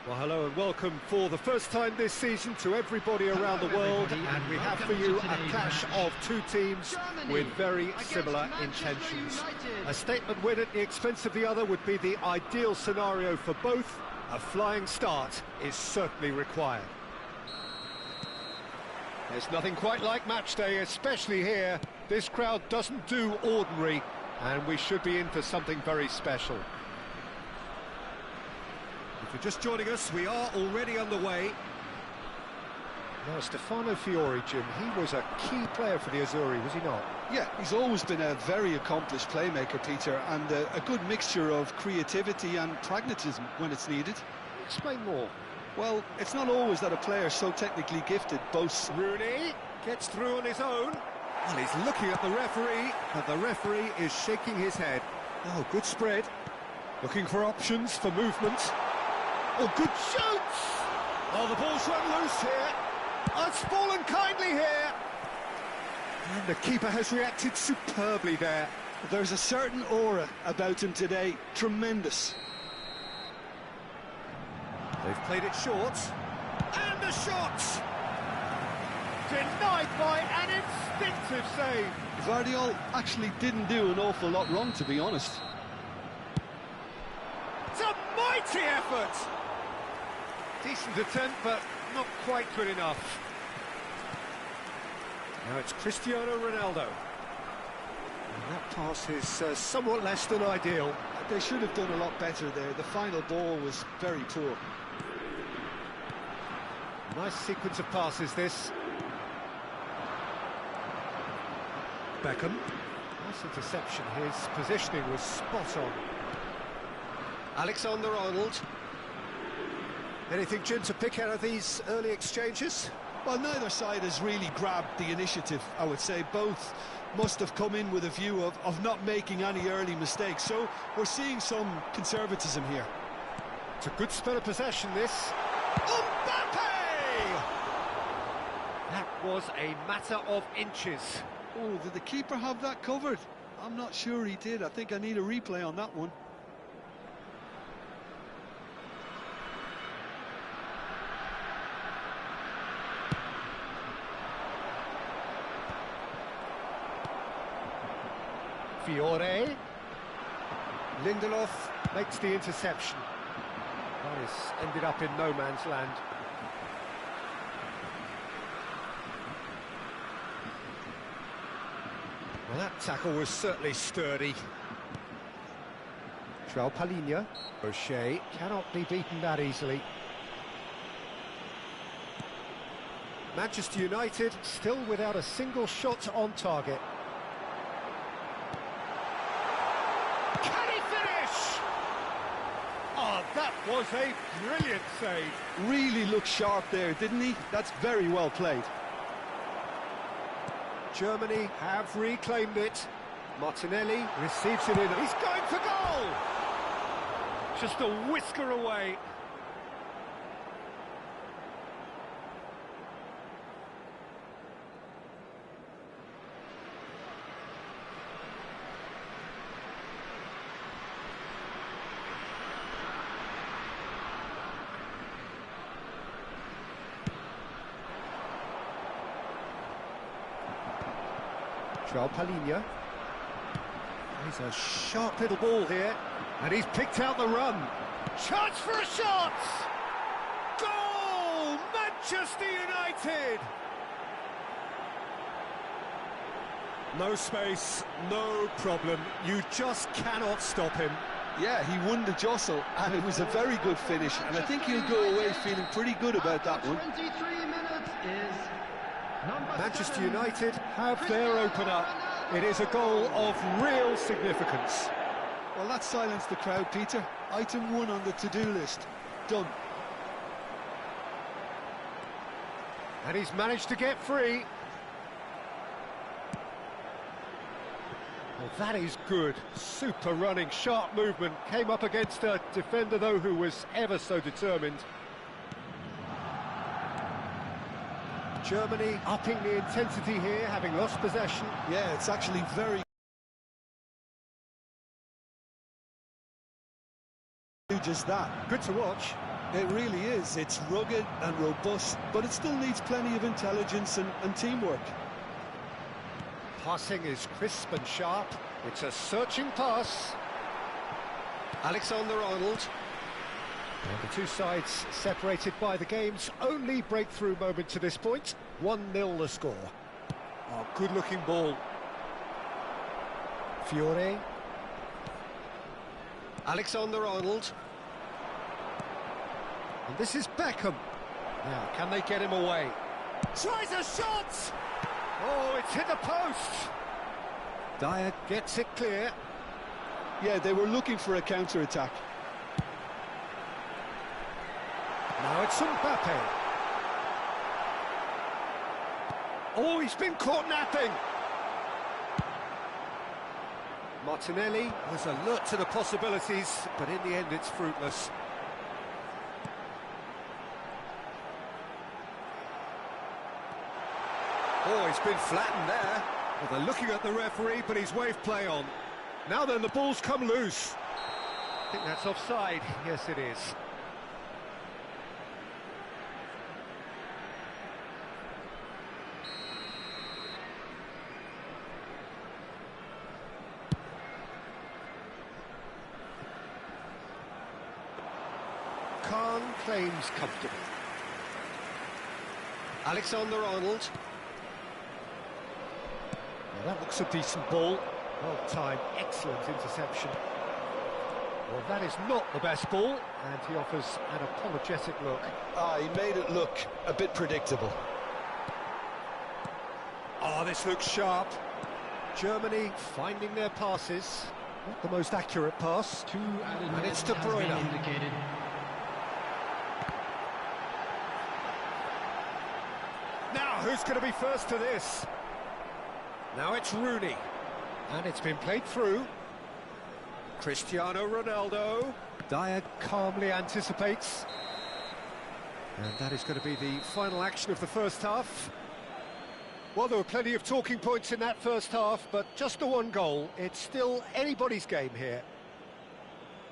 Well, hello and welcome for the first time this season to everybody around the world, and we have for you a clash of two teams with very similar intentions. A statement win at the expense of the other would be the ideal scenario for both. A flying start is certainly required. There's nothing quite like match day, especially here. This crowd doesn't do ordinary, and we should be in for something very special. If you're just joining us, we are already underway. Now, Stefano Fiori, Jim, he was a key player for the Azzurri, was he not? Yeah, he's always been a very accomplished playmaker, Peter, and a good mixture of creativity and pragmatism when it's needed. Explain more. Well, it's not always that a player so technically gifted boasts. Rooney gets through on his own. Well, he's looking at the referee, but the referee is shaking his head. Oh, good spread. Looking for options for movement. Oh, good shoots! Oh, the ball's run loose here. Oh, it's fallen kindly here. And the keeper has reacted superbly there. There's a certain aura about him today. Tremendous. They've played it short. And the shot! Denied by an instinctive save. Guardiola actually didn't do an awful lot wrong, to be honest. It's a mighty effort! Decent attempt, but not quite good enough. Now it's Cristiano Ronaldo. And that pass is somewhat less than ideal. They should have done a lot better there. The final ball was very poor. Nice sequence of passes, this. Beckham. Nice interception. His positioning was spot on. Alexander-Arnold. Anything, Jim, to pick out of these early exchanges? Well, neither side has really grabbed the initiative, I would say. Both must have come in with a view of not making any early mistakes. So we're seeing some conservatism here. It's a good spell of possession, this. Mbappe! That was a matter of inches. Oh, did the keeper have that covered? I'm not sure he did. I think I need a replay on that one. Fiore. Lindelof makes the interception. That is ended up in no man's land. Well, that tackle was certainly sturdy. João Palhinha. O'Shea cannot be beaten that easily. Manchester United still without a single shot on target. Can he finish? Oh, that was a brilliant save. Really looked sharp there, didn't he? That's very well played. Germany have reclaimed it. Martinelli receives it in. He's going for goal! Just a whisker away. João Palhinha. He's a sharp little ball here, and he's picked out the run. Chance for a shot! Goal! Manchester United! No space, no problem. You just cannot stop him. Yeah, he won the jostle, and it was a very good finish, and I think he'll go away feeling pretty good about that one. 23 minutes is Manchester United have their opener. It is a goal of real significance. Well, that silenced the crowd, Peter. Item 1 on the to-do list. Done. And he's managed to get free. Well, that is good. Super running, sharp movement. Came up against a defender, though, who was ever so determined. Germany upping the intensity here, having lost possession. Yeah, it's actually very just that. Good to watch. It really is. It's rugged and robust, but it still needs plenty of intelligence and teamwork. Passing is crisp and sharp. It's a searching pass. Alexander-Arnold. And the two sides separated by the game's only breakthrough moment to this point. 1-0 the score. Oh, good-looking ball. Fiore. Alexander-Arnold. And this is Beckham. Now, can they get him away? Tries a shot! Oh, it's hit the post! Dyer gets it clear. Yeah, they were looking for a counter-attack. Now it's Mbappe. Oh, he's been caught napping! Martinelli was alert to the possibilities, but in the end it's fruitless. Oh, he's been flattened there. Well, they're looking at the referee, but he's waved play on. Now then, the ball's come loose. I think that's offside. Yes, it is. Khan claims comfortable. Alexander-Arnold. Well, that looks a decent ball. Well timed, excellent interception. Well, that is not the best ball, and he offers an apologetic look. He made it look a bit predictable. Oh, this looks sharp. Germany finding their passes. Not the most accurate pass. And it's De Bruyne. Now, who's going to be first to this? Now it's Rooney. And it's been played through. Cristiano Ronaldo. Dyer calmly anticipates. And that is going to be the final action of the first half. Well, there were plenty of talking points in that first half, but just the one goal. It's still anybody's game here.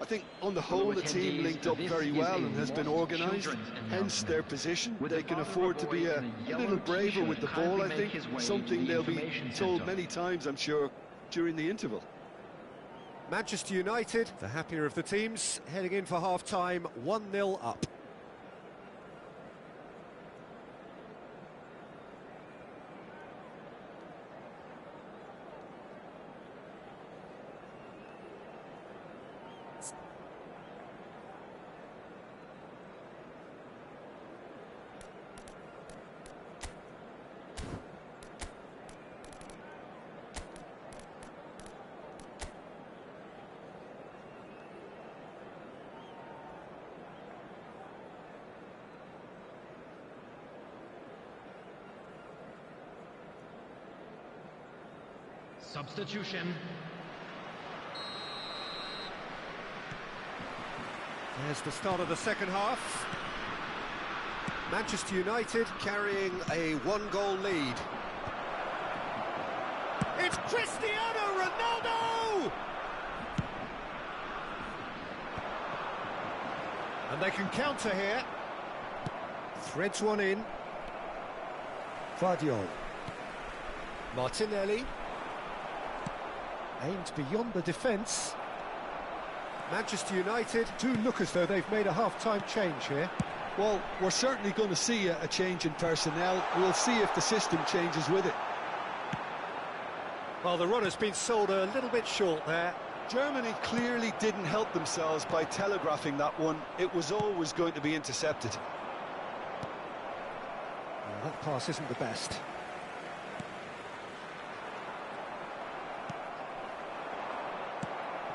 I think, on the whole, the team linked up very well and has been organised, hence their position. They can afford to be a little braver with the ball, I think, something they'll be told many times, I'm sure, during the interval. Manchester United, the happier of the teams, heading in for half-time, 1-0 up. Substitution. There's the start of the second half. Manchester United carrying a one-goal lead. It's Cristiano Ronaldo! And they can counter here. Threads one in. Vardiol. Martinelli. Aimed beyond the defence. Manchester United do look as though they've made a half-time change here. Well, we're certainly going to see a change in personnel. We'll see if the system changes with it. Well, the run has been sold a little bit short there. Germany clearly didn't help themselves by telegraphing that one. It was always going to be intercepted. Well, that pass isn't the best.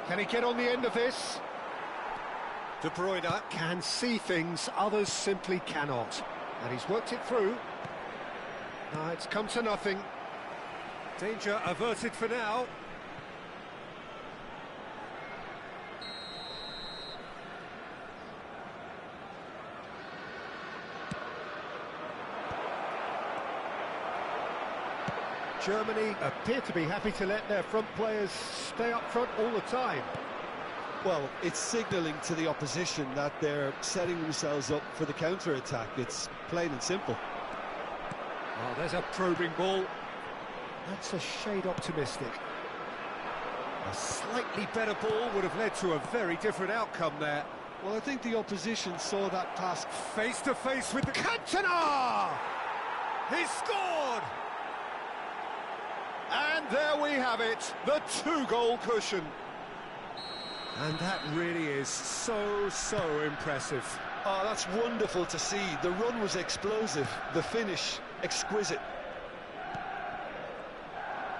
Can he get on the end of this? De Bruyne can see things others simply cannot. And he's worked it through. Now it's come to nothing. Danger averted for now. Germany appear to be happy to let their front players stay up front all the time. Well, it's signalling to the opposition that they're setting themselves up for the counter-attack. It's plain and simple. Oh, there's a probing ball. That's a shade optimistic. A slightly better ball would have led to a very different outcome there. Well, I think the opposition saw that pass Face to face with the Cantona! He's scored! And there we have it, the two-goal cushion. And that really is so impressive. Oh, that's wonderful to see. The run was explosive, the finish exquisite.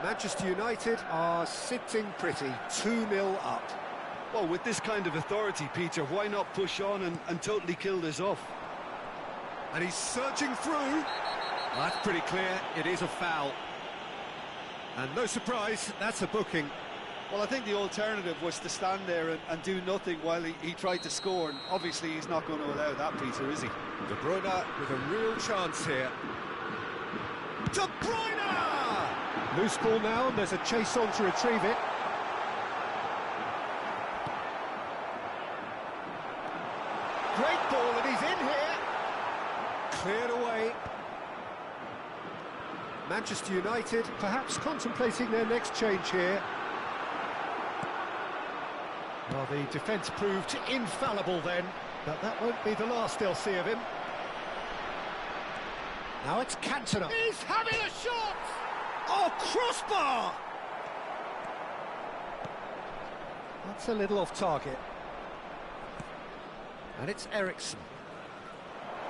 Manchester United are sitting pretty, 2-0 up. Well, with this kind of authority, Peter, why not push on and totally kill this off? And he's surging through. That's pretty clear, it is a foul. And no surprise, that's a booking. Well, I think the alternative was to stand there and do nothing while he tried to score, and obviously he's not going to allow that, Peter, is he? De Bruyne with a real chance here. De Bruyne! Loose ball now, and there's a chase on to retrieve it. Great ball, and he's in here. Cleared away. Manchester United perhaps contemplating their next change here. Well, the defence proved infallible then, but that won't be the last they'll see of him. Now it's Cantona. He's having a shot! Oh, crossbar! That's a little off target. And it's Ericsson.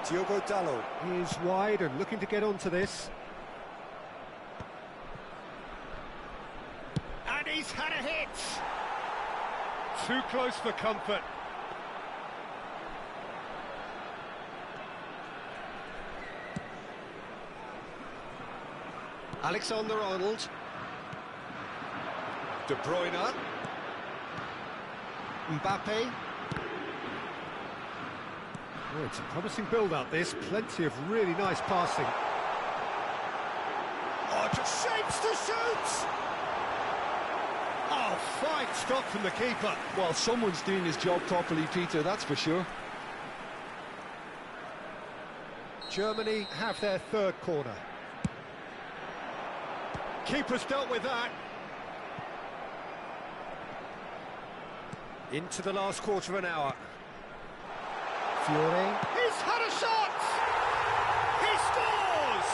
Diogo Dalot is wide and looking to get onto this. And he's had a hit! Too close for comfort. Alexander-Arnold. De Bruyne. Mbappe. Oh, it's a promising build-up, this. Plenty of really nice passing. Oh, just shapes to shoot! Oh, fine stop from the keeper. Well, someone's doing his job properly, Peter, that's for sure. Germany have their third corner. Keeper's dealt with that. Into the last quarter of an hour. Fiore. He's had a shot! He scores!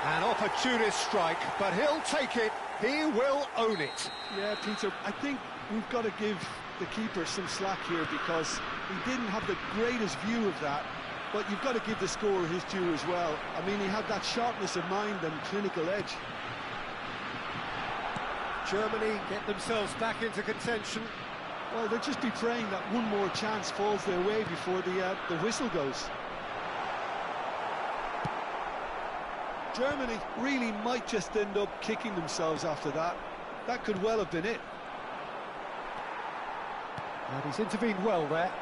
An opportunist strike, but he'll take it. He will own it. Yeah, Peter, I think we've got to give the keeper some slack here because he didn't have the greatest view of that, but you've got to give the scorer his due as well. I mean, he had that sharpness of mind and clinical edge. Germany get themselves back into contention. Well, they'll just be praying that one more chance falls their way before the whistle goes. Germany really might just end up kicking themselves after that. That could well have been it. And he's intervened well there.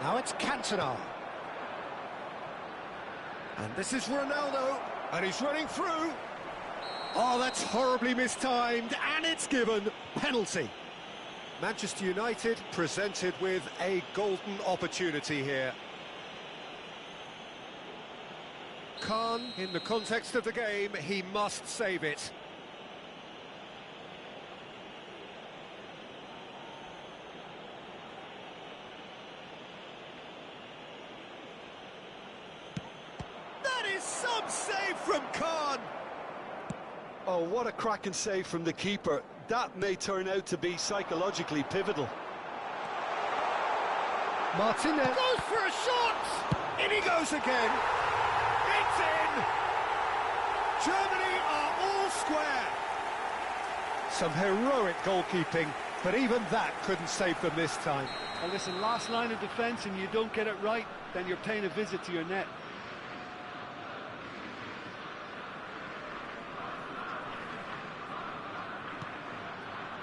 Now it's Cantona. And this is Ronaldo. And he's running through. Oh, that's horribly mistimed. And it's given. Penalty. Manchester United presented with a golden opportunity here. Khan, in the context of the game, he must save it. That is some save from Khan! Oh, what a cracking save from the keeper. That may turn out to be psychologically pivotal. Martinez goes for a shot! In he goes again! It's in! Germany are all square! Some heroic goalkeeping, but even that couldn't save them this time. Well, listen, last line of defence and you don't get it right, then you're paying a visit to your net.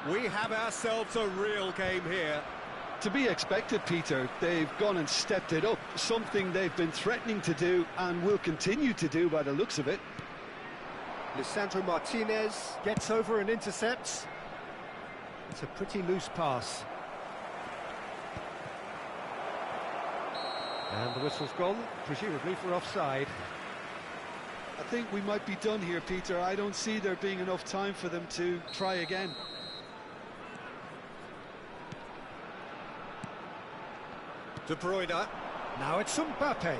We have ourselves a real game here. To be expected, Peter. They've gone and stepped it up, something they've been threatening to do and will continue to do by the looks of it. Lisandro Martinez gets over and intercepts. It's a pretty loose pass. And the whistle's gone, presumably for offside. I think we might be done here, Peter. I don't see there being enough time for them to try again. De Bruyne. Now it's Mbappe.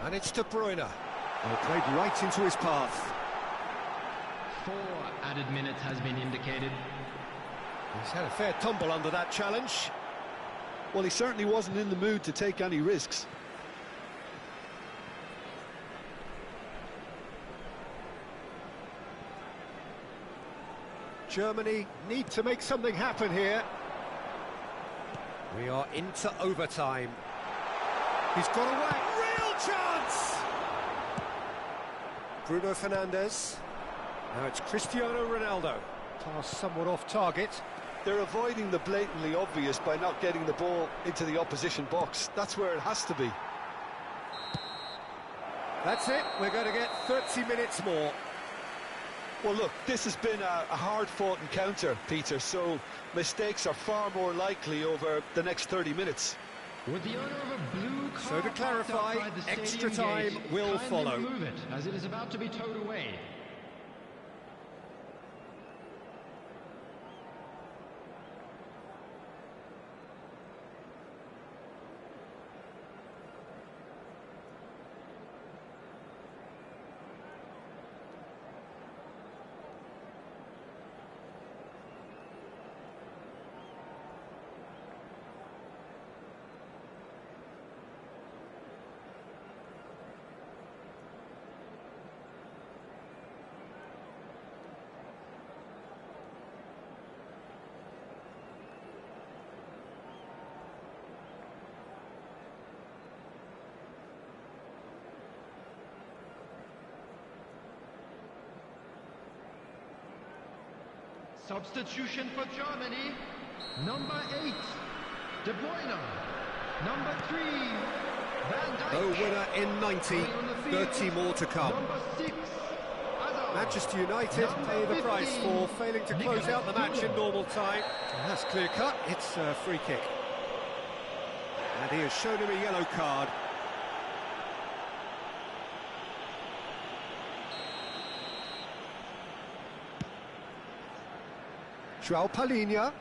And it's De Bruyne. Well, played right into his path. 4 added minutes has been indicated. He's had a fair tumble under that challenge. Well, he certainly wasn't in the mood to take any risks. Germany need to make something happen here. We are into overtime. He's got away. Real chance! Bruno Fernandes. Now it's Cristiano Ronaldo. Pass somewhat off target. They're avoiding the blatantly obvious by not getting the ball into the opposition box. That's where it has to be. That's it. We're going to get 30 minutes more. Well, look, this has been a hard-fought encounter, Peter, so mistakes are far more likely over the next 30 minutes. With the owner of a blue car So to clarify, parked outside the extra stadium time gate, will kindly follow. Move it, as it is about to be towed away. Substitution for Germany. Number 8, De Bruyne. Number 3, Van Dijk. No winner in 90, 30 more to come. Number 6, Hazard. Manchester United pay the price 15, for failing to close out the match in normal time. And that's clear cut, it's a free kick. And he has shown him a yellow card. João Palhinha.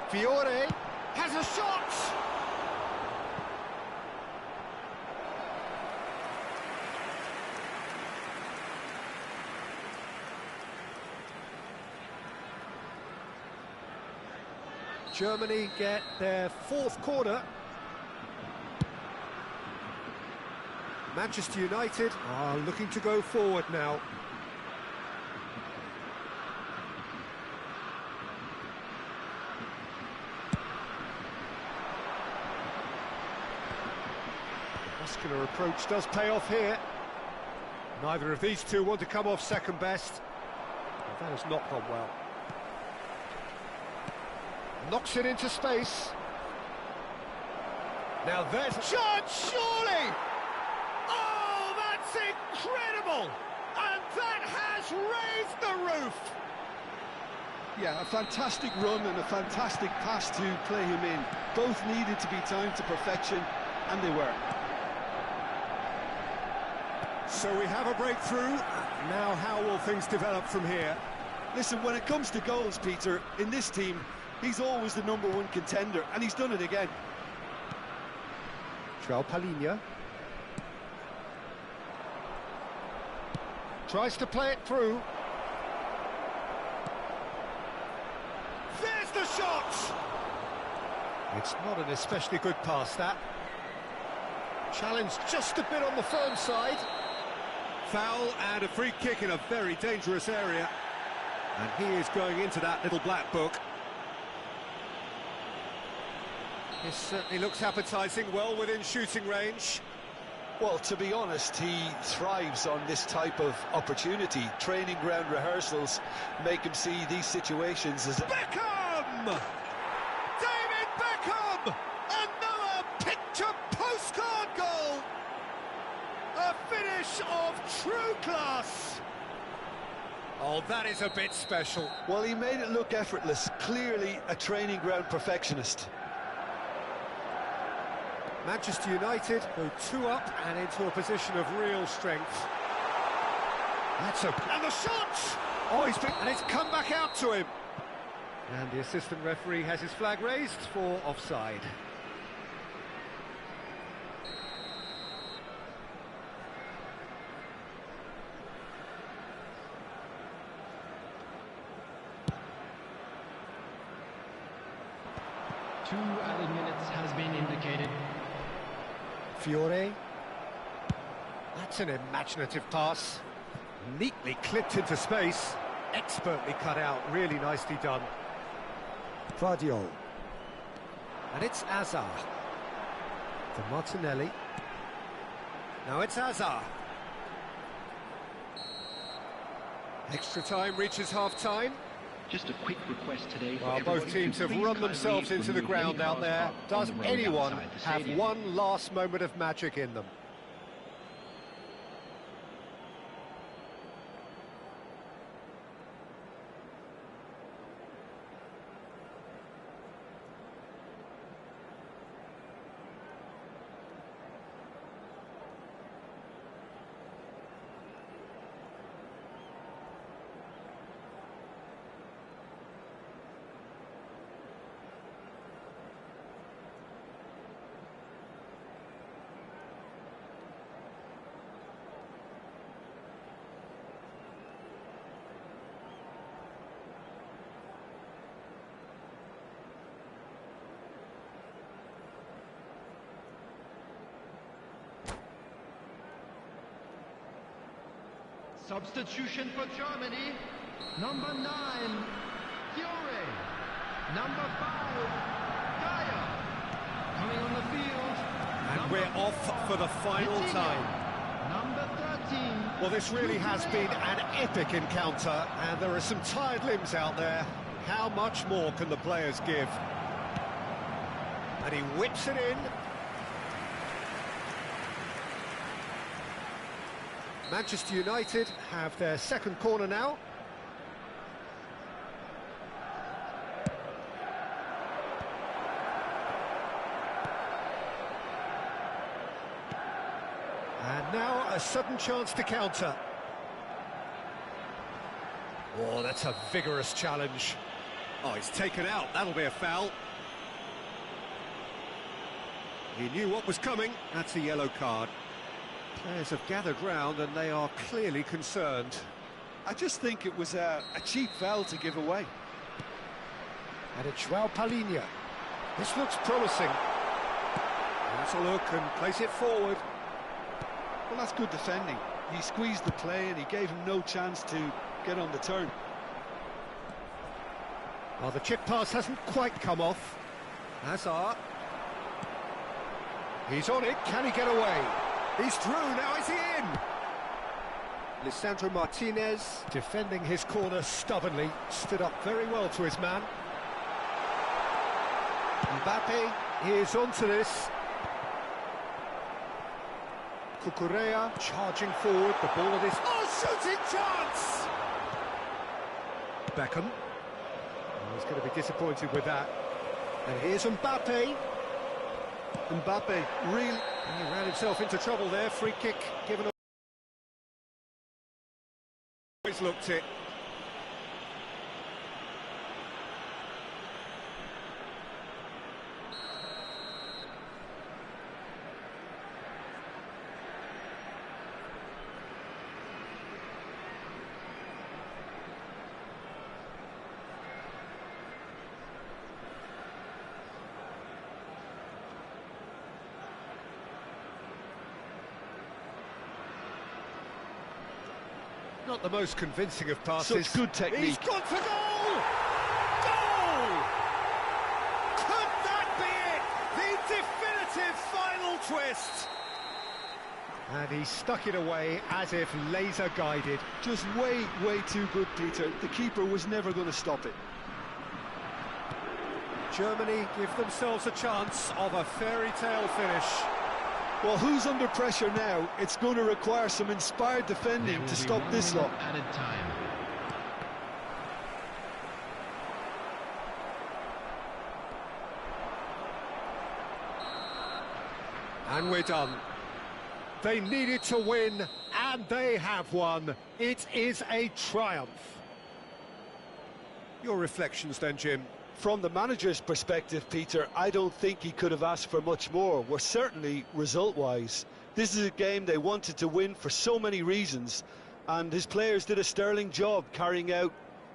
Fiore has a shot! Germany get their 4th corner. Manchester United are looking to go forward now. Muscular approach does pay off here. Neither of these two want to come off second best. That has not gone well. Knocks it into space. Now there's chance, surely! Oh, that's incredible! And that has raised the roof! Yeah, a fantastic run and a fantastic pass to play him in. Both needed to be timed to perfection, and they were. So we have a breakthrough. Now how will things develop from here? Listen, when it comes to goals, Peter, in this team, he's always the #1 contender, and he's done it again. João Palhinha. Tries to play it through. There's the shot! It's not an especially good pass, that. Challenge just a bit on the firm side. Foul and a free kick in a very dangerous area. And he is going into that little black book. This certainly looks appetising, well within shooting range. Well, to be honest, he thrives on this type of opportunity. Training ground rehearsals make him see these situations as... Beckham! David Beckham! Another picture postcard goal! A finish of true class! Oh, that is a bit special. Well, he made it look effortless. Clearly a training ground perfectionist. Manchester United go 2 up and into a position of real strength. That's and the shot! Oh, and it's come back out to him. And the assistant referee has his flag raised for offside. Two added minutes has been indicated. Fiore. That's an imaginative pass. Neatly clipped into space. Expertly cut out. Really nicely done. Vardiol. And it's Azar. For Martinelli. Now it's Azar. Extra time reaches half-time. Just a quick request today. Well, both teams have run themselves into the ground out there. Does anyone have one last moment of magic in them? Substitution for Germany. Number 9, Fiore. Number 5, Dyer. Coming on the field. And we're off for the final time. Number 13. Well, this really has been an epic encounter, and there are some tired limbs out there. How much more can the players give? And he whips it in. Manchester United have their second corner now. And now a sudden chance to counter. Oh, that's a vigorous challenge. Oh, he's taken out. That'll be a foul. He knew what was coming. That's a yellow card. Players have gathered round and they are clearly concerned. I just think it was a cheap foul to give away. And it's João Palhinha. This looks promising. That's a look and place it forward. Well, that's good defending. He squeezed the play and he gave him no chance to get on the turn. Well, the chip pass hasn't quite come off. Hazard. He's on it. Can he get away? He's through, now is he in? Lisandro Martinez, defending his corner stubbornly, stood up very well to his man. Mbappe is onto this. Cucurella charging forward, the ball at his... Oh, shooting chance! Beckham. Oh, he's going to be disappointed with that. And here's Mbappe. Mbappe, really... He ran himself into trouble there. Free kick given away. Always looked it. Not the most convincing of passes. Such good technique. He's gone for goal! Goal! Could that be it? The definitive final twist! And he stuck it away as if laser guided. Just way too good, Peter. The keeper was never going to stop it. Germany give themselves a chance of a fairy tale finish. Well, who's under pressure now? It's going to require some inspired defending to stop this lot. Added time. And we're done. They needed to win, and they have won. It is a triumph. Your reflections then, Jim? From the manager's perspective, Peter, I don't think he could have asked for much more. Well, certainly result-wise. This is a game they wanted to win for so many reasons, and his players did a sterling job carrying out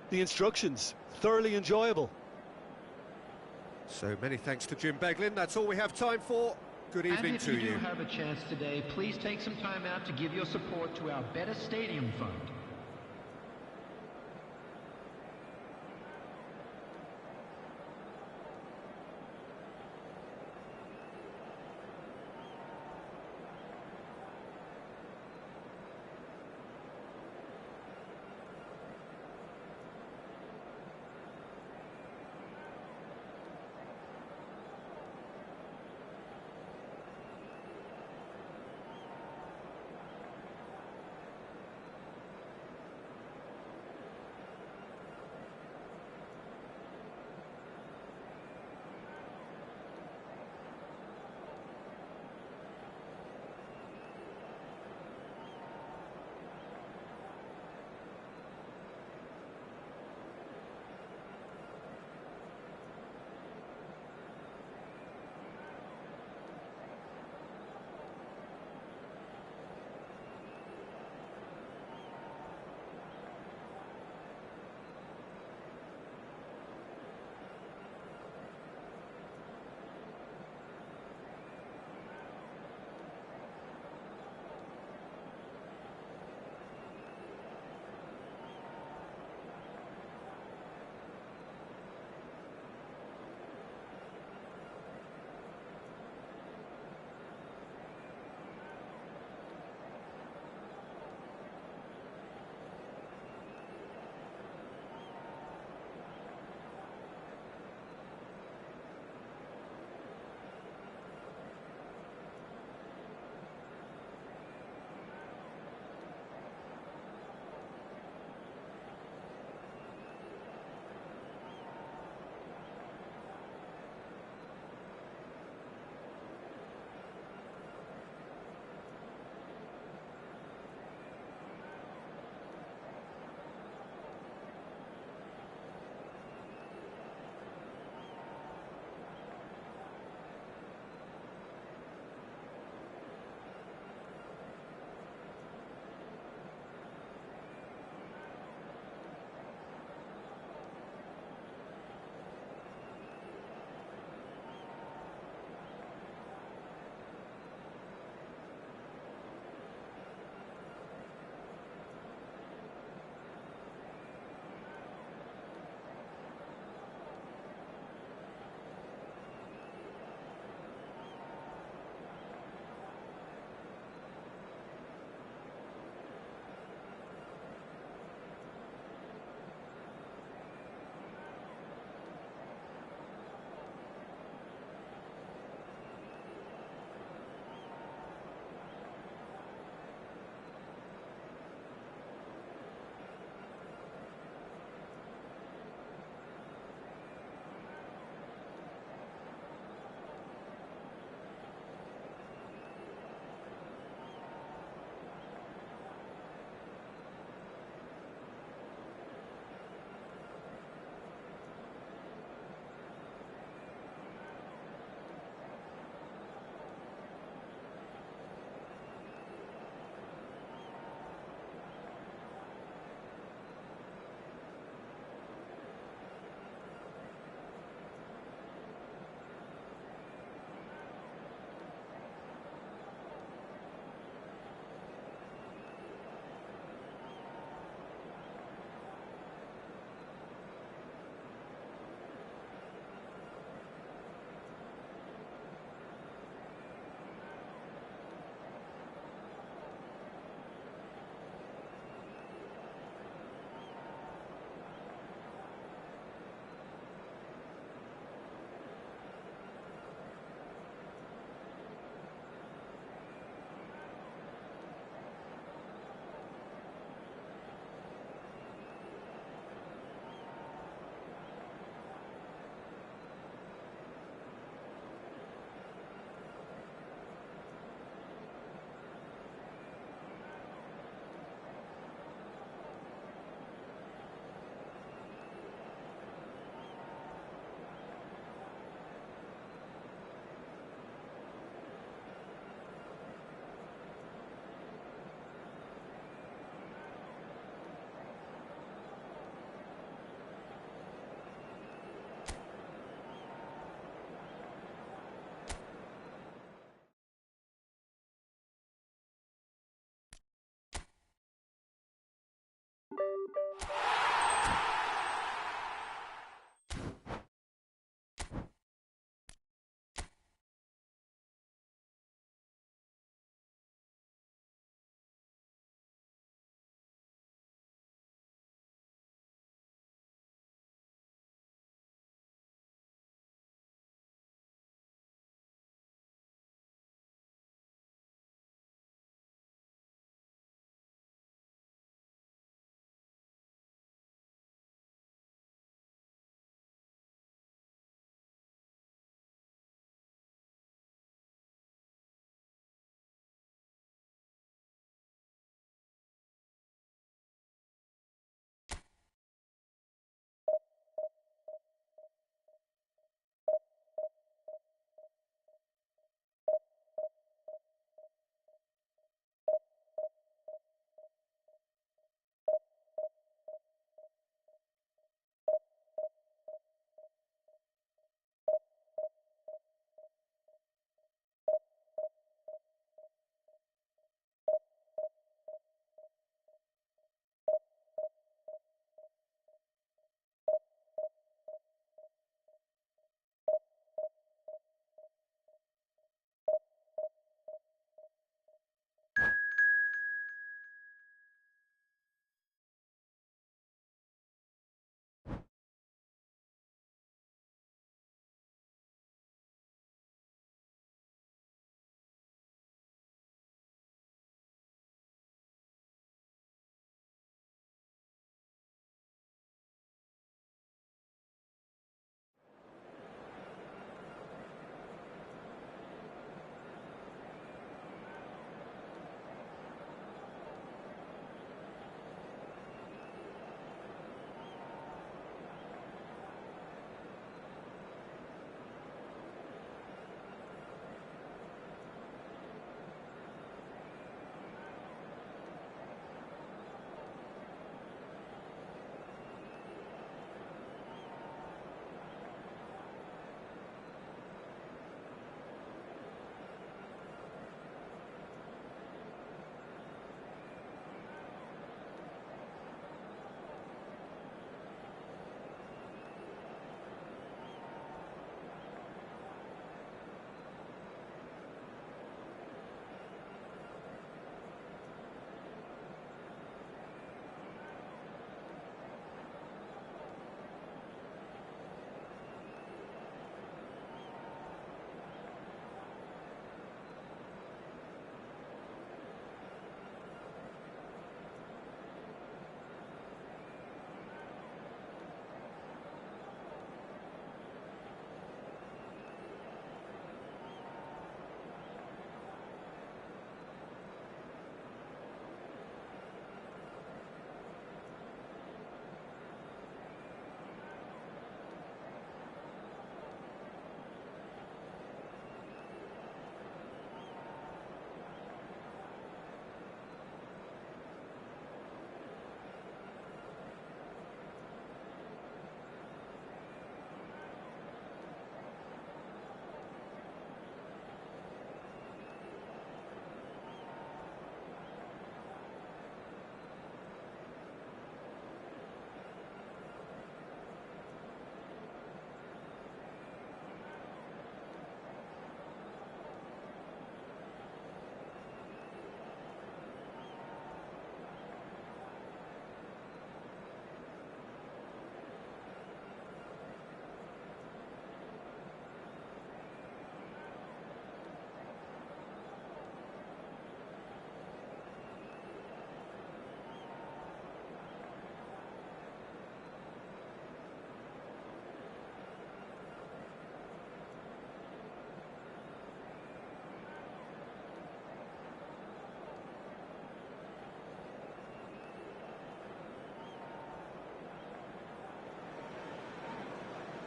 the instructions. Thoroughly enjoyable. So many thanks to Jim Beglin. That's all we have time for. Good evening to And if you you. do have a chance today, please take some time out to give your support to our Better Stadium Fund.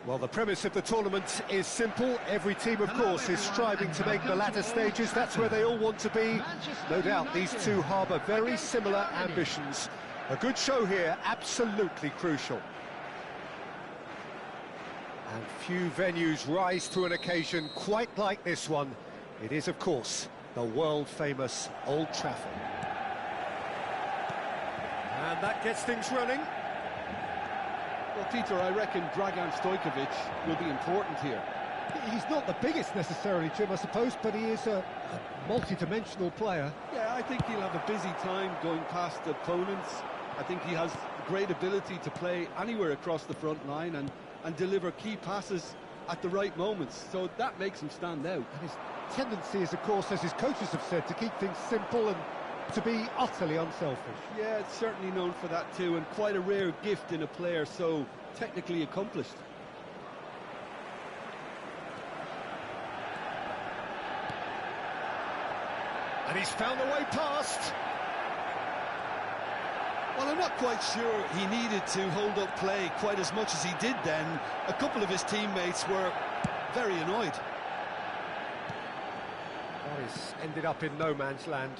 Well, the premise of the tournament is simple. Every team, of course, is striving to make the latter stages. That's where they all want to be. No doubt these two harbour very similar ambitions. A good show here, absolutely crucial. And few venues rise to an occasion quite like this one. It is, of course, the world-famous Old Trafford. And that gets things running. Well, Peter, I reckon Dragan Stojkovic will be important here. He's not the biggest necessarily, Jim, I suppose, but he is a multi-dimensional player. Yeah, I think he'll have a busy time going past opponents. I think he has great ability to play anywhere across the front line and deliver key passes at the right moments, so that makes him stand out. And his tendency is, of course, as his coaches have said, to keep things simple and to be utterly unselfish. Yeah, it's certainly known for that too, and quite a rare gift in a player so technically accomplished. And he's found a way past. Well, I'm not quite sure he needed to hold up play quite as much as he did then. A couple of his teammates were very annoyed. That is ended up in no man's land.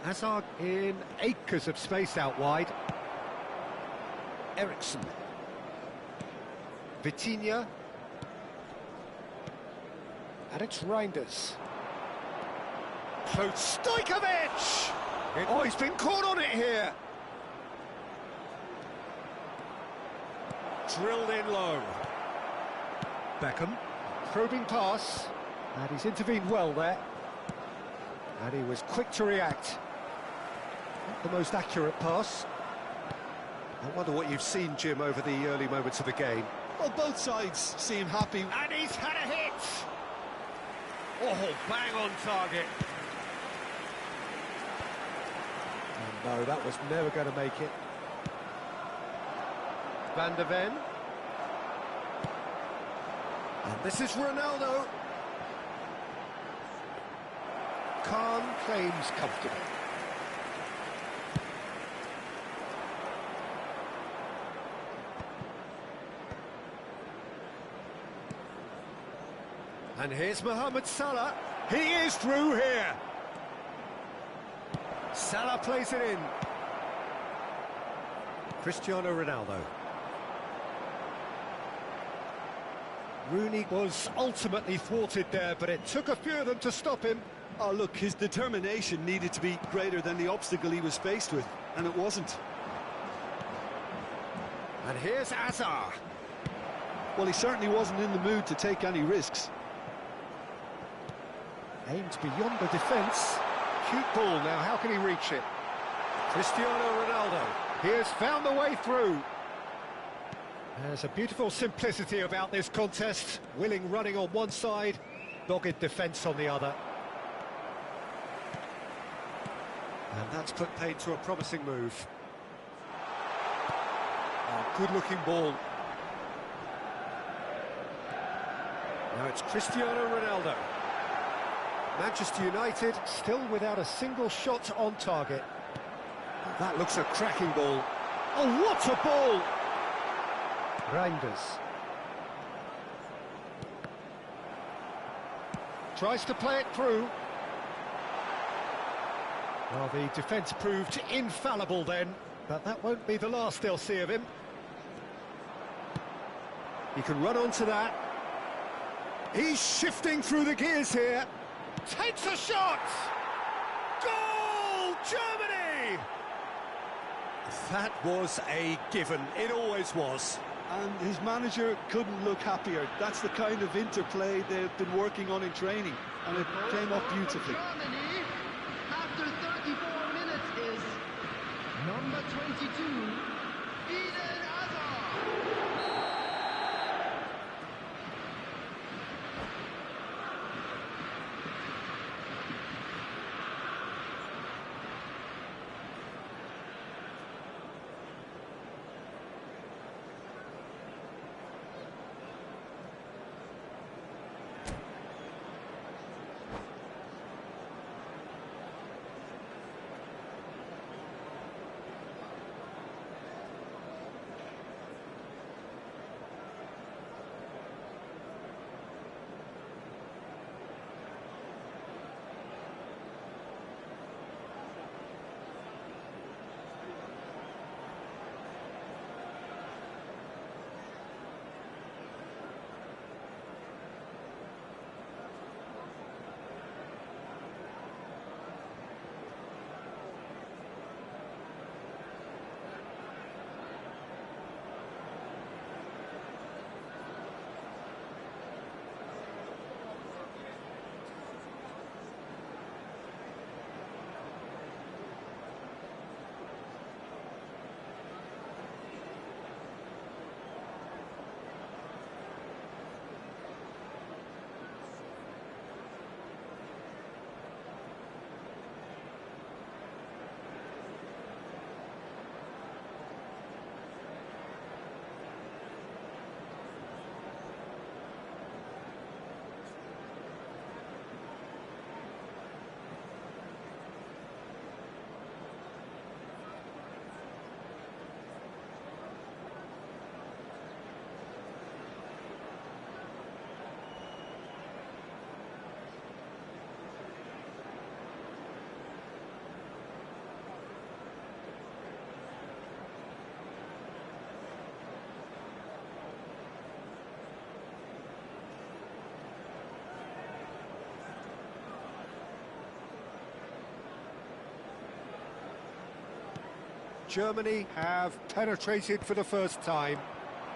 Hazard in acres of space out wide. Eriksson. Vitinha. And it's Reinders. So Stojkovic! Oh, he's been caught on it here. Drilled in low. Beckham. Probing pass. And he's intervened well there. And he was quick to react. Not the most accurate pass. I wonder what you've seen, Jim, over the early moments of the game. Well, both sides seem happy. And he's had a hit! Oh, bang on target. Oh, no, that was never going to make it. Van der Ven. And this is Ronaldo. Khan claims comfortable. And here's Mohamed Salah. He is through here. Salah plays it in. Cristiano Ronaldo. Rooney was ultimately thwarted there, but it took a few of them to stop him. Oh, look, his determination needed to be greater than the obstacle he was faced with, and it wasn't. And here's Hazard. Well, he certainly wasn't in the mood to take any risks. Aimed beyond the defence. Cute ball now, how can he reach it? Cristiano Ronaldo. He has found the way through. There's a beautiful simplicity about this contest. Willing running on one side, dogged defence on the other. And that's put paid to a promising move. Oh, good-looking ball. Now it's Cristiano Ronaldo. Manchester United still without a single shot on target. That looks a cracking ball. Oh, what a ball! Reinders. Tries to play it through. Well, the defence proved infallible then, but that won't be the last they'll see of him. He can run onto that. He's shifting through the gears here. Takes a shot! Goal! Germany! That was a given. It always was. And his manager couldn't look happier. That's the kind of interplay they've been working on in training, and it came off beautifully. Germany, after 34 minutes, is number 22, Eden Hazard. Germany have penetrated for the first time.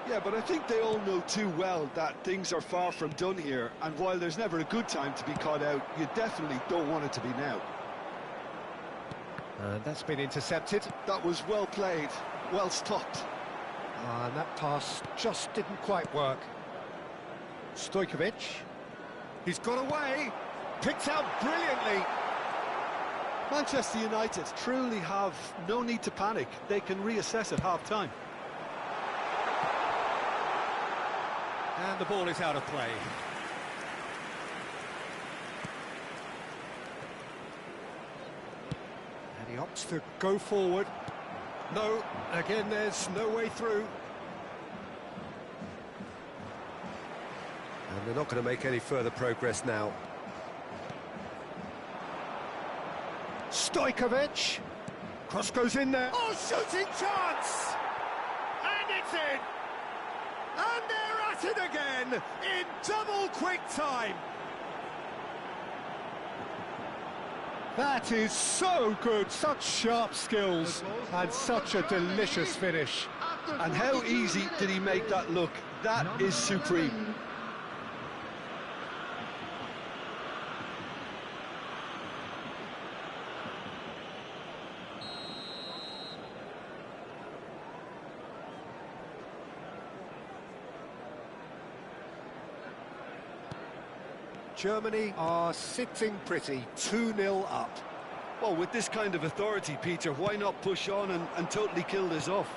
Yeah, but I think they all know too well that things are far from done here, and while there's never a good time to be caught out, you definitely don't want it to be now. And that's been intercepted. That was well played, well stopped. And that pass just didn't quite work. Stojkovic. He's got away. Picked out brilliantly. Manchester United truly have no need to panic. They can reassess at half-time. And the ball is out of play. And he opts to go forward. No, again, there's no way through. And they're not going to make any further progress now. Stojkovic. Cross goes in there. Oh, shooting chance! And it's in! And they're at it again in double quick time. That is so good, such sharp skills and such a delicious finish. And how easy did he make that look? That is supreme. Germany are sitting pretty, 2-0 up. Well, with this kind of authority, Peter, why not push on and totally kill this off?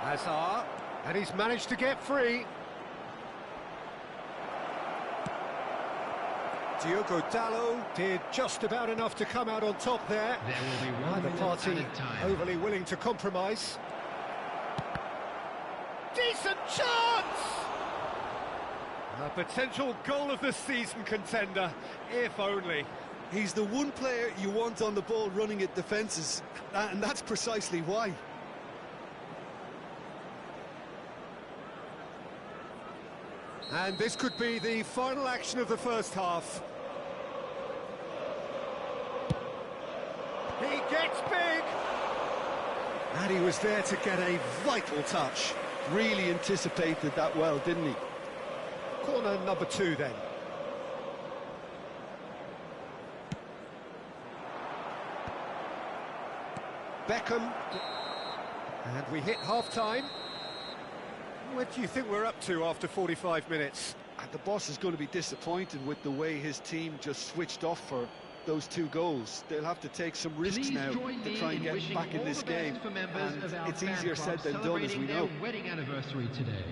Hazard, and he's managed to get free. Diogo Dalot did just about enough to come out on top there. There will be one Neither party minute at a time. overly willing to compromise. Decent chance! A potential goal of the season contender, if only. He's the one player you want on the ball running at defences, and that's precisely why. And this could be the final action of the first half. He gets big! And he was there to get a vital touch. Really anticipated that well, didn't he? Corner number 2 then. Beckham. And we hit half-time. What do you think we're up to after 45 minutes? And the boss is going to be disappointed with the way his team just switched off for those 2 goals. They'll have to take some risks now to try and get back in this game. And it's easier said than done, as we know. Wedding anniversary today.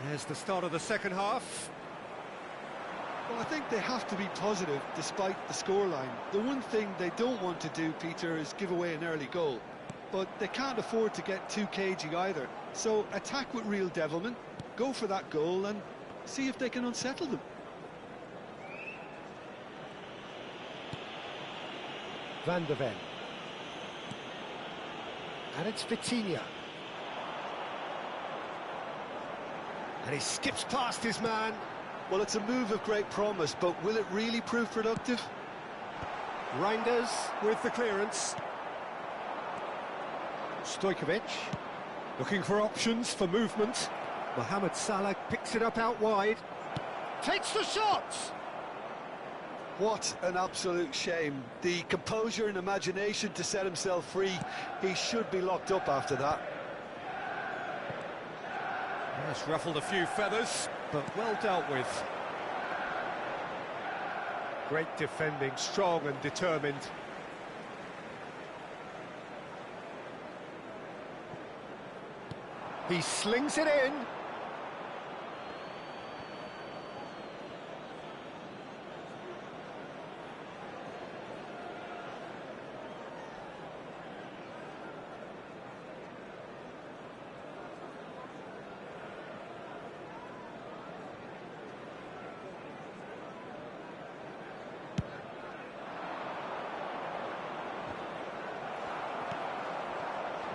There's the start of the second half. Well, I think they have to be positive despite the scoreline. The one thing they don't want to do, Peter, is give away an early goal. But they can't afford to get too cagey either. So attack with real devilment, go for that goal and see if they can unsettle them. Van der Ven. And it's Vitinha. And he skips past his man. Well, it's a move of great promise, but will it really prove productive? Reinders with the clearance. Stojkovic. Looking for options for movement. Mohamed Salah picks it up out wide. Takes the shot! What an absolute shame. The composure and imagination to set himself free. He should be locked up after that. That's ruffled a few feathers, but well dealt with. Great defending, strong and determined. He slings it in.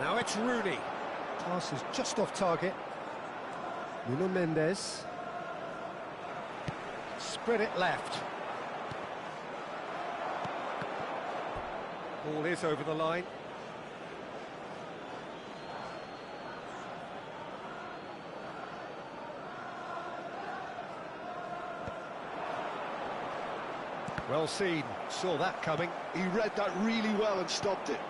Now it's Rooney. Pass is just off target. Nuno Mendes. Spread it left. Ball is over the line. Well seen. Saw that coming. He read that really well and stopped it.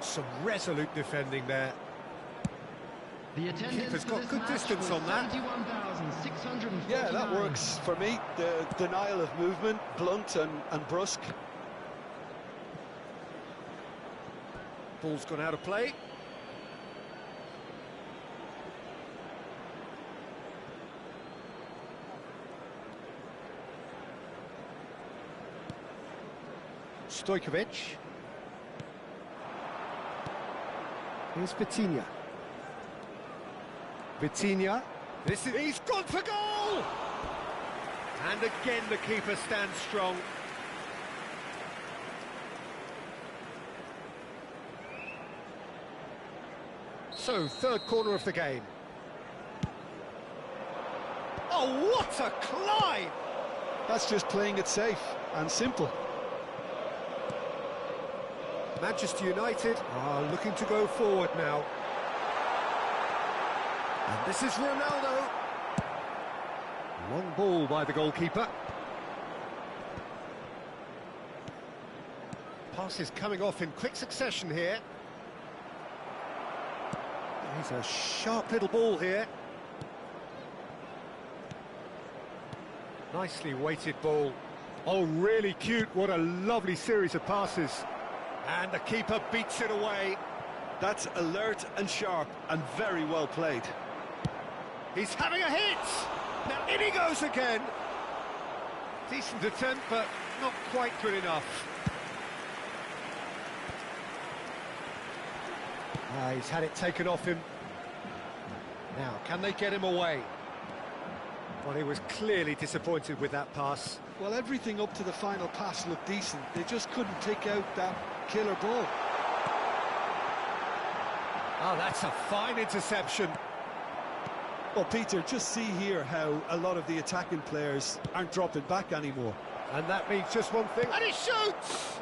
Some resolute defending there. The Keeper's got good distance on that. Yeah, that works for me. The denial of movement, blunt and brusque. Ball's gone out of play. Stojkovic. Here's Vitinha. Vitinha. He's gone for goal! And again the keeper stands strong. So, third corner of the game. Oh, what a climb! That's just playing it safe and simple. Manchester United are looking to go forward now. And this is Ronaldo. Long ball by the goalkeeper. Pass is coming off in quick succession here. He's a sharp little ball here. Nicely weighted ball. Oh, really cute. What a lovely series of passes. And the keeper beats it away. That's alert and sharp and very well played. He's having a hit! Now in he goes again. Decent attempt, but not quite good enough. He's had it taken off him. Now, can they get him away? Well, he was clearly disappointed with that pass. Well, everything up to the final pass looked decent. They just couldn't pick out that killer ball. Oh, that's a fine interception. Well, Peter, just see here how a lot of the attacking players aren't dropping back anymore. And that means just one thing. And he shoots!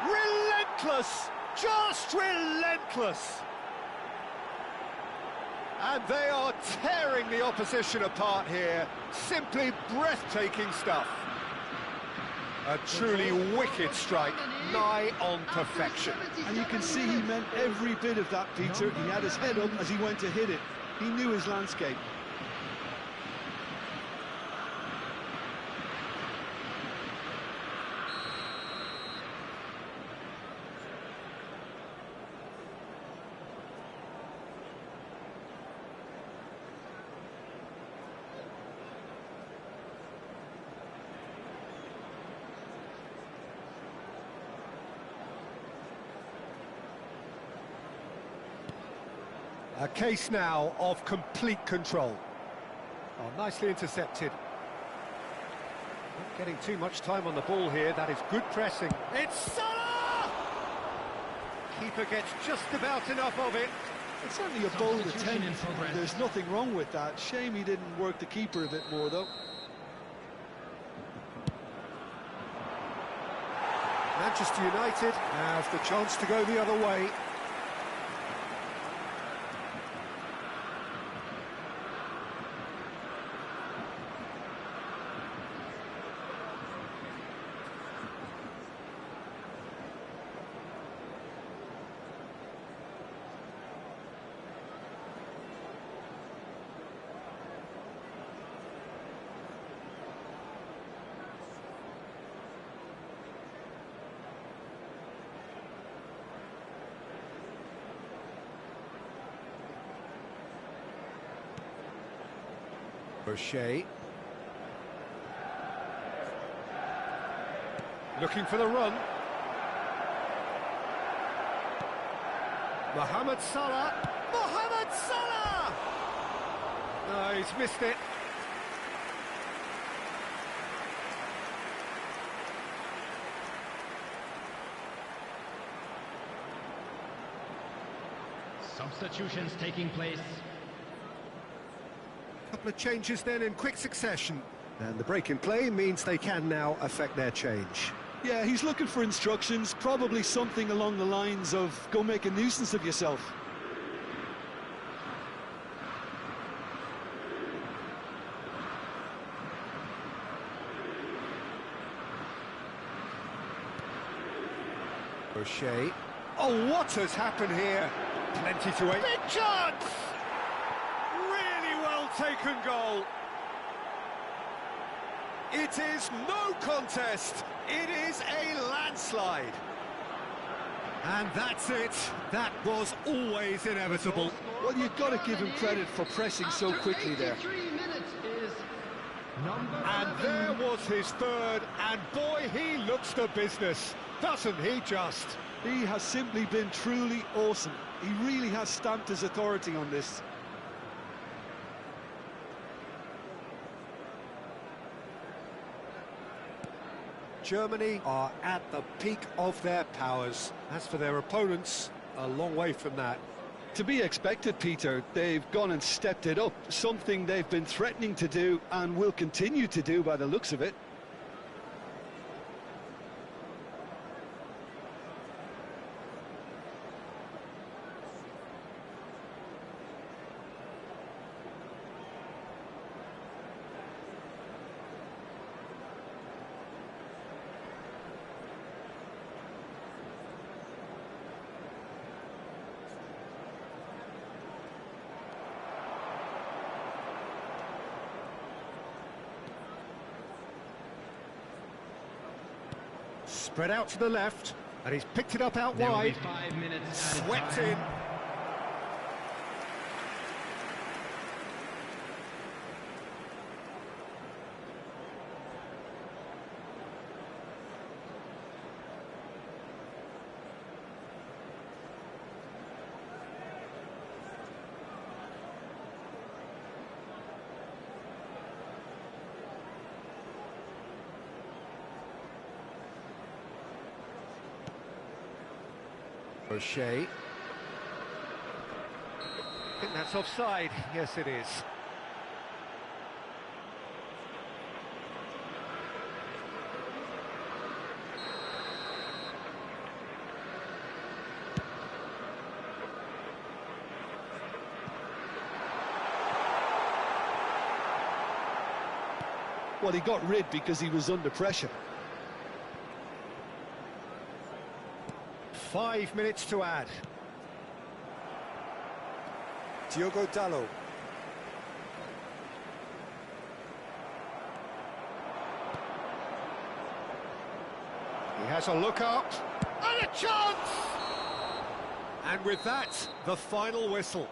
Relentless! Just relentless! And they are tearing the opposition apart here. Simply breathtaking stuff. A truly wicked strike, nigh on perfection. And you can see he meant every bit of that, Peter. He had his head up as he went to hit it. He knew his landscape. A case now of complete control. Oh, nicely intercepted. Not getting too much time on the ball here. That is good pressing. It's Salah! Keeper gets just about enough of it. It's certainly a bold attempt. There's nothing wrong with that. Shame he didn't work the keeper a bit more, though. Manchester United have the chance to go the other way. O'Shea. Looking for the run. Mohamed Salah. Mohamed Salah! No, he's missed it. Substitutions taking place. Couple of changes then in quick succession. And the break in play means they can now affect their change. Yeah, he's looking for instructions, probably something along the lines of, go make a nuisance of yourself. O'Shea. Oh, what has happened here? Plenty to aim. Big chance! Really well taken goal. It is no contest. It is a landslide. And that's it. That was always inevitable. Well, you've got to give him credit for pressing so quickly there. And there was his third, and boy, he looks the business, doesn't he just? He has simply been truly awesome. He really has stamped his authority on this. Germany are at the peak of their powers. As for their opponents, a long way from that. To be expected, Peter. They've gone and stepped it up, something they've been threatening to do and will continue to do by the looks of it. Spread out to the left, and he's picked it up out There will wide. be 5 minutes added Swept time. in. O'Shea. I think that's offside. Yes, it is. Well, he got rid because he was under pressure. 5 minutes to add. Diogo Dalot. He has a look up, and a chance! And with that, the final whistle.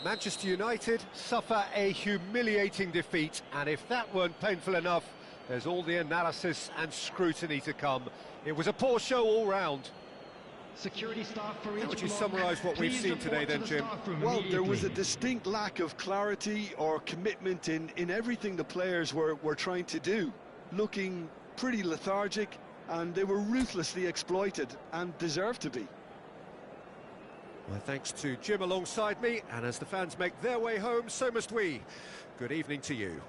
Manchester United suffer a humiliating defeat, and if that weren't painful enough, there's all the analysis and scrutiny to come. It was a poor show all round. Security staff for How each would you block. summarise what we've Please seen today report to then, the Jim? staff room Well, there was a immediately. distinct lack of clarity or commitment in everything the players were trying to do. Looking pretty lethargic, and they were ruthlessly exploited and deserved to be. My thanks to Jim alongside me, and as the fans make their way home, so must we. Good evening to you.